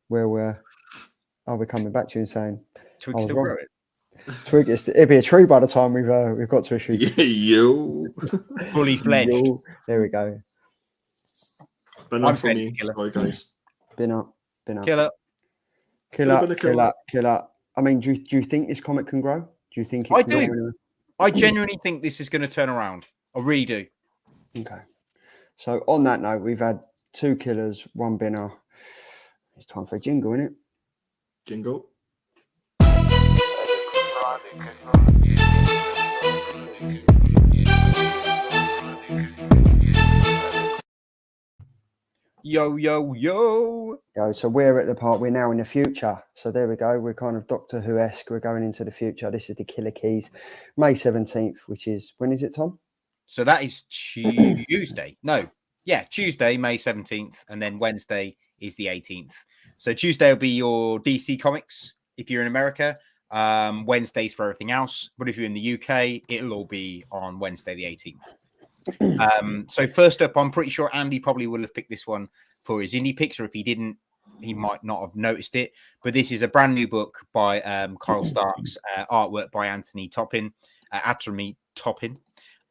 where I'll be coming back to you and saying, Twig's still growing. Twig, it'll be a tree by the time we've got to issue. Yeah, yo. Fully fledged. Yo. There we go. Been up for me. Sorry, guys. Been up. Killer. I mean, do you think this comic can grow? Do you think it I can do. grow? I genuinely think this is going to turn around. I really do. Okay. So on that note, we've had 2 killers, 1 binner. It's time for a jingle, isn't it? Jingle. Yo. So we're at the part, we're now in the future. So there we go. We're kind of Doctor Who-esque. We're going into the future. This is the Killer Keys, May 17th, which is, when is it, Tom? So that is Tuesday. Tuesday, May 17th. And then Wednesday is the 18th. So Tuesday will be your DC Comics if you're in America. Wednesdays for everything else. But if you're in the UK, it'll all be on Wednesday the 18th. So first up, I'm pretty sure Andy probably will have picked this one for his indie picks, or if he didn't, he might not have noticed it. But this is a brand new book by Kyle Starks, artwork by Anthony Toppin.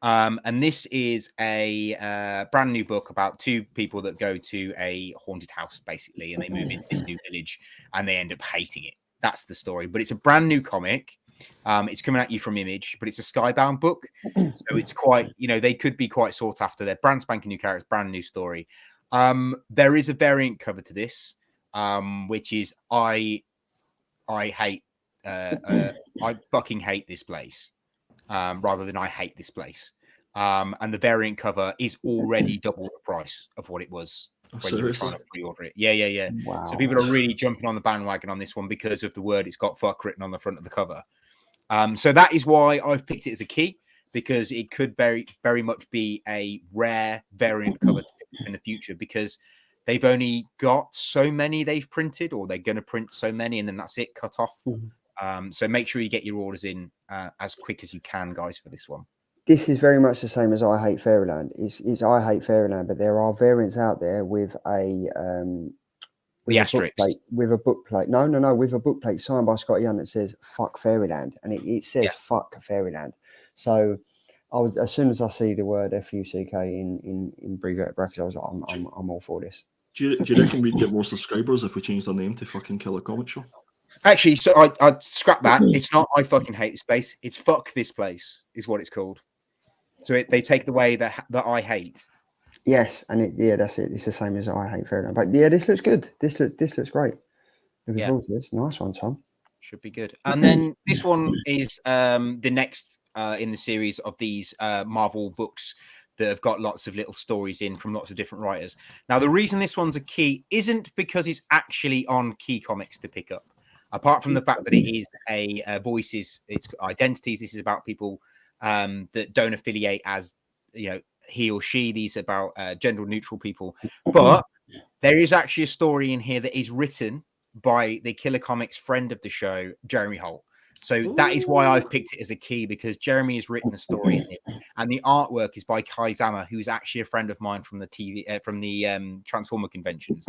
And this is a brand new book about 2 people that go to a haunted house, basically, and they move into this new village and they end up hating it. That's the story. But it's a brand new comic. It's coming at you from Image, but it's a Skybound book. So it's quite, they could be quite sought after. They're brand spanking new characters, brand new story. There is a variant cover to this, which is I hate, I fucking hate this place, rather than I hate this place. And the variant cover is already double the price of what it was when you were trying to pre-order it. Yeah. Wow. So people are really jumping on the bandwagon on this one because of the word it's got fuck written on the front of the cover. So that is why I've picked it as a key, because it could very, very much be a rare variant cover in the future, because they've only got so many they've printed, or they're going to print so many, and then that's it, cut off. So make sure you get your orders in as quick as you can, guys, for this one. This is very much the same as I Hate Fairyland. It's I Hate Fairyland, but there are variants out there with a asterisk. With a book plate. No, with a book plate signed by Skottie that says "Fuck Fairyland," and it says "Fuck Fairyland." So as soon as I see the word FUCK in abbreviated brackets, I was like, I'm all for this. Do you reckon we'd get more subscribers if we changed our name to fucking Killer Comic Show? Actually, so I'd scrap that. It's not I fucking hate this place. It's fuck this place is what it's called. So they take the way that I hate. Yes, and that's it. It's the same as I Hate Fairyland. But yeah, this looks good. This looks great. Looking forward to this. Nice one, Tom. Should be good. And then this one is the next in the series of these Marvel books that have got lots of little stories in from lots of different writers. Now, the reason this one's a key isn't because it's actually on Key Comics to pick up. Apart from the fact that it is a voices, it's identities. This is about people that don't affiliate as, he or she. These are about gender neutral people. But there is actually a story in here that is written by the Killer Comics friend of the show, Jeremy Holt. So that is why I've picked it as a key, because Jeremy has written a story in it, and the artwork is by Kai Zama, who's actually a friend of mine from the Transformer conventions.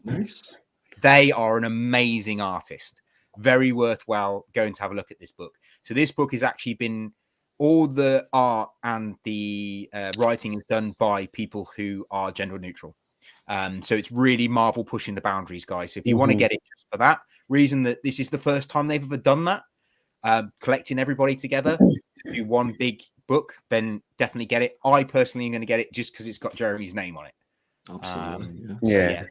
Nice. They are an amazing artist. Very worthwhile going to have a look at this book. So this book has actually been, all the art and the writing is done by people who are gender neutral. So it's really Marvel pushing the boundaries, guys. So if you want to get it just for that reason, that this is the first time they've ever done that, collecting everybody together to do one big book, then definitely get it. I personally am going to get it just because it's got Jeremy's name on it. Absolutely. Yeah.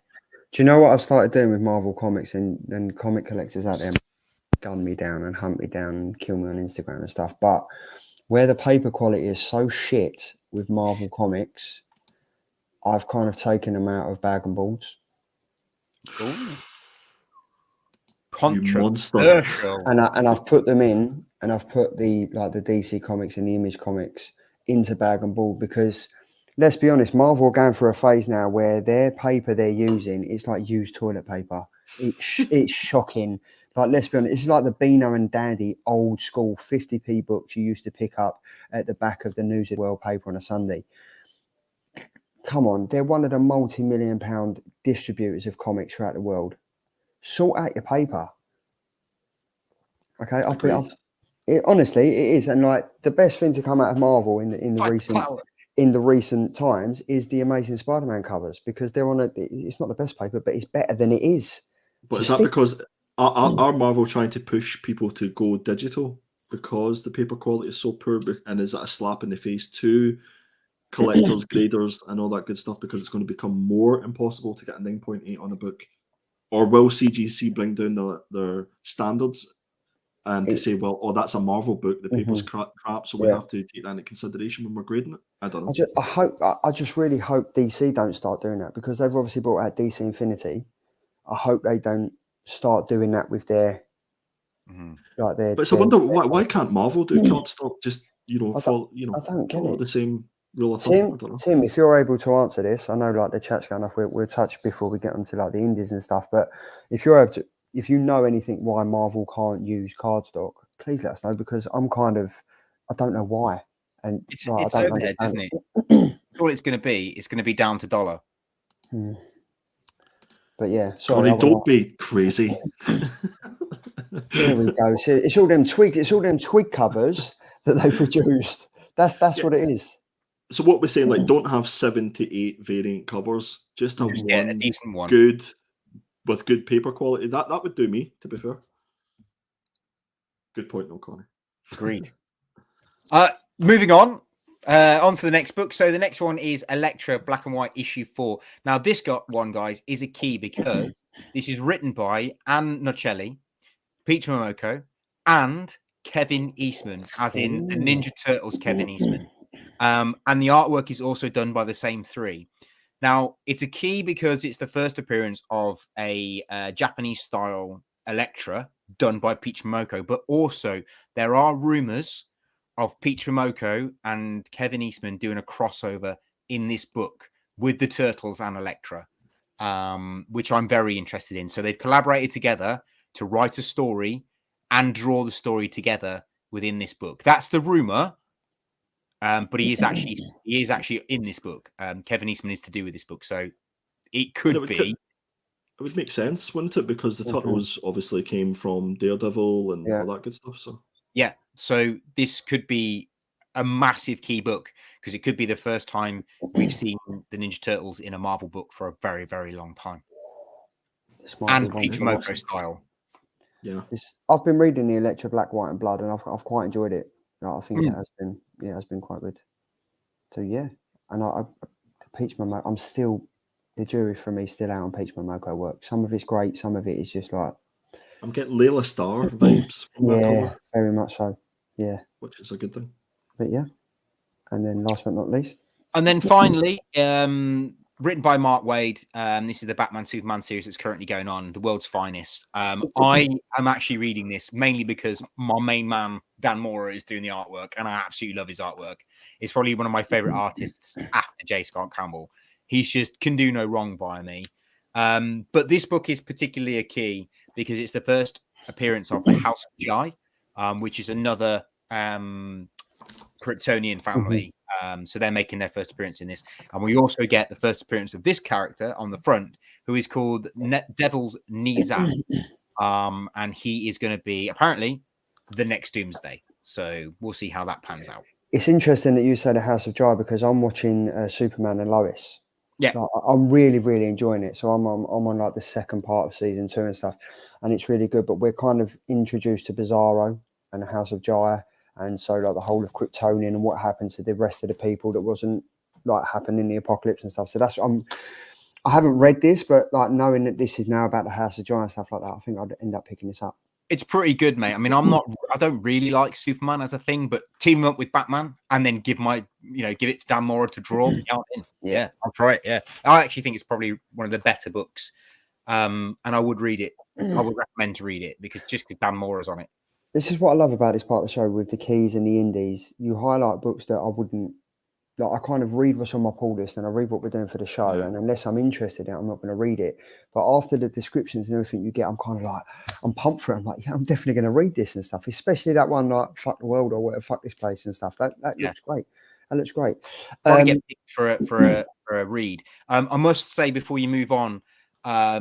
Do you know what I've started doing with Marvel Comics and comic collectors out there? Gun me down and hunt me down and kill me on Instagram and stuff. But where the paper quality is so shit with Marvel Comics, I've kind of taken them out of bag and boards. Controversial. And I've put them in, and I've put the DC Comics and the Image Comics into bag and board, because let's be honest, Marvel are going through a phase now where their paper they're using, it's like used toilet paper. It's shocking. Like, let's be honest, it's like the Beano and Dandy old school 50p books you used to pick up at the back of the News of the World paper on a Sunday. Come on, they're one of the multi-million-pound distributors of comics throughout the world. Sort out your paper. Okay, honestly, it is, and like the best thing to come out of Marvel in the recent times is the Amazing Spider-Man covers, because they're on it's not the best paper, but it's better than it is. But is that because are Marvel trying to push people to go digital because the paper quality is so poor, and is that a slap in the face to collectors, graders, and all that good stuff, because it's going to become more impossible to get a 9.8 on a book? Or will CGC bring down their standards and to say, well, that's a Marvel book, the paper's crap, so we have to take that into consideration when we're grading it? I don't know. I just really hope DC don't start doing that, because they've obviously brought out DC Infinity. I hope they don't start doing that with their But it's a wonder why can't Marvel do cardstock? Just follow the same rule of thumb. Tim, if you're able to answer this, I know like the chat's going off. We'll touch before we get onto like the indies and stuff. But if you're able to, if you know anything why Marvel can't use cardstock, please let us know, because I don't know why. And it's overhead, isn't it? All it's going to be down to dollar. But yeah, sorry, don't be crazy. There we go. So it's all them Twig covers that they produced. That's what it is. So what we're saying, like, don't have 7 to 8 variant covers. Just have a decent one, good with good paper quality. That would do me, to be fair. Good point, no, Connie. Agreed. Moving on to the next book. So the next one is Elektra Black and White issue 4. Now this one, guys, is a key, because this is written by Ann Nocelli, Peter Momoko, and Kevin Eastman, as in the Ninja Turtles Kevin Eastman. And the artwork is also done by the same three. Now, it's a key because it's the first appearance of a Japanese-style Elektra done by Peach Momoko, but also there are rumors of Peach Momoko and Kevin Eastman doing a crossover in this book with the Turtles and Elektra, which I'm very interested in. So they've collaborated together to write a story and draw the story together within this book. That's the rumor. But he is actually in this book. Kevin Eastman is to do with this book, so it could be. It would make sense, wouldn't it? Because the Turtles obviously came from Daredevil and all that good stuff. So yeah, so this could be a massive key book because it could be the first time we've seen the Ninja Turtles in a Marvel book for a very, very long time. And Peach Momoko style. Yeah, I've been reading the Elektra Black, White, and Blood, and I've quite enjoyed it. I think it has been quite good. So yeah, and I Peach Momoko, I'm still, the jury for me still out on Peach Momoko work. Some of it's great, some of it is just like, I'm getting Layla Starr vibes from that cover. Very much so. Yeah, which is a good thing. But yeah, and then last but not least, and then finally, written by Mark Waid. This is the Batman Superman series that's currently going on, The World's Finest. I am actually reading this mainly because my main man, Dan Mora, is doing the artwork, and I absolutely love his artwork. It's probably one of my favorite artists after J. Scott Campbell. He's just can do no wrong by me. But this book is particularly a key because it's the first appearance of the House of Jai, which is another Kryptonian family. So they're making their first appearance in this. And we also get the first appearance of this character on the front, who is called Devil's Nizam. And he is going to be, apparently, the next Doomsday. So we'll see how that pans out. It's interesting that you say the House of Jai because I'm watching Superman and Lois. Yeah. Like, I'm really, really enjoying it. So I'm on like the second part of season 2 and stuff. And it's really good. But we're kind of introduced to Bizarro and the House of Jai. And so like the whole of Kryptonian and what happened to the rest of the people that wasn't like happened in the apocalypse and stuff. So that's I haven't read this, but like knowing that this is now about the House of Jai and stuff like that, I think I'd end up picking this up. It's pretty good, mate. I mean, I don't really like Superman as a thing, but team up with Batman and then give it to Dan Mora to draw. Yeah, I'll try it. Yeah, I actually think it's probably one of the better books. And I would read it. I would recommend to read it because Dan Mora's on it. This is what I love about this part of the show with the keys and the indies. You highlight books that I wouldn't like. I kind of read what's on my pull list and I read what we're doing for the show. And unless I'm interested in it, I'm not going to read it. But after the descriptions and everything you get, I'm kind of like, I'm pumped for it. I'm like, yeah, I'm definitely going to read this and stuff. Especially that one like "Fuck the World" or whatever, "Fuck this place" and stuff. That looks great. That looks great. I get picked for a read. I must say before you move on, I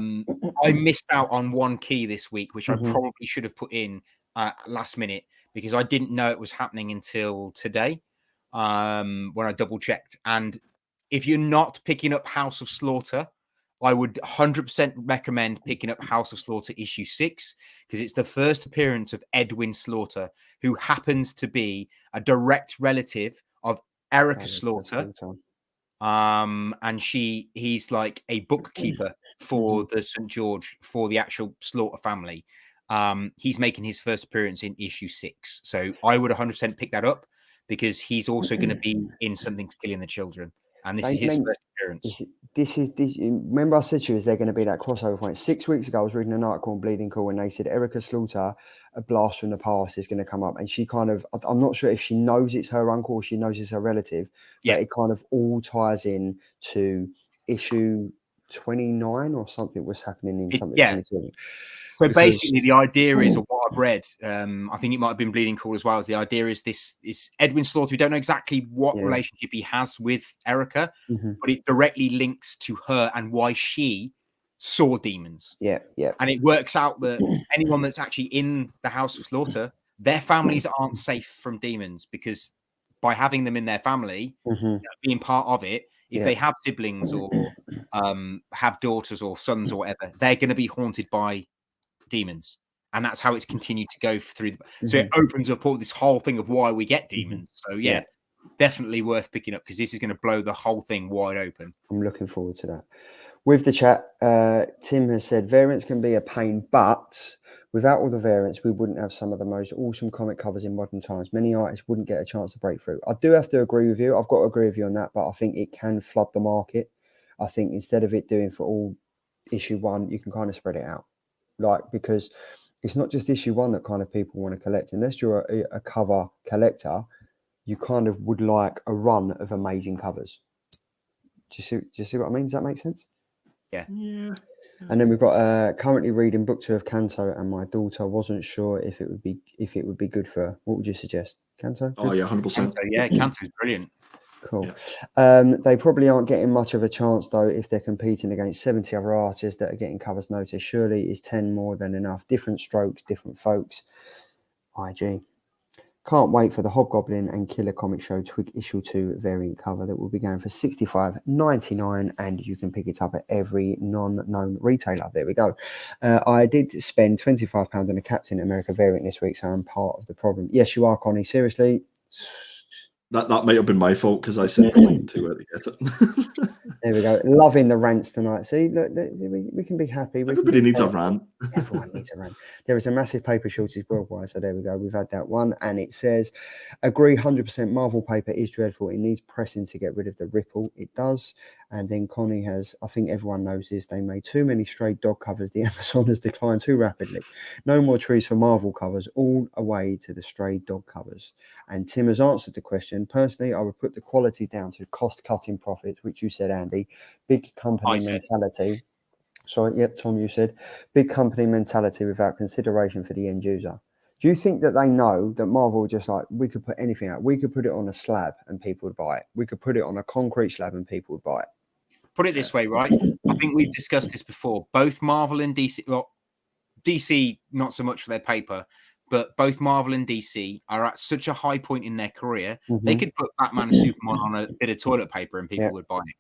missed out on one key this week, which I probably should have put in last minute because I didn't know it was happening until today when I double checked. And if you're not picking up House of Slaughter, I would 100% recommend picking up House of Slaughter issue 6 because it's the first appearance of Edwin Slaughter, who happens to be a direct relative of Erica Slaughter. And he's like a bookkeeper for the St. George, for the actual Slaughter family. He's making his first appearance in issue 6. So I would 100% pick that up because he's also going to be in Something's Killing the Children. And this is his first appearance. This is remember I said to you, is there going to be that crossover point? 6 weeks ago, I was reading an article on Bleeding Cool and they said Erica Slaughter, a blast from the past, is going to come up. And she kind of, I'm not sure if she knows it's her uncle or she knows it's her relative, but it kind of all ties in to issue 29 or something was happening in something. So basically, the idea is, or what I've read, I think it might have been Bleeding Cool as well, is the idea is this Edwin Slaughter, we don't know exactly what relationship he has with Erica, but it directly links to her and why she saw demons. Yeah. And it works out that anyone that's actually in the House of Slaughter, their families aren't safe from demons because by having them in their family, being part of it, if they have siblings or have daughters or sons or whatever, they're going to be haunted by demons, and that's how it's continued to go through. So it opens up all this whole thing of why we get demons. So definitely worth picking up because this is going to blow the whole thing wide open. I'm looking forward to that. With the chat, Tim has said variants can be a pain, but without all the variants, we wouldn't have some of the most awesome comic covers in modern times. Many artists wouldn't get a chance to break through. I do have to agree with you. I've got to agree with you on that, but I think it can flood the market. I think instead of it doing for all issue 1, you can kind of spread it out, like, because it's not just issue 1 that kind of people want to collect. Unless you're a cover collector, you kind of would like a run of amazing covers. Do you see what I mean? Does that make sense? Yeah. And then we've got currently reading book 2 of Canto, and my daughter wasn't sure if it would be good for her. What would you suggest, Canto? Oh yeah, 100%. Yeah, Canto is brilliant. Cool. Yeah. They probably aren't getting much of a chance though if they're competing against 70 other artists that are getting covers noticed. Surely is 10 more than enough? Different strokes, different folks. IG. Can't wait for the Hobgoblin and Killer Comic Show Twig issue 2 variant cover that will be going for $65.99, and you can pick it up at every non-known retailer. There we go. I did spend £25 on a Captain America variant this week, so I'm part of the problem. Yes, you are, Connie. Seriously. That might have been my fault because I sent the link to where to get it. There we go. Loving the rants tonight. See, look, we can be happy. Everybody needs a rant. Everyone needs a rant. There is a massive paper shortage worldwide. So there we go. We've had that one. And it says, agree 100% Marvel paper is dreadful. It needs pressing to get rid of the ripple. It does. And then Connie has, I think everyone knows this, they made too many stray dog covers. The Amazon has declined too rapidly. No more trees for Marvel covers, all away to the stray dog covers. And Tim has answered the question. Personally, I would put the quality down to cost-cutting profits, which you said, Andy. Big company mentality. Sorry, yep, Tom, you said. Big company mentality without consideration for the end user. Do you think that they know that Marvel just like, we could put anything out? We could put it on a slab and people would buy it. We could put it on a concrete slab and people would buy it. Put it this way, right? I think we've discussed this before. Both Marvel and DC, well, DC not so much for their paper, but both Marvel and DC are at such a high point in their career. They could put Batman and Superman on a bit of toilet paper and people would buy it.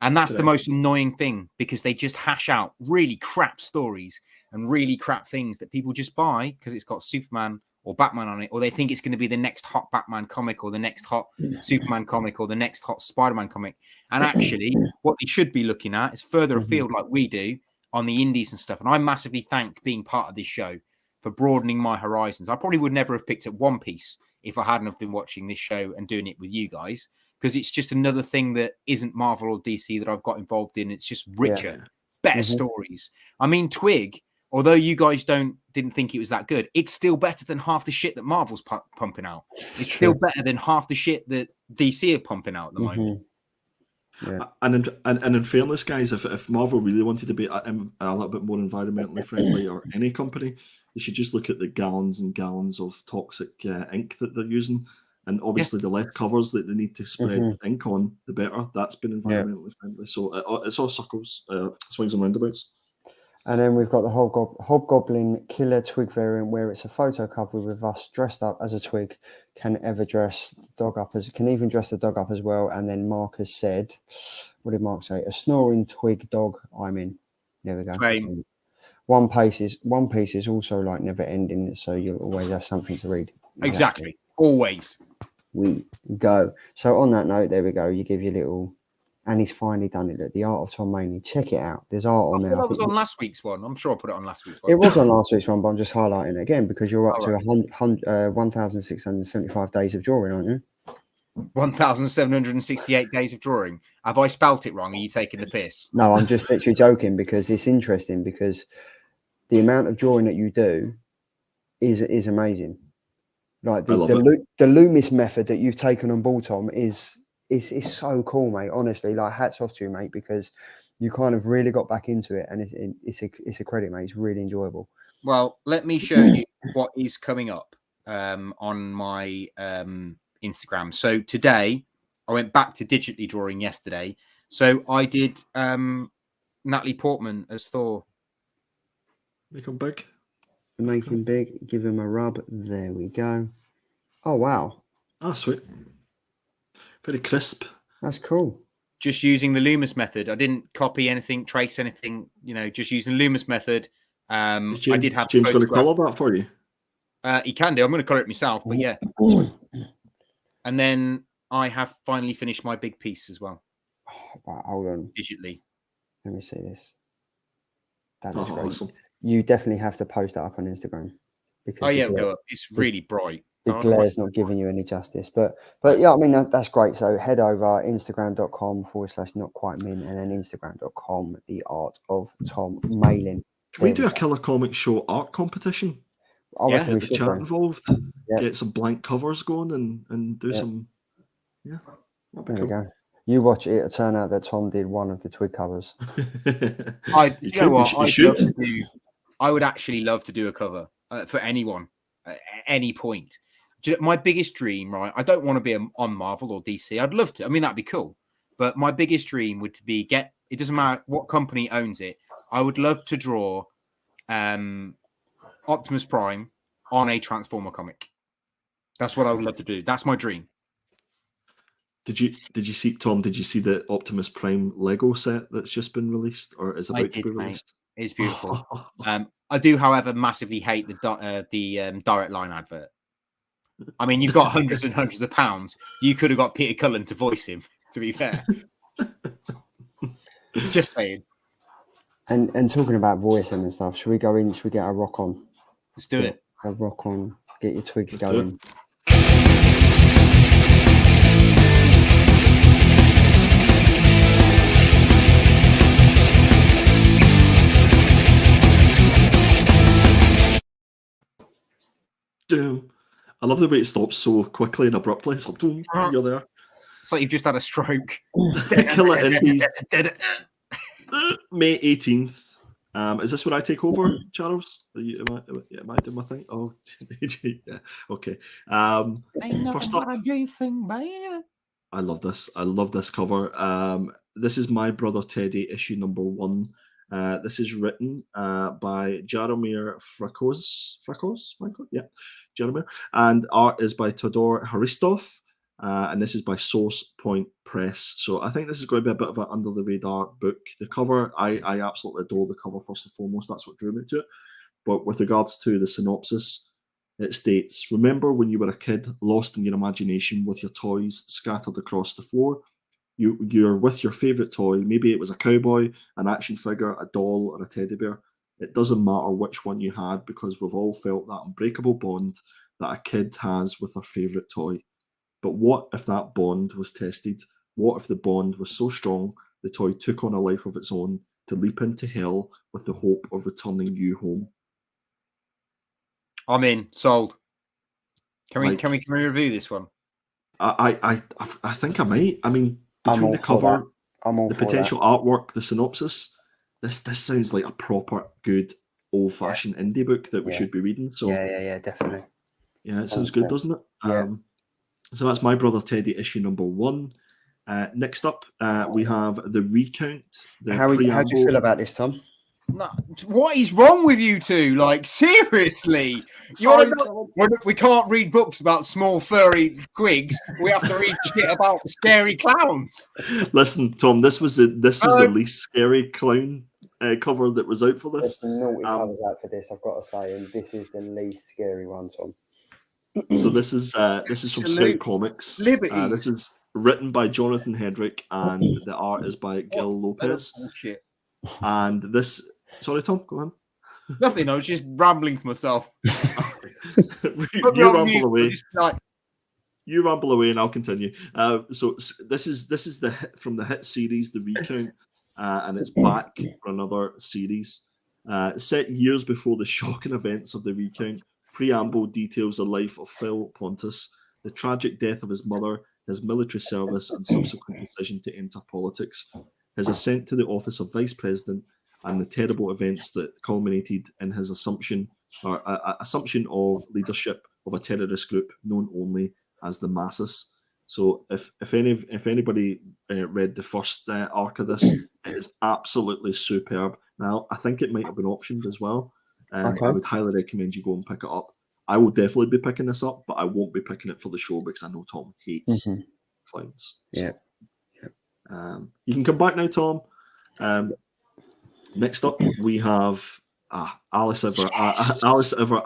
And that's the most annoying thing, because they just hash out really crap stories and really crap things that people just buy because it's got Superman or Batman on it, or they think it's going to be the next hot Batman comic or the next hot Superman comic or the next hot Spider-Man comic. And actually, what they should be looking at is further afield, like we do on the indies and stuff. And I massively thank being part of this show for broadening my horizons. I probably would never have picked up One Piece if I hadn't have been watching this show and doing it with you guys, because it's just another thing that isn't Marvel or DC that I've got involved in. It's just richer, better stories. I mean, Twig, although you guys didn't think it was that good, it's still better than half the shit that Marvel's pumping out. It's still better than half the shit that DC are pumping out at the moment. Yeah. And in fairness, guys, if Marvel really wanted to be a little bit more environmentally friendly, or any company, you should just look at the gallons and gallons of toxic ink that they're using. And obviously, the less covers that they need to spread ink on, the better. That's been environmentally friendly. So it's all circles, swings and roundabouts. And then we've got the Hobgoblin Killer Twig variant, where it's a photo cover with us dressed up as a Twig. Can even dress the dog up as well. And then Mark has said, what did Mark say? A snoring Twig dog. I'm in. There we go. Same. One Piece is also like never ending, so you'll always have something to read. Exactly. Always. We go. So on that note, there we go. You give your little. And he's finally done it. Look, The Art of Tom Maney. Check it out. There's art on there. That was on last week's one. I'm sure I put it on last week's one. It was on last week's one, but I'm just highlighting it again because you're up to 1,675 days of drawing, aren't you? 1,768 days of drawing. Have I spelt it wrong? Are you taking the piss? No, I'm just literally joking because it's interesting because the amount of drawing that you do is amazing. Like the Loomis method that you've taken on board, Tom, is so cool, mate. Honestly, like hats off to you, mate, because you kind of really got back into it, and it's a credit, mate. It's really enjoyable. Well, let me show you what is coming up on my Instagram. So today, I went back to digitally drawing yesterday. So I did Natalie Portman as Thor. Make him big. Make him big. Give him a rub. There we go. Oh wow. Ah, sweet. Very crisp. That's cool. Just using the Loomis method. I didn't copy anything, trace anything, just using the Loomis method. I did have James going to colour that for you? He can do. I'm going to colour it myself, but yeah. And then I have finally finished my big piece as well. Oh, wow, hold on. Digitally. Let me see this. That looks great. Awesome. You definitely have to post that up on Instagram. Because it'll go up. It's really bright. The glare's not giving you any justice, but yeah, I mean that's great. So head over instagram.com/notquitemin and then instagram.com the art of Tom Malin. Can we do a Killer Comics show art competition? I reckon we Get the should chat do. involved, Yeah. get some blank covers going and do some. Yeah, that'd be There cool. we go. You watch it, it'll turn out that Tom did one of the Twig covers. You know what? I would actually love to do a cover for anyone at any point. My biggest dream, right? I don't want to be on Marvel or DC. I'd love to. I mean, that'd be cool. But my biggest dream would be it doesn't matter what company owns it. I would love to draw Optimus Prime on a Transformer comic. That's what I would love to do. That's my dream. Did you see, Tom? Did you see the Optimus Prime Lego set that's just been released or is about to be released? Mate. It's beautiful. I do, however, massively hate the Direct Line advert. I mean, you've got hundreds and hundreds of pounds. You could have got Peter Cullen to voice him. To be fair, just saying. And talking about voicing and stuff, should we go in? Should we get our rock on? Let's do it. A rock on. Get your twigs going. Damn. I love the way it stops so quickly and abruptly. It's like, boom, you're there. It's like you've just had a stroke. Killer Indies. May 18th. Is this when I take over, Charles? Am I doing my thing? Oh, yeah. Okay. First up, I love this. I love this cover. This is My Brother Teddy, issue number 1. This is written by Jaromir Frakos. Yeah, Jaromir. And art is by Todor Haristov. And this is by Source Point Press. So I think this is going to be a bit of an under the radar book. The cover, I absolutely adore the cover first and foremost. That's what drew me to it. But with regards to the synopsis, it states, remember when you were a kid, lost in your imagination with your toys scattered across the floor? You're with your favourite toy. Maybe it was a cowboy, an action figure, a doll, or a teddy bear. It doesn't matter which one you had because we've all felt that unbreakable bond that a kid has with their favourite toy. But what if that bond was tested? What if the bond was so strong the toy took on a life of its own to leap into hell with the hope of returning you home? I'm in. Sold. Can we review this one? I think I might. I mean, between the cover, the potential artwork, the synopsis, this sounds like a proper good old-fashioned indie book that we should be reading. So yeah, definitely. Yeah, it sounds good, doesn't it? Yeah. So that's My Brother Teddy, issue number 1. Next up, we have the recount. How do you feel about this, Tom? No, what is wrong with you two? Like, seriously, we can't read books about small furry twigs. We have to read shit about scary clowns. Listen, Tom, this was the least scary clown cover that was out for this. There's some naughty covers out for this, I've got to say, and this is the least scary one, Tom. So this is from Scout Comics. This is written by Jonathan Hedrick and the art is by Gil Lopez. And this, sorry, Tom, go on. Nothing. I was just rambling to myself. You ramble away. You ramble away, and I'll continue. So this is from the hit series, The Recount, and it's back for another series. Set years before the shocking events of The Recount, preamble details the life of Phil Pontus, the tragic death of his mother, his military service, and subsequent decision to enter politics, his ascent to the office of vice president, and the terrible events that culminated in his assumption of leadership of a terrorist group known only as the Masses. So if anybody read the first arc of this, it is absolutely superb. Now, I think it might have been optioned as well. I would highly recommend you go and pick it up. I will definitely be picking this up, but I won't be picking it for the show because I know Tom hates clowns. Yeah. You can come back now, Tom. Next up, we have Alice Ever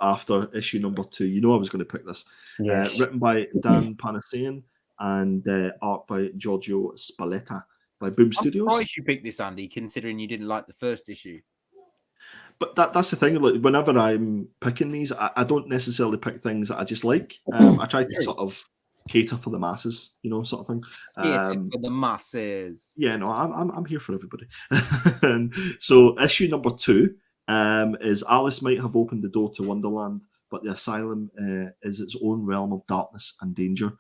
After, issue number 2. You know I was going to pick this. Yes. Written by Dan Panassian and art by Giorgio Spalletta by Boom Studios. I'm surprised you picked this, Andy, considering you didn't like the first issue. But that's the thing. Like, whenever I'm picking these, I don't necessarily pick things that I just like. I try to sort of cater for the masses, sort of thing. Cater for the masses. Yeah, no, I'm here for everybody. And so issue number 2 is Alice might have opened the door to Wonderland, but the asylum is its own realm of darkness and danger.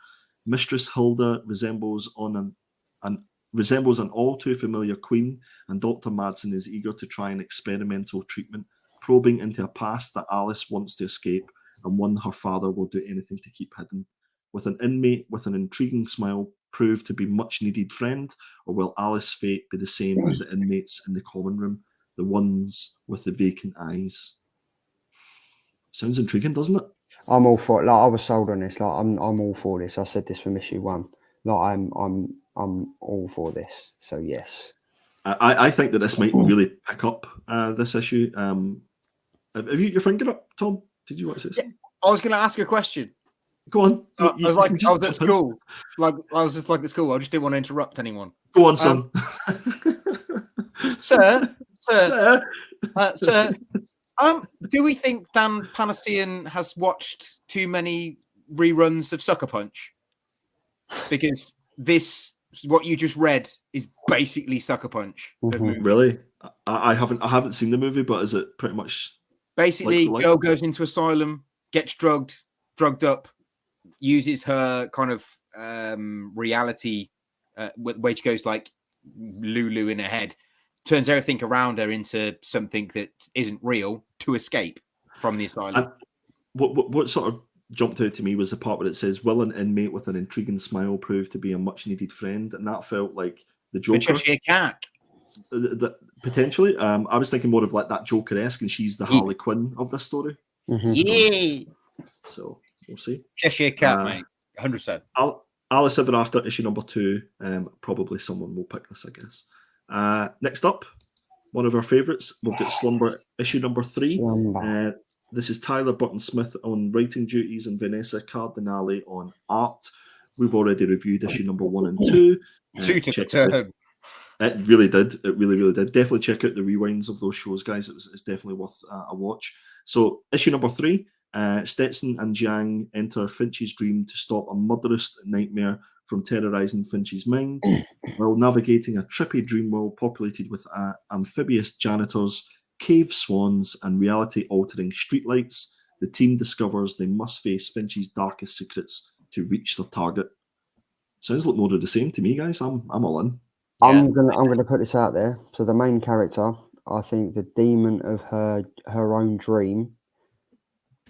Mistress Hilda resembles an all too familiar queen, and Dr. Madsen is eager to try an experimental treatment, probing into a past that Alice wants to escape and one her father will do anything to keep hidden. With an inmate with an intriguing smile prove to be much needed friend, or will Alice's fate be the same as the inmates in the common room, the ones with the vacant eyes? Sounds intriguing, doesn't it? I'm all for it. Like, I was sold on this. Like, I'm all for this. I said this from issue 1. Like, I'm all for this. So yes, I think that this might really pick up this issue. Have you your finger up, Tom? Did you watch this? Yeah, I was going to ask a question. Go on. I was at school. I was just like at school. I just didn't want to interrupt anyone. Go on, son. Sir. Do we think Dan Panasian has watched too many reruns of Sucker Punch? Because this, what you just read, is basically Sucker Punch. Really? I haven't seen the movie, but is it pretty much basically girl goes into asylum, gets drugged up, uses her kind of reality where she goes like Lulu in her head, turns everything around her into something that isn't real to escape from the asylum. And what sort of jumped out to me was the part where it says, will an inmate with an intriguing smile prove to be a much needed friend? And that felt like the Joker. Cheshire Cat. Potentially. I was thinking more of like that Joker-esque, and she's the Harley Quinn of this story. Yeah. So we'll see. Cheshire Cat, mate. 100%. Alice Ever After, issue number 2. Probably someone will pick this, I guess. Next up, one of our favourites, we've got Slumber, issue number 3. This is Tyler Burton-Smith on writing duties and Vanessa Cardinale on art. We've already reviewed issue number 1 and 2. It really did. It really did. Definitely check out the rewinds of those shows, guys. It's definitely worth a watch. So, issue number 3, Stetson and Jiang enter Finch's dream to stop a murderous nightmare from terrorizing Finch's mind. While navigating a trippy dream world populated with amphibious janitors, cave swans, and reality-altering streetlights, the team discovers they must face Finch's darkest secrets to reach their target. Sounds like more of the same to me, guys. I'm all in. I'm gonna put this out there. So the main character, I think the demon of her own dream,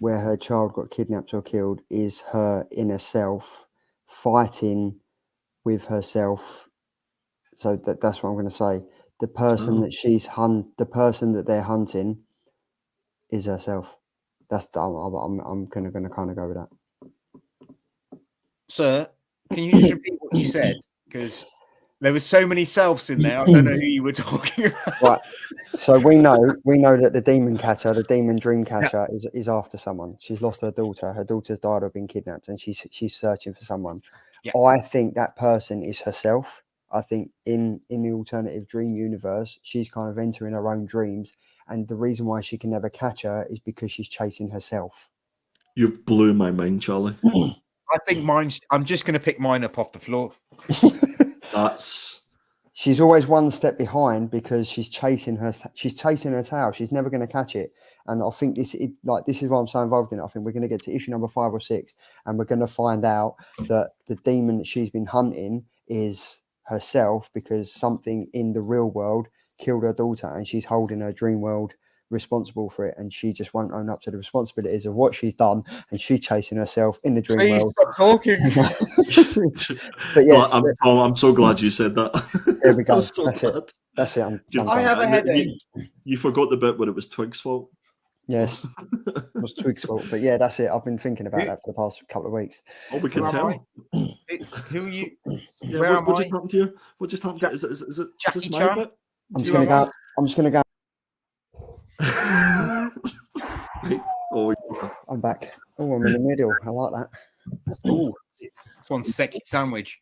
where her child got kidnapped or killed, is her inner self fighting with herself. So that's what I'm going to say. The person that the person that they're hunting is herself. I'm going to kind of go with that. Sir, can you just repeat what you said? Because there were so many selves in there. I don't know who you were talking about. Right. So we know that the demon catcher, the demon dream catcher, is after someone. She's lost her daughter. Her daughter's died or been kidnapped, and she's searching for someone. Yeah. I think that person is herself. I think in the alternative dream universe, she's kind of entering her own dreams, and the reason why she can never catch her is because she's chasing herself. You blew my mind, Charlie. I think I'm just going to pick mine up off the floor. She's always one step behind because she's chasing her tail. She's never going to catch it. And I think this is why I'm so involved in it. I think we're going to get to issue number 5 or 6, and we're going to find out that the demon that she's been hunting is herself, because something in the real world killed her daughter, and she's holding her dream world responsible for it, and she just won't own up to the responsibilities of what she's done, and she's chasing herself in the dream world. Stop talking. But yes, I'm so glad you said that. There we go. That's it. I have a headache. You forgot the bit where it was Twig's fault. Yes, it was Twig's fault. But yeah, that's it. I've been thinking about that for the past couple of weeks. Oh, we can tell. Who are you? Yeah, what just happened to you? What just happened to you? Is it Jackie my Chan? bit? I'm just gonna go. Right. Oh, I'm back. Oh, I'm in the middle. I like that. Oh, this one's sexy sandwich.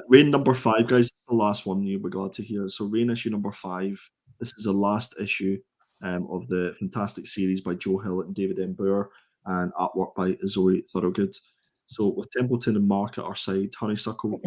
Reign number 5, guys. The last one you'll be glad to hear. So Reign issue number 5. This is the last issue of the fantastic series by Joe Hill and David M. Boer, and artwork by Zoe Thorogood. So with Templeton and Mark at our side, Honeysuckle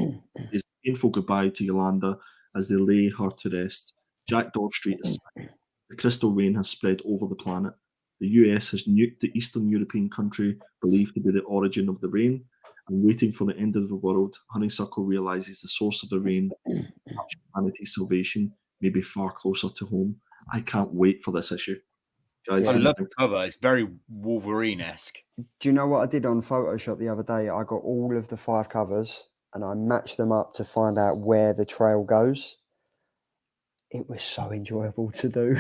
is a painful goodbye to Yolanda as they lay her to rest. Jackdaw Street is signed. The crystal rain has spread over the planet. The US has nuked the Eastern European country believed to be the origin of the rain. And waiting for the end of the world, Honeysuckle realizes the source of the rain, humanity's salvation, may be far closer to home. I can't wait for this issue. Guys, I love the cover. It's very Wolverine-esque. Do you know what I did on Photoshop the other day? I got all of the 5 covers and I matched them up to find out where the trail goes. It was so enjoyable to do.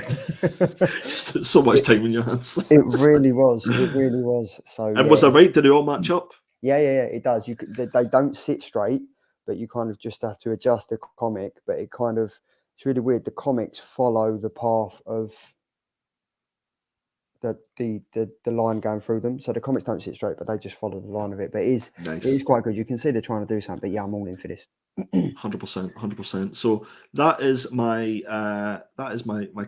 So much time in your hands. It really was. It really was. So. And was I right? Did they all match up? Yeah. It does. They don't sit straight, but you kind of just have to adjust the comic. But it's really weird. The comics follow the path of the line going through them. So the comics don't sit straight, but they just follow the line of it. But it is quite good. You can see they're trying to do something. But yeah, I'm all in for this. 100%. So that is my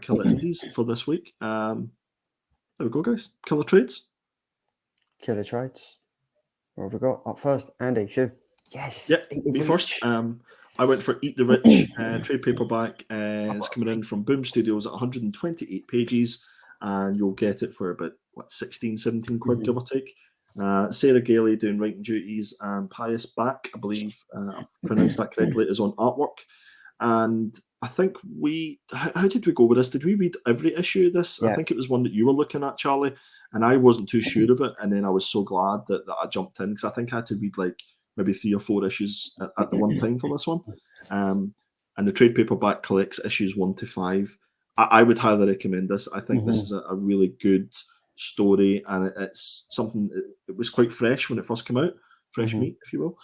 killer indies for this week. There we go, guys. Killer trades. Killer trades. What have we got up first? Andy, shoot. Yes. Yeah, me first. I went for Eat the Rich trade paperback. It's coming in from Boom Studios at 128 pages, and you'll get it for about 16, 17 quid, give or take. Sarah Gailey doing writing duties, and Pius Back, I believe I've pronounced that correctly, is on artwork. And I think how did we go with this? Did we read every issue of this? Yeah. I think it was one that you were looking at, Charlie, and I wasn't too sure of it. And then I was so glad that I jumped in, because I think I had to read maybe 3 or 4 issues at the one time for this one. And the trade paperback collects issues 1 to 5. I would highly recommend this. I think this is a really good story, and it's something. It was quite fresh when it first came out, fresh meat, if you will.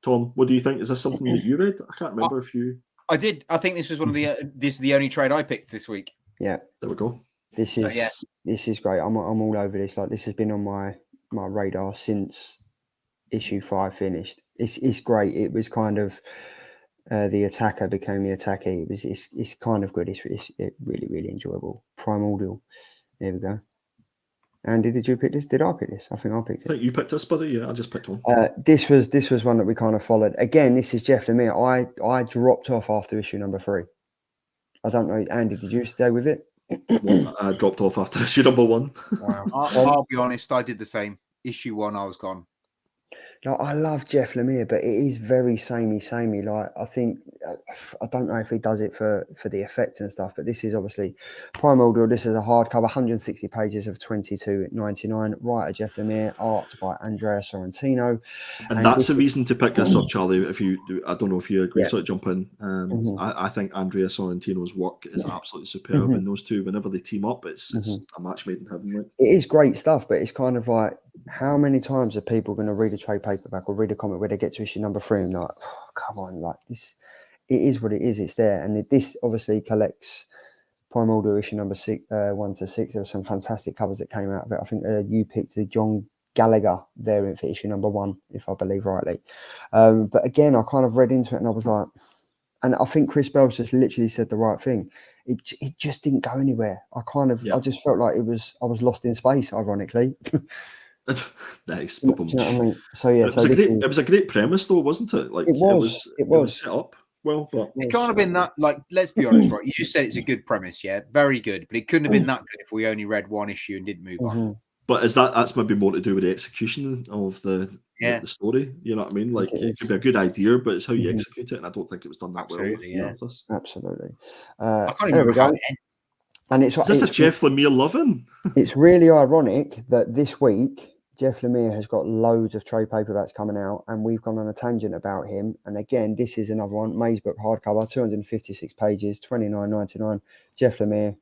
Tom, what do you think? Is this something that you read? I can't remember if you. I did. I think this was this is the only trade I picked this week. Yeah, there we go. This is great. I'm all over this. This has been on my radar since issue 5 finished. It's great. It was kind of the attacker became the attackee. It's kind of good. It's really, really enjoyable. Primordial. There we go. Andy, did you pick this? Did I pick this? I think I picked it. I think you picked this, buddy. Yeah, I just picked one. This was one that we kind of followed. Again, this is Jeff Lemire. I dropped off after issue number 3. I don't know, Andy, did you stay with it? I dropped off after issue number 1. Wow. I'll be honest, I did the same. Issue 1, I was gone. I love Jeff Lemire, but it is very samey. I think I don't know if he does it for the effect and stuff, but this is obviously Primordial. This is a hardcover, 160 pages of 22.99. Writer Jeff Lemire, art by Andrea Sorrentino, and that's the reason to pick this up, Charlie. I don't know if you agree, so jump in. I think Andrea Sorrentino's work is absolutely superb, and those two, whenever they team up, it's a match made in heaven. Right? It is great stuff, but it's kind of like, how many times are people going to read a trade paperback or read a comic where they get to issue number 3 and like, oh, come on, this, it is what it is. It's there, and this obviously collects Primordial issue number 1 to 6. There were some fantastic covers that came out of it. I think you picked the John Gallagher variant for issue number 1, if I believe rightly. But again, I kind of read into it and I was like, and I think Chris Bell's just literally said the right thing. It just didn't go anywhere. I just felt like I was lost in space, ironically. Nice. Do you know what I mean? So yeah, it was a great premise, though, wasn't it? Like it was set up well, but it can't have been that. Like, let's be honest, right? You just said it's a good premise, yeah, very good, but it couldn't have been that good if we only read 1 issue and didn't move on. But that's maybe more to do with the execution of the story. You know what I mean? Like it could be a good idea, but it's how you execute it, and I don't think it was done that well. Absolutely. I can't even remember how it ends. And is this a Jeff Lemire loving? It's really ironic that this week Jeff Lemire has got loads of trade paperbacks coming out, and we've gone on a tangent about him. And again, this is another one. Maze book hardcover, 256 pages, $29.99. Jeff Lemire,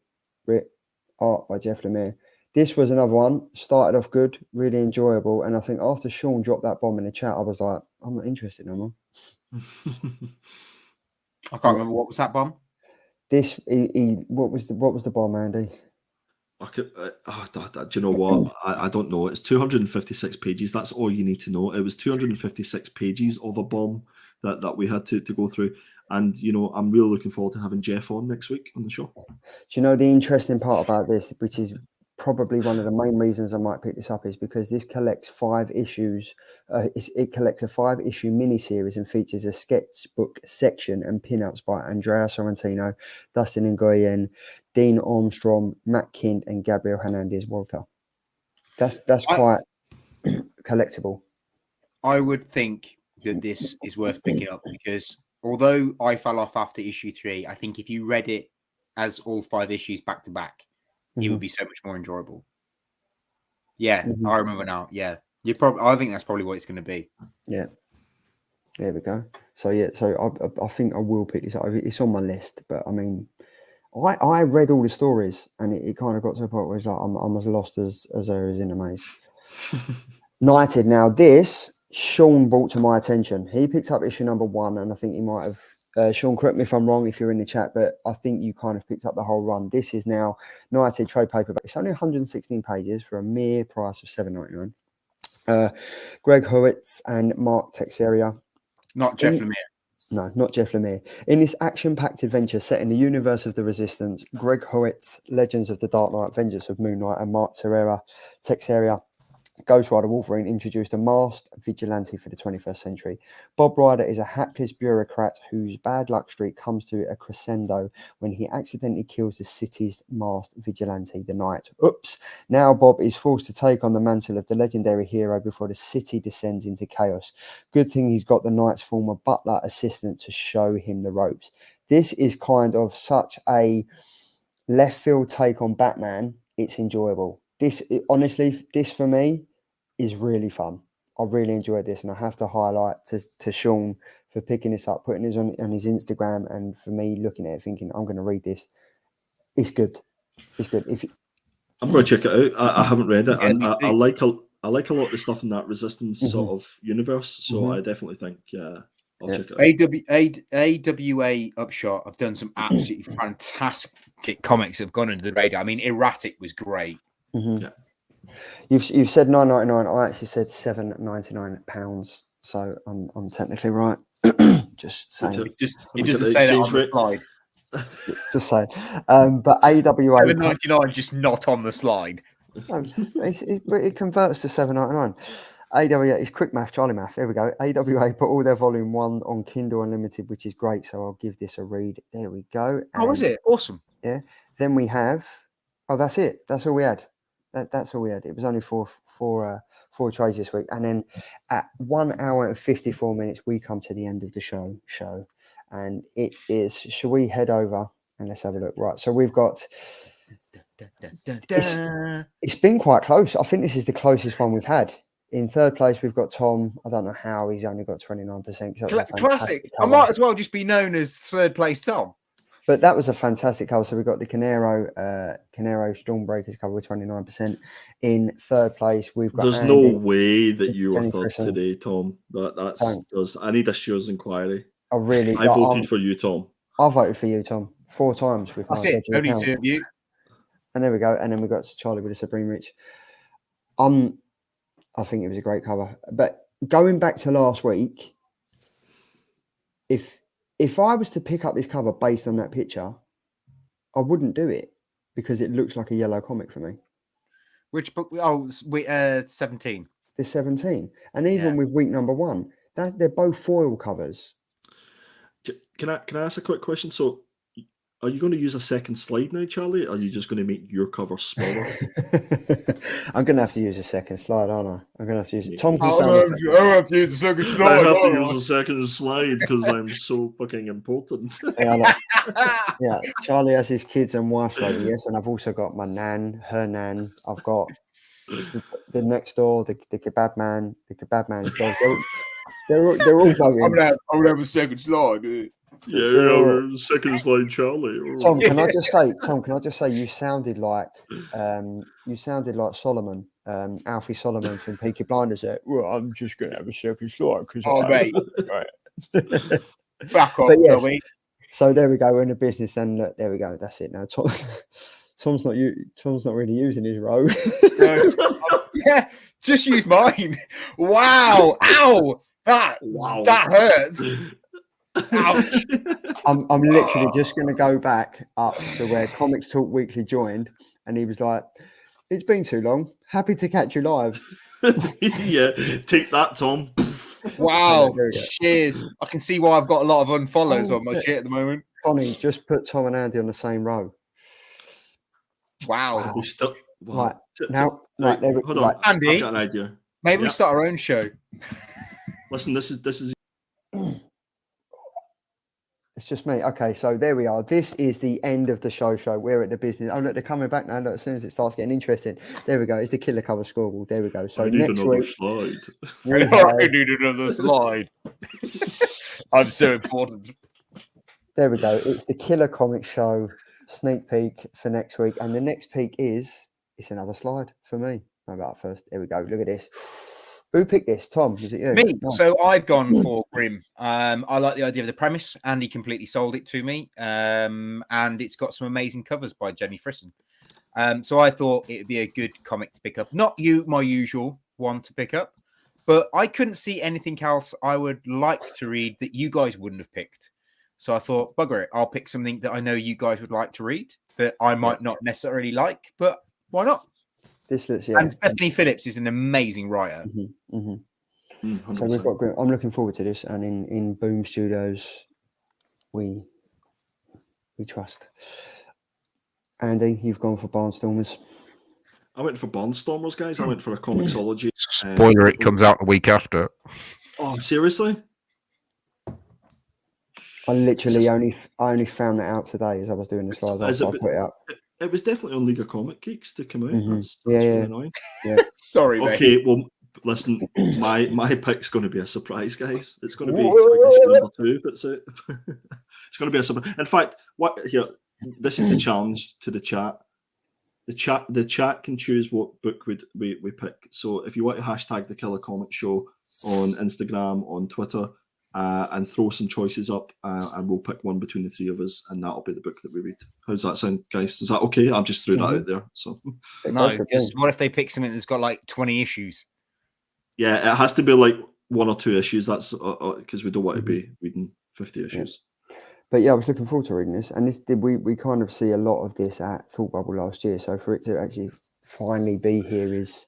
art by Jeff Lemire. This was another one. Started off good, really enjoyable, and I think after Sean dropped that bomb in the chat, I was like, I'm not interested no more. I can't remember what was that bomb. What was the bomb, Andy? Do you know what? I don't know. It's 256 pages. That's all you need to know. It was 256 pages of a bomb that we had to go through. And, you know, I'm really looking forward to having Jeff on next week on the show. Do you know the interesting part about this, which is probably one of the main reasons I might pick this up, is because this collects 5 issues. It collects a 5-issue miniseries and features a sketchbook section and pinups by Andrea Sorrentino, Dustin Nguyen, Dean Armstrong, Matt Kind, and Gabriel Hernandez Walter. That's quite collectible. I would think that this is worth picking up because although I fell off after issue 3, I think if you read it as all 5 issues back to back, it would be so much more enjoyable. Yeah, I remember now. Yeah, I think that's probably what it's going to be. Yeah, there we go. So yeah, I think I will pick this up. It's on my list, but I mean, I read all the stories, and it kind of got to a point where it's like I'm as lost as there is in a maze. Knighted. Now this Sean brought to my attention. He picked up issue number 1, and I think he might have. Sean, correct me if I'm wrong if you're in the chat, but I think you kind of picked up the whole run. This is now Knighted trade paperback. It's only 116 pages for a mere price of $7.99. Greg Howitz and Mark Texeria. Not Jeff Lemire. No, not Jeff Lemire. In this action-packed adventure set in the universe of the Resistance, Greg Howitz, Legends of the Dark Knight, Vengeance of Moon Knight, and Mark Texeria, Ghost Rider Wolverine introduced a masked vigilante for the 21st century. Bob Ryder is a hapless bureaucrat whose bad luck streak comes to a crescendo when he accidentally kills the city's masked vigilante, the Knight. Oops. Now Bob is forced to take on the mantle of the legendary hero before the city descends into chaos. Good thing he's got the Knight's former butler assistant to show him the ropes. This is kind of such a left field take on Batman. It's enjoyable. Honestly, this for me is really fun. I really enjoyed this, and I have to highlight to Sean for picking this up, putting this on his Instagram, and for me looking at it thinking, I'm going to read this. It's good. It's good. I'm going to check it out. I haven't read it, Yeah, and I like a lot of the stuff in that Resistance sort of universe, so I definitely think I'll check it out. AWA Upshot have done some absolutely fantastic comics that have gone under the radar. I mean, Erratic was great. Yeah. You've said £9.99. I actually said £7.99. So I'm technically right. Just saying. It doesn't say that on the slide. Just saying. But AWA $7.99 just not on the slide. It converts to $7.99. AWA is quick math, Charlie math. Here we go. AWA put all their volume 1 on Kindle Unlimited, which is great. So I'll give this a read. There we go. And, is it? Awesome. Yeah. Then we have. Oh, that's it. That's all we had. That's all we had. It was only four trades this week, and then at 1 hour and 54 minutes, we come to the end of the show, and it is. Shall we head over and let's have a look? Right. So we've got. It's been quite close. I think this is the closest one we've had. In third place, we've got Tom. I don't know how he's only got 29%. Classic. I might as well just be known as third place Tom. But that was a fantastic cover. So we've got the Canero Stormbreakers cover with 29%. In third place, we've got. There's Andy, no way that you were Jenny third Frisson. today, Tom. I need a Shears inquiry. I voted for you, Tom. I voted for you, Tom. 4 times. That's it. Only 2 of you. And there we go. And then we got Charlie with a Supreme Rich. I think it was a great cover. But going back to last week, if I was to pick up this cover based on that picture, I wouldn't do it because it looks like a yellow comic for me. Which book? Oh, 17. There's 17. And even with week number 1, they're both foil covers. Can I ask a quick question? So, are you going to use a second slide now, Charlie? Or are you just going to make your cover smaller? I'm going to have to use a second slide, aren't I? I'm going to have to use it. Tom, I have to use a second slide. I have to use a second slide because I'm so fucking important. Yeah, Charlie has his kids and wife lady, yes, and I've also got my nan, her nan. I've got the next door, the kebab man, the kebab man's dog. They're all voting. I'm gonna have a second slide. Yeah, second slide, Charlie. Tom, can I just say you sounded like Solomon, Alfie Solomon from Peaky Blinders. Well, I'm just gonna have a second slide because mate, right. Back off, yes, Tommy. So there we go. We're in the business, and look, there we go. That's it now. Tom's not really using his row. Yeah, just use mine. Wow! Ow! That hurts. Ouch. I'm literally just going to go back up to where Comics Talk Weekly joined, and he was like, "It's been too long. Happy to catch you live." Yeah, take that, Tom. Wow. There we go. Cheers. I can see why I've got a lot of unfollows Oh, on my yeah. shit at the moment. Connie, just put Tom and Andy on the same row. Wow. We still Right now, right there. Hold on, Right. Andy, I've got an idea. maybe we Yep. start our own show. Listen, this is It's just me. Okay, so there we are. This is the end of the show. We're at the business. Oh, look, they're coming back now. Look, as soon as it starts getting interesting. There we go. It's the killer cover scoreboard. There we go. So I need next another week, slide. we I have, need another slide. I'm so important. there we go. It's the Killer Comic Show sneak peek for next week. And the next peek it's another slide for me. How about first? There we go. Look at this. Who picked this? Tom, was it you? Me. No. So I've gone for Grim. I like the idea of the premise. Andy completely sold it to me. And it's got some amazing covers by Jenny Frisson. So I thought it would be a good comic to pick up. Not my usual one to pick up, but I couldn't see anything else I would like to read that you guys wouldn't have picked. So I thought, bugger it, I'll pick something that I know you guys would like to read that I might not necessarily like, but why not? This looks, And Stephanie Phillips is an amazing writer. So we've got Grim. I'm looking forward to this, and in Boom Studios, we trust. Andy, you've gone for Barnstormers. I went for Barnstormers, guys. I went for a comicsology. Spoiler: it comes out the week after. Oh, seriously? I literally only found that out today as I was doing the slides. I put it up. It was definitely on League of Comic Geeks to come out. That's Yeah, really yeah. annoying. Sorry, mate. Okay, well, listen, my pick's going to be a surprise, guys. It's going to be Twig issue number 2. That's it. It's going to be a surprise. In fact, this is the challenge to the chat. The chat can choose what book we pick. So if you want to hashtag the Killer Comic Show on Instagram, on Twitter, and throw some choices up, and we'll pick one between the three of us, and that'll be the book that we read. How does that sound, guys? Is that okay? I've just threw that out there. So No, because what if they pick something that's got like 20 issues? yeah, it has to be like 1 or 2 issues. That's because we don't want to be reading 50 issues. But yeah, I was looking forward to reading this, and we kind of see a lot of this at Thought Bubble last year. So for it to actually finally be here is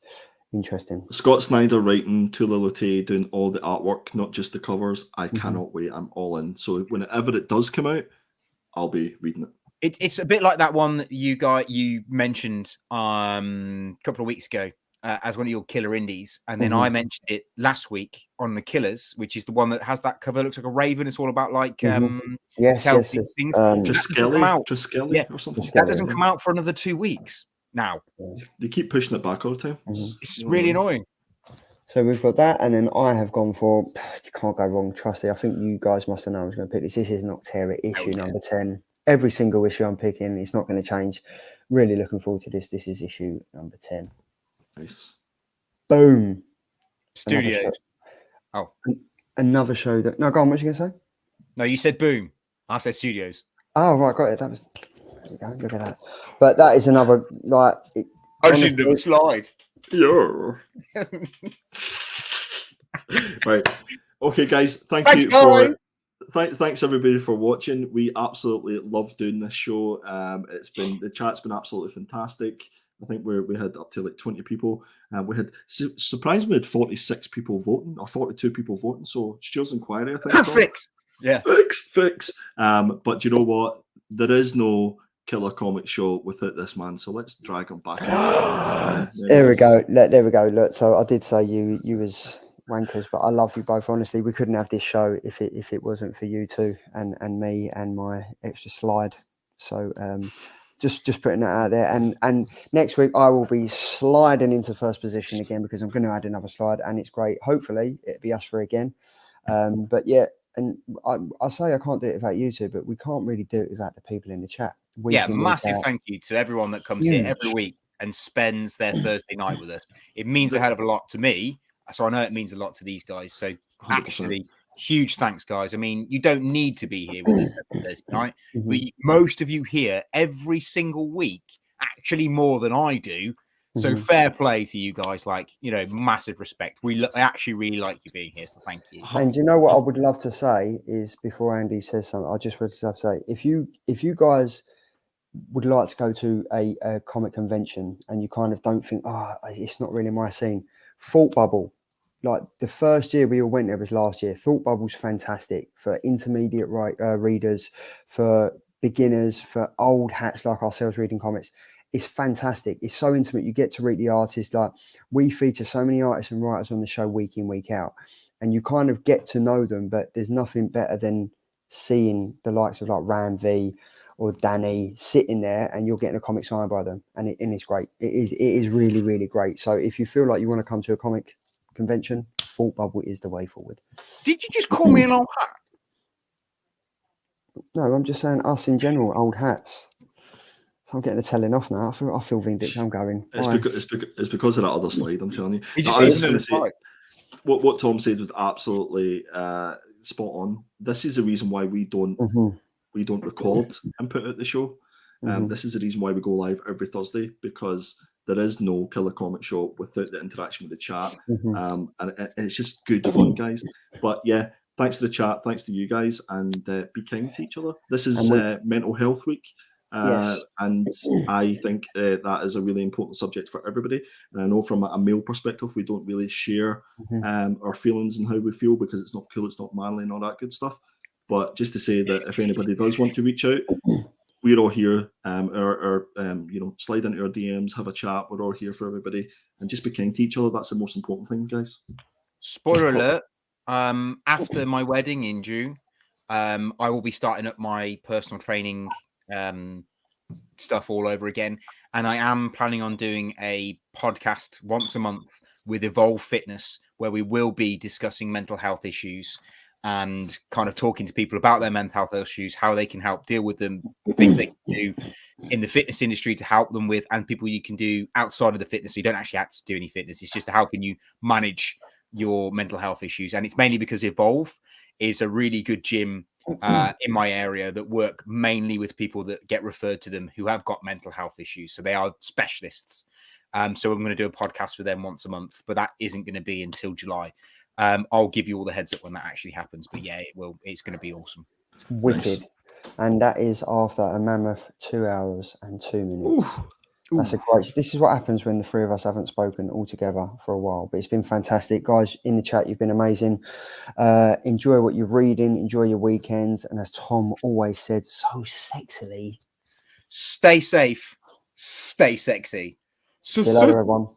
interesting. Scott Snyder writing, Tula Lottie doing all the artwork, not just the covers. I cannot wait. I'm all in. So whenever it does come out, I'll be reading it. It's a bit like that one that you mentioned a couple of weeks ago as one of your killer indies, and then I mentioned it last week on the Killers, which is the one that has that cover that looks like a raven. It's all about like yes. things. Triskelly or something. That doesn't come out for another 2 weeks now. They keep pushing it back all the time. It's really annoying. So we've got that, and then I have gone for, you can't go wrong, Trusty. I think you guys must have known I was going to pick this. This is Noctera issue number 10. Every single issue I'm picking, it's not going to change. Really looking forward to this. This is issue number 10. Nice. Boom. Studio. Another show that... No, go on, what you going to say? No, you said Boom. I said Studios. Oh, right, got it. That was... There we go, look at that. But that is another, like... I should do a slide. Yeah. Right. Okay, guys. Thanks, you guys. Thanks everybody for watching. We absolutely love doing this show. The chat's been absolutely fantastic. I think we had up to like 20 people. We had surprised we had 46 people voting or 42 people voting. So Stuart's inquiry, I think. Fix. Yeah. Fix. But you know what? There is no Killer Comic Show without this man. So let's drag him back. There we go. There we go. Look, so I did say you was wankers, but I love you both. Honestly, we couldn't have this show if it wasn't for you two and me and my extra slide. So just putting that out there. And next week I will be sliding into first position again because I'm going to add another slide, and it's great. Hopefully it'll be us three again. But yeah, and I say I can't do it without you two, but we can't really do it without the people in the chat. Massive thank you to everyone that comes here every week and spends their Thursday night with us. It means a hell of a lot to me. So I know it means a lot to these guys. So 100%. Actually, huge thanks, guys. I mean, you don't need to be here with us every Thursday night. But most of you here every single week, actually more than I do, So fair play to you guys. Like, massive respect. I actually really like you being here. So thank you. And you know what I would love to say is, before Andy says something, I just would love to say, if you guys would like to go to a comic convention and you kind of don't think, it's not really my scene, Thought Bubble, like the first year we all went there was last year. Thought Bubble's fantastic for intermediate readers, for beginners, for old hats like ourselves reading comics. It's fantastic. It's so intimate. You get to read the artists. Like, we feature so many artists and writers on the show week in, week out, and you kind of get to know them. But there's nothing better than seeing the likes of like Ram V or Danny sitting there, and you're getting a comic signed by them, and it's great. It is really, really great. So if you feel like you want to come to a comic convention, Thought Bubble is the way forward. Did you just call me an old hat? No, I'm just saying us in general, old hats. So I'm getting a telling off now. I feel vindictive. I'm going. It's because of that other slide, I'm telling you. I was just going to say, what Tom said was absolutely spot on. This is the reason why we don't record and put out the show. This is the reason why we go live every Thursday, because there is no Killer Comic Show without the interaction with the chat. And it's just good fun, guys. But yeah, thanks to the chat, thanks to you guys, and be kind to each other. This is Mental Health Week. Yes. And I think that is a really important subject for everybody. And I know from a male perspective, we don't really share our feelings and how we feel, because it's not cool, it's not manly and all that good stuff. But just to say that if anybody does want to reach out, we're all here. Slide into our DMs, have a chat. We're all here for everybody, and just be kind to each other. That's the most important thing, guys. Spoiler alert. After my wedding in June, I will be starting up my personal training stuff all over again, and I am planning on doing a podcast once a month with Evolve Fitness, where we will be discussing mental health issues and kind of talking to people about their mental health issues, how they can help deal with them, things they can do in the fitness industry to help them with, and people you can do outside of the fitness. So you don't actually have to do any fitness. It's just helping you manage your mental health issues. And it's mainly because Evolve is a really good gym in my area that work mainly with people that get referred to them who have got mental health issues. So they are specialists. So I'm going to do a podcast with them once a month, but that isn't going to be until July. I'll give you all the heads up when that actually happens. But yeah, it's going to be awesome. Wicked. Nice. And that is after a mammoth 2 hours and 2 minutes. That's a great. This is what happens when the three of us haven't spoken all together for a while. But it's been fantastic, guys. In the chat, you've been amazing. Enjoy what you're reading. Enjoy your weekends. And as Tom always said so sexily, stay safe, stay sexy. See you later, everyone.